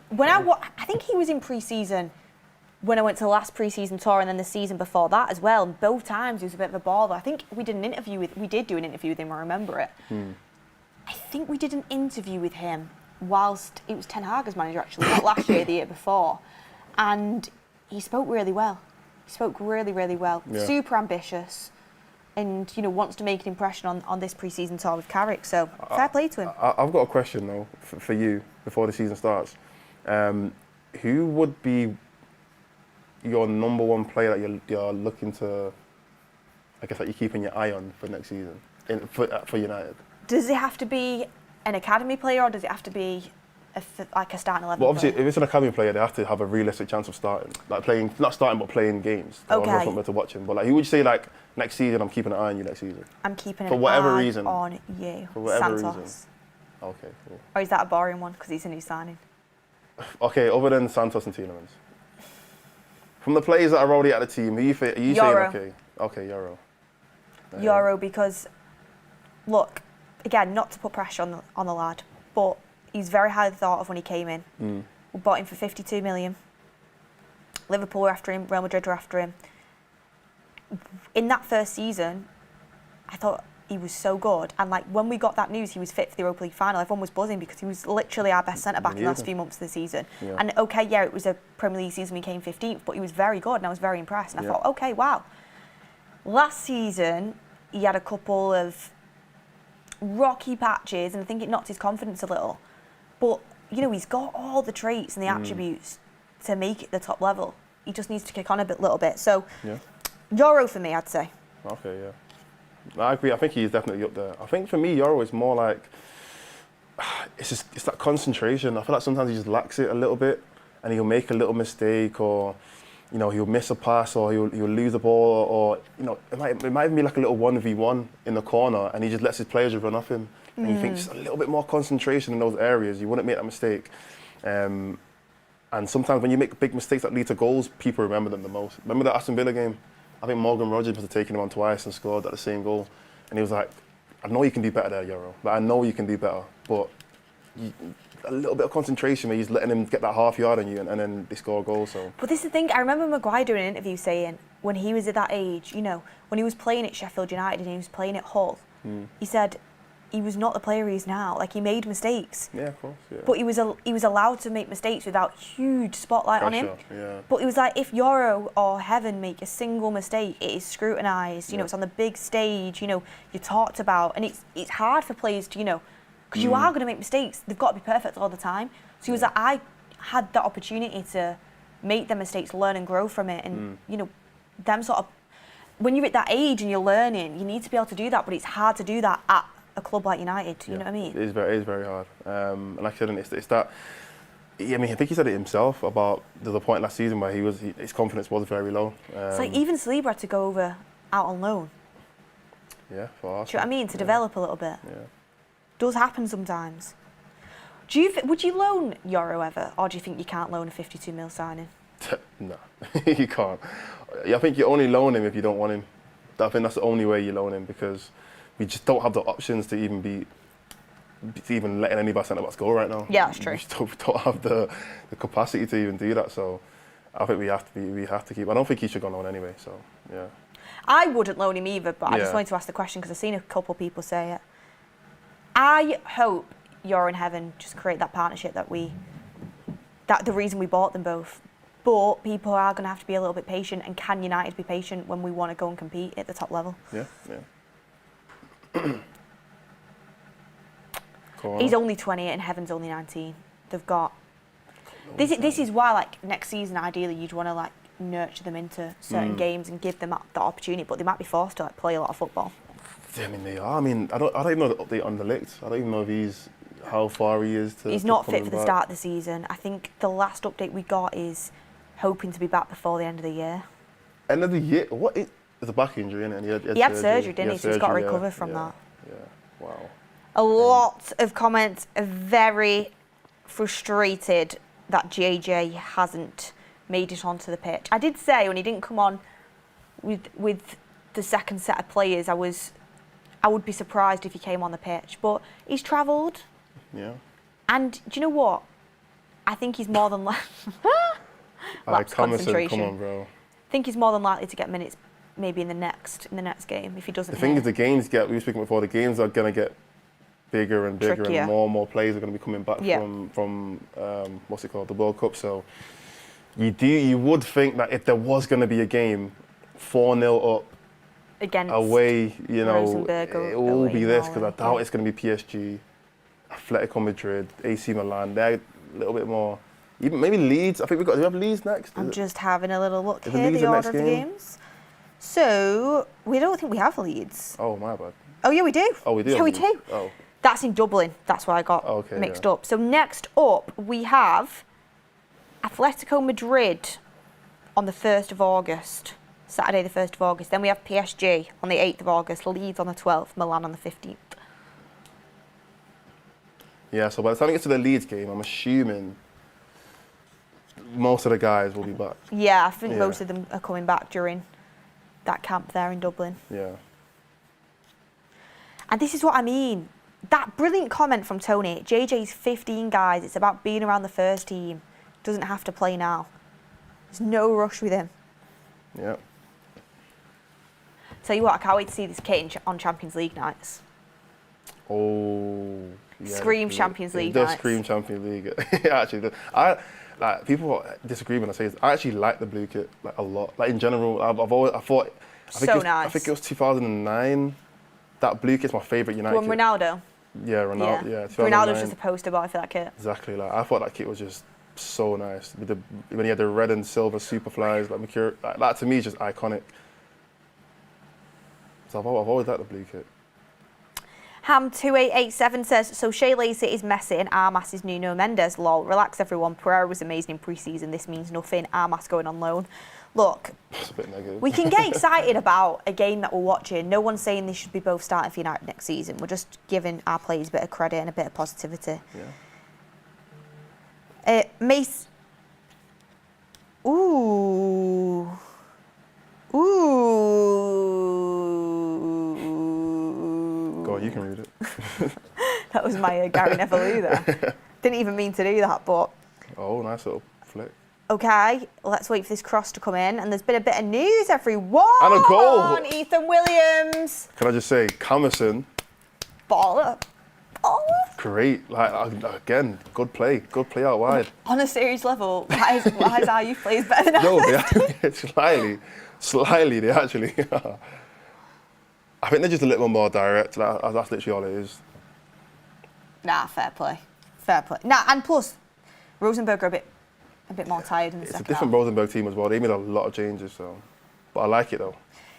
think he was in pre-season when I went to the last pre-season tour and then the season before that as well. And both times he was a bit of a baller. I think we did do an interview with him, I remember it. I think we did an interview with him whilst it was Ten Hag as manager, actually, not last year, the year before. And he spoke really well. He spoke really, really well. Yeah. Super ambitious and, wants to make an impression on this pre-season tour with Carrick. So, fair play to him. I've got a question, though, for you before the season starts. Who would be your number one player that you're looking to, I guess, that you're keeping your eye on for next season for United? Does it have to be an academy player or does it have to be a starting 11 Well, obviously, player? if it's an academy player, they have to have a realistic chance of starting. Like playing, not starting, but playing games. Okay. I'm not to watch him. But who would you say, next season, I'm keeping an eye on you next season? I'm keeping an eye on you. For whatever Santos. reason. Okay, cool. Or is that a boring one because he's a new signing? Okay, other than Santos and Tielemans. From the players that are already at the team, are you saying okay? Okay, Euro. Euro because, look, again, not to put pressure on the lad, but he's very highly thought of when he came in. We bought him for 52 million. Liverpool were after him, Real Madrid were after him. In that first season, I thought he was so good. And when we got that news, he was fit for the Europa League final, everyone was buzzing because he was literally our best centre-back in the last few months of the season. Yeah. And it was a Premier League season, we came 15th, but he was very good and I was very impressed. And I thought, okay, wow. Last season, he had a couple of rocky patches and I think it knocked his confidence a little. But, he's got all the traits and the attributes to make it the top level. He just needs to kick on a little bit. So, Euro for me, I'd say. Okay, yeah. I agree. I think he's definitely up there. I think for me, Euro is more like it's that concentration. I feel like sometimes he just lacks it a little bit, and he'll make a little mistake, or he'll miss a pass, or he'll lose the ball, or it might even be like a little 1v1 in the corner, and he just lets his players just run off him. And you think just a little bit more concentration in those areas, you wouldn't make that mistake. And sometimes when you make big mistakes that lead to goals, people remember them the most. Remember that Aston Villa game? I think Morgan Rogers must have taken him on twice and scored at the same goal. And he was like, I know you can do better there, Euro. I know you can do better. But a little bit of concentration where he's letting him get that half yard on you and then they score a goal. So. But this is the thing, I remember Maguire doing an interview saying when he was at that age, when he was playing at Sheffield United and he was playing at Hull, he said he was not the player he is now. He made mistakes. Yeah, of course. Yeah. But he was allowed to make mistakes without huge spotlight on him. Yeah. But it was like if Euro or Heaven make a single mistake, it is scrutinised. It's on the big stage. You're talked about, and it's hard for players to because you are going to make mistakes. They've got to be perfect all the time. So he was like, I had that opportunity to make them mistakes, learn and grow from it, and them sort of when you're at that age and you're learning, you need to be able to do that. But it's hard to do that at a club like United, you know what I mean? It is very hard. And like I said, it's that. I think he said it himself about there's a point last season where his confidence was very low. It's like even Saliba had to go out on loan. Yeah, for Arsenal. Do you know what I mean? To develop a little bit. Yeah. Does happen sometimes. Would you loan Euro ever, or do you think you can't loan a 52 mil signing? No, you can't. I think you only loan him if you don't want him. I think that's the only way you loan him because we just don't have the options to even letting any of our centre-backs go right now. Yeah, that's true. We just don't have the capacity to even do that. So I think we have to keep. I don't think he should go on loan anyway. So yeah. I wouldn't loan him either, but I just wanted to ask the question because I've seen a couple of people say it. I hope You're in Heaven just create that partnership that the reason we bought them both. But people are going to have to be a little bit patient, and can United be patient when we want to go and compete at the top level? Yeah. He's only 20 and Heaven's only 19. They've got This is why, like, next season, ideally, you'd want to, like, nurture them into certain games and give them that opportunity, but they might be forced to, like, play a lot of football. I mean, they are. I mean, I don't even know the update on the Ligt. I don't even know if how far he is to. He's not fit for the start of the season. I think the last update we got is hoping to be back before the end of the year. End of the year? What? It's a back injury, isn't it? He had surgery, didn't he? So he's got to recover from that. Yeah. Wow. A lot of comments are very frustrated that JJ hasn't made it onto the pitch. I did say when he didn't come on with the second set of players, I would be surprised if he came on the pitch. But he's travelled. Yeah. And do you know what? I think he's more than concentration. Come on, bro. I think he's more than likely to get minutes maybe in the next game if he doesn't. The thing is, the games we were speaking before, the games are going to get bigger and bigger, trickier. And more players are going to be coming back from what's it called, the World Cup. So you would think that if there was going to be a game 4-0 up against away, Rosenborg, it will be this, because I doubt it's going to be PSG, Atletico Madrid, AC Milan. They're a little bit more. Even maybe Leeds. I think do we have Leeds next? I'm just having a little look here, Leeds the order of the games. So we don't think we have Leeds. Oh, my bad. Oh yeah, we do. Oh, we do. Yeah, we do. Oh. That's in Dublin. That's why I got mixed up. So next up, we have Atletico Madrid on the 1st of August, Saturday the 1st of August. Then we have PSG on the 8th of August, Leeds on the 12th, Milan on the 15th. Yeah, so by the time we get to the Leeds game, I'm assuming most of the guys will be back. Yeah, I think most of them are coming back during that camp there in Dublin. Yeah. And this is what I mean. That brilliant comment from Tony, JJ's 15 guys, it's about being around the first team. Doesn't have to play now. There's no rush with him. Yeah. Tell you what, I can't wait to see this kit on Champions League nights. Oh, yeah. Scream Champions League nights. nights. Scream Champions League. Actually, people disagree when I say this. I actually like the blue kit a lot. Like in general, I think it was 2009. That blue kit's my favourite United kit. Ronaldo? Yeah, Ronaldo. Yeah, Ronaldo's just a poster boy for that kit. Exactly. Like I thought that kit was just so nice. When he had the red and silver Superflies, like Mercure, that to me is just iconic. So I've always liked the blue kit. Ham2887 says, so Shea Lacey is Messi and Armas is Nuno Mendes. Lol. Relax everyone. Pereira was amazing in pre-season. This means nothing. Armas going on loan. Look, that's a bit negative. We can get excited about a game that we're watching. No one's saying they should be both starting for United next season. We're just giving our players a bit of credit and a bit of positivity. Yeah. Mace. Ooh. Go on, you can read it. That was my Gary Neville there. Didn't even mean to do that, but. Oh, nice little flick. Okay, let's wait for this cross to come in. And there's been a bit of news, everyone. And a goal. Ethan Williams. Can I just say, Camerson. Baller. Great. Again, good play out wide. On a serious level, why is our youth players better than ours? No, slightly, they actually are. I think they're just a little more direct. That's literally all it is. Nah, fair play. Nah, and plus, Rosenborg are a bit more tired in the second half. It's a different Rosenborg team as well. They made a lot of changes, but I like it though.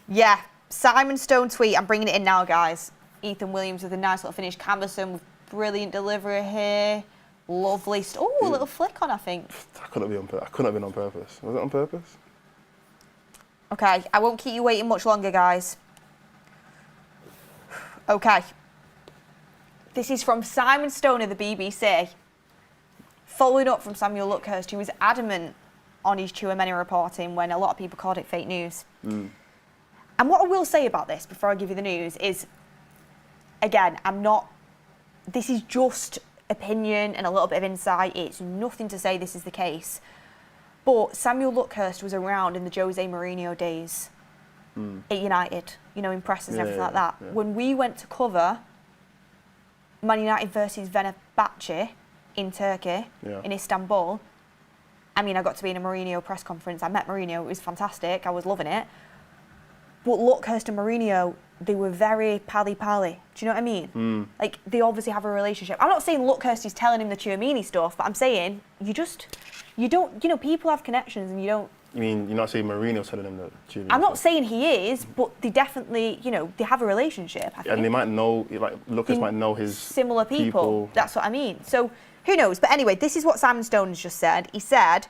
Yeah, Simon Stone tweet. I'm bringing it in now, guys. Ethan Williams with a nice little finish. Camerson with brilliant delivery here. Lovely. A little flick on, I think. I couldn't have been on purpose. Was it on purpose? Okay, I won't keep you waiting much longer, guys. Okay. This is from Simon Stone of the BBC. Following up from Samuel Luckhurst, who was adamant on his Chouameni reporting when a lot of people called it fake news. And what I will say about this, before I give you the news, is, again, this is just opinion and a little bit of insight. It's nothing to say this is the case. But Samuel Luckhurst was around in the Jose Mourinho days at United, in presses and everything like that. Yeah. When we went to cover Man United versus Fenerbahce in Turkey, in Istanbul, I got to be in a Mourinho press conference. I met Mourinho. It was fantastic. I was loving it. But Luckhurst and Mourinho, they were very pally-pally. Do you know what I mean? Like, they obviously have a relationship. I'm not saying Luckhurst is telling him the Chouameni stuff, but I'm saying you just You don't, people have connections and you don't. You mean you're not saying Mourinho's telling him that? I'm not saying he is, but they definitely, they have a relationship, I think. And they might know, Lucas might know his similar people. That's what I mean. So who knows? But anyway, this is what Simon Stone has just said. He said,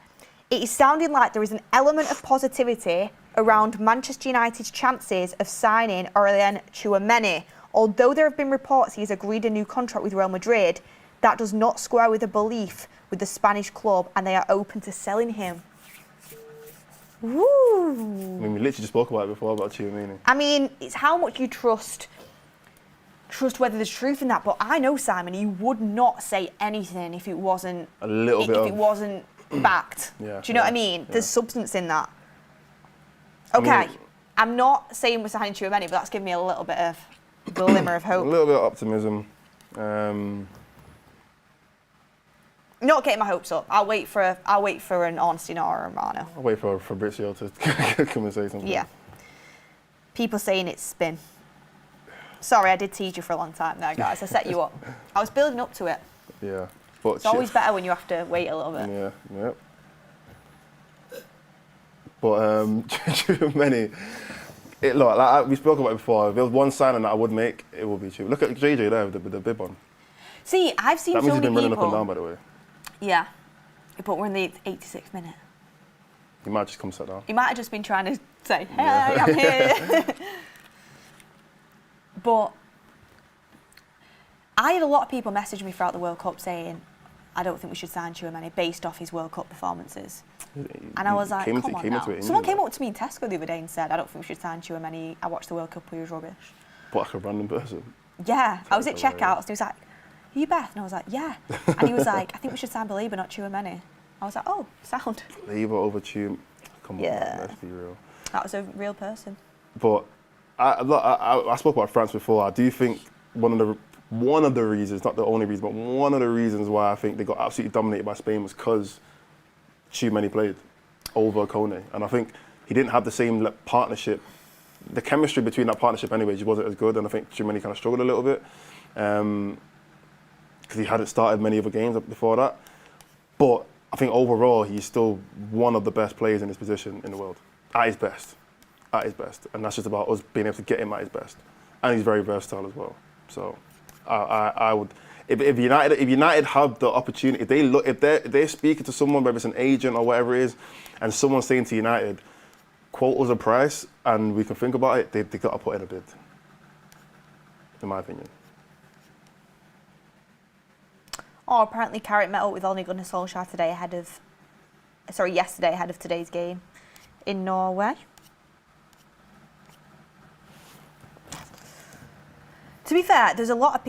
it is sounding like there is an element of positivity around Manchester United's chances of signing Aurelien Tchouameni. Although there have been reports he has agreed a new contract with Real Madrid, that does not square with a belief with the Spanish club, and they are open to selling him. Woo! I mean, we literally just spoke about it before, about Tchouameni. I mean, it's how much you trust whether there's truth in that. But I know Simon, he would not say anything if it wasn't it wasn't backed. Yeah, do you know what I mean? Yeah. There's substance in that. Okay, I'm not saying we're signing Tchouameni, but that's giving me a little bit of glimmer of hope. A little bit of optimism. Not getting my hopes up. I'll wait for an Ornstein or a Romano. I'll wait for Fabrizio to come and say something. Yeah. People saying it's spin. Sorry, I did tease you for a long time there, guys. I set you up. I was building up to it. Yeah. But it's always better when you have to wait a little bit. Yeah, yep. But Tchouameni, look, we spoke about it before. If there was one signing that I would make, it would be Tchouameni. Look at JJ there with the bib on. See, I've seen that so means he's many been running people. up and down, by the way. Yeah, but we're in the 86th minute. He might just come sit down. He might have just been trying to say, "Hey, I'm here." But I had a lot of people message me throughout the World Cup saying, I don't think we should sign Tchouameni based off his World Cup performances. And I was like, come on now. Someone came up to me in Tesco the other day and said, I don't think we should sign Tchouameni. I watched the World Cup, he was rubbish. But like a random person? Yeah, I was at checkout and he was like, are you Beth? And I was like, yeah. And he was like, I think we should sign Belieber, not Tchouameni. I was like, oh, sound. Belieber over Tchouameni. Come on, man, let's be real. That was a real person. But I spoke about France before. I do think one of the reasons, not the only reason, but one of the reasons why I think they got absolutely dominated by Spain was because Tchouameni played over Kone. And I think he didn't have the same partnership. The chemistry between that partnership anyway just wasn't as good, and I think Tchouameni kind of struggled a little bit because he hadn't started many other games before that. But I think overall he's still one of the best players in his position in the world, at his best. At his best, and that's just about us being able to get him at his best. And he's very versatile as well. So I would, if United have the opportunity, if they're speaking to someone, whether it's an agent or whatever it is, and someone's saying to United, quote us a price and we can think about it, they've got to put in a bid, in my opinion. Oh, apparently Carrick met up with Ole Gunnar Solskjaer yesterday ahead of today's game in Norway. To be fair, there's a lot of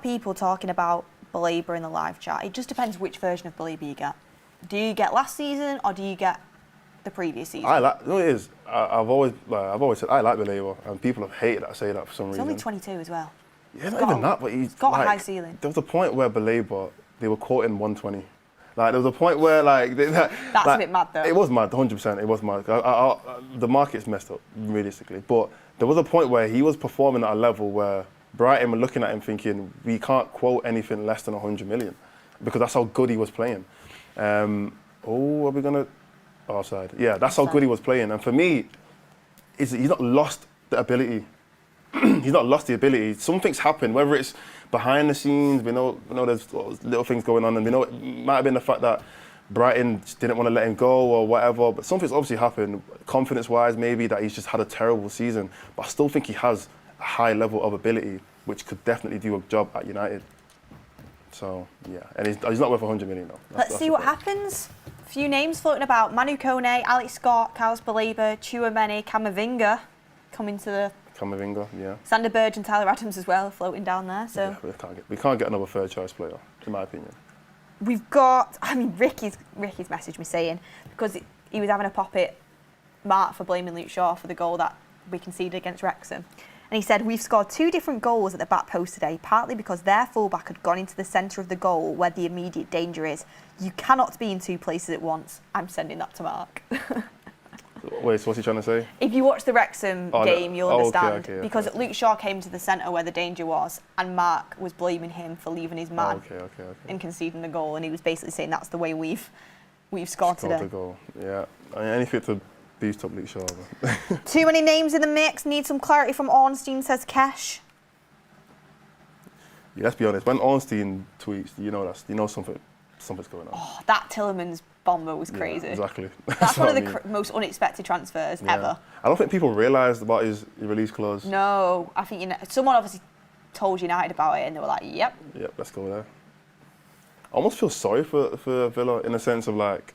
people talking about Belieber in the live chat. It just depends which version of Belieber you get. Do you get last season or do you get the previous season? I've always said I like Belieber, and people have hated that I say that for some reason. He's only 22 as well. Yeah, not even that, but he's got a high ceiling. There was a point where Belieber, they were quoting 120. Like, there was a point where, like... That's a bit mad, though. It was mad, 100%, it was mad. The market's messed up, realistically. But there was a point where he was performing at a level where Brighton were looking at him thinking, we can't quote anything less than 100 million, because that's how good he was playing. Are we going to... Offside. Yeah, that's how good he was playing. And for me, he's not lost the ability. He's not lost the ability. Something's happened, whether it's behind the scenes, we know there's little things going on, and we know it might have been the fact that Brighton didn't want to let him go or whatever, but something's obviously happened, confidence-wise maybe, that he's just had a terrible season. But I still think he has a high level of ability, which could definitely do a job at United. So, yeah, and he's not worth 100 million though. Let's see what happens. A few names floating about. Manu Kone, Alex Scott, Carlos Belieber, Tchouameni, Camavinga coming to the... Camavinga, yeah. Sander Berge and Tyler Adams as well, floating down there. So yeah, we can't get another third choice player, in my opinion. We've got, Ricky's messaged me saying, because he was having a pop at Mark for blaming Luke Shaw for the goal that we conceded against Wrexham. And he said, we've scored 2 different goals at the back post today, partly because their fullback had gone into the centre of the goal where the immediate danger is. You cannot be in 2 places at once. I'm sending that to Mark. Wait, so what's he trying to say? If you watch the Wrexham game, you'll understand. Okay, because Luke Shaw came to the centre where the danger was, and Mark was blaming him for leaving his man and conceding the goal, and he was basically saying that's the way we've scored today. The goal, yeah. I mean, anything to boost up Luke Shaw. Too many names in the mix. Need some clarity from Ornstein, says Kesh. Yeah, let's be honest. When Ornstein tweets, you know something's going on. Oh, that Tillemans bomber was crazy. Yeah, exactly. That's one of the most unexpected transfers ever. I don't think people realised about his release clause. No, I think someone obviously told United about it, and they were like, "Yep." Yep, let's go there. I almost feel sorry for Villa in the sense of like,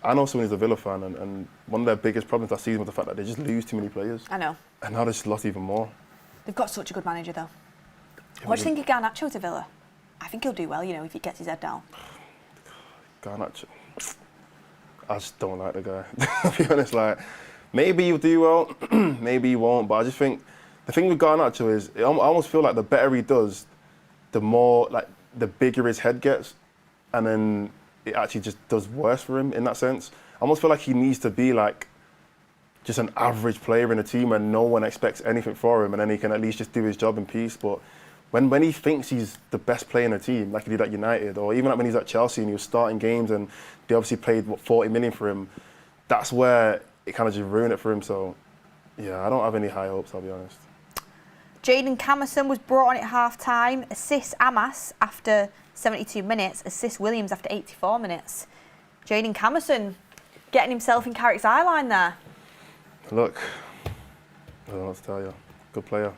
I know someone who's a Villa fan, and one of their biggest problems that season was the fact that they just lose too many players. I know. And now they just lost even more. They've got such a good manager though. What do you think of Garnacho to Villa? I think he'll do well, if he gets his head down. Garnacho, I just don't like the guy. To be honest, like, maybe he'll do well, maybe he won't, but I just think the thing with Garnacho is, I almost feel like the better he does, the more, like, the bigger his head gets, and then it actually just does worse for him in that sense. I almost feel like he needs to be like just an average player in a team where no one expects anything for him, and then he can at least just do his job in peace. But when he thinks he's the best player in the team, like he did at United, or even like when he's at Chelsea and he was starting games and they obviously paid 40 million for him, that's where it kind of just ruined it for him. So yeah, I don't have any high hopes, I'll be honest. Jaden Camerson was brought on at half-time. Assist Amas after 72 minutes. Assist Williams after 84 minutes. Jaden Camerson getting himself in Carrick's eye line there. Look, I don't know what to tell you. Good player.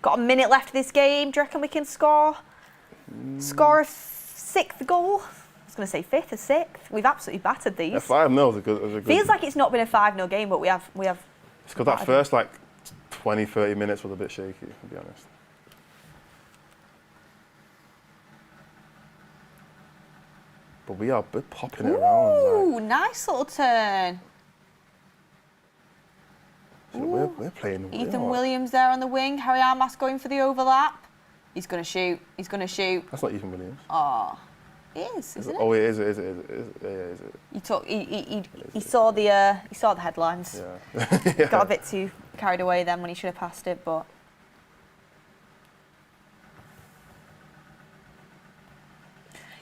Got a minute left of this game. Do you reckon we can score a sixth goal? I was going to say fifth or sixth. We've absolutely battered these. Yeah, 5-0 was a good. Feels like it's not been a 5-0 game, but we have. It's because that first 20, 30 minutes was a bit shaky, to be honest. But we're popping it around. Ooh, nice little turn. So we're playing. Ethan Williams there on the wing. Harry Armas going for the overlap. He's going to shoot. That's not Ethan Williams. Oh, it is, isn't it? Oh, it is. It is. He saw the headlines. Yeah. Yeah. Got a bit too carried away then when he should have passed it, but.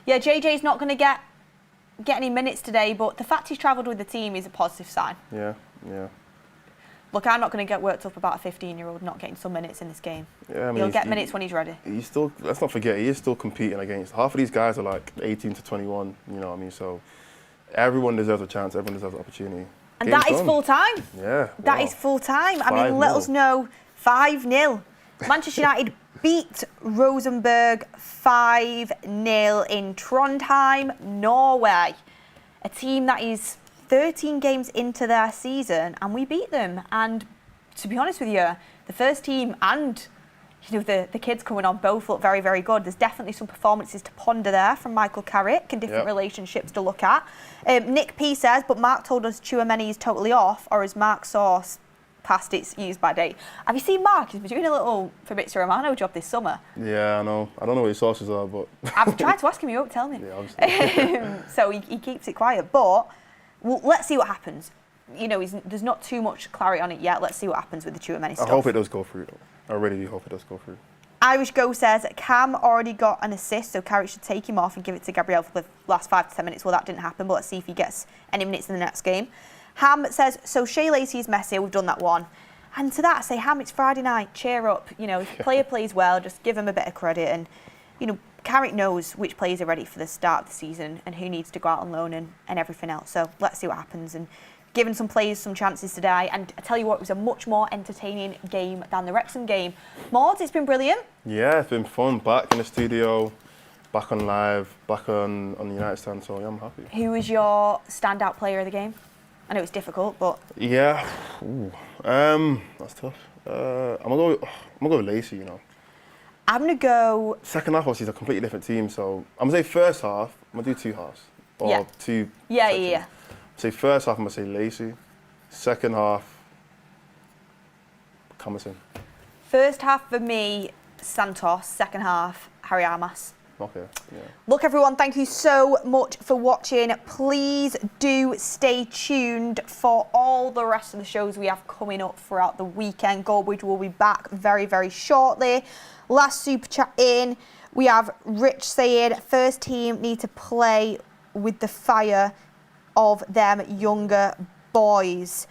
Yeah, JJ's not going to get any minutes today, but the fact he's travelled with the team is a positive sign. Yeah. Look, I'm not going to get worked up about a 15-year-old not getting some minutes in this game. Yeah, I mean, he'll get minutes when he's ready. He's still. Let's not forget, he is still competing against. Half of these guys are like 18 to 21. You know what I mean? So everyone deserves a chance. Everyone deserves an opportunity. And that is full time. Yeah. That is full time. I mean, let us know. 5-0. Manchester United beat Rosenborg 5-0 in Trondheim, Norway. A team that is 13 games into their season, and we beat them. And to be honest with you, the first team and the kids coming on both look very, very good. There's definitely some performances to ponder there from Michael Carrick and different relationships to look at. Nick P says, but Mark told us Tchouaméni is totally off, or is Mark's source past its use by date? Have you seen Mark? He's been doing a little Fabrizio Romano job this summer. Yeah, I know. I don't know what his sources are, but I've tried to ask him, he won't tell me. Yeah, obviously. So he keeps it quiet, but let's see what happens. There's not too much clarity on it yet. Let's see what happens with the Tchouaméni stuff. I hope it does go through. I really do hope it does go through. Irish Go says Cam already got an assist, so Carrick should take him off and give it to Gabriel for the last 5 to 10 minutes. Well, that didn't happen, but let's see if he gets any minutes in the next game. Ham says, so Shea Lacey is messy, we've done that one. And to that I say, Ham, it's Friday night, cheer up. If a player plays well, just give him a bit of credit. And, Carrick knows which players are ready for the start of the season and who needs to go out on loan and everything else. So let's see what happens. And giving some players some chances today. And I tell you what, it was a much more entertaining game than the Wrexham game. Maud, it's been brilliant. Yeah, it's been fun. Back in the studio, back on live, back on the United stand, so yeah, I'm happy. Who was your standout player of the game? I know it's difficult, but... Yeah, that's tough. I'm gonna go with Lacey, I'm going to go... Second half, obviously, is a completely different team, so I'm going to say first half, I'm going to do 2 halves. Or 2 Yeah. Say first half, I'm going to say Lacey. Second half, Camerson. First half for me, Santos. Second half, Harry Armas. Okay, yeah. Look, everyone, thank you so much for watching. Please do stay tuned for all the rest of the shows we have coming up throughout the weekend. Goldbridge will be back very, very shortly. Last super chat in, we have Rich saying, first team need to play with the fire of them younger boys.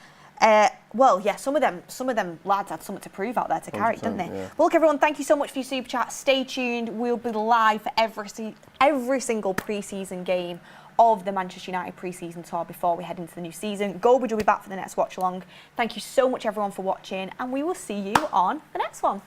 Well, yeah, some of them lads had something to prove out there to Carrick, didn't they? Yeah. Well, look, everyone, thank you so much for your super chat. Stay tuned. We'll be live for every single pre-season game of the Manchester United pre-season tour before we head into the new season. Goldbridge will be back for the next watch along. Thank you so much, everyone, for watching, and we will see you on the next one.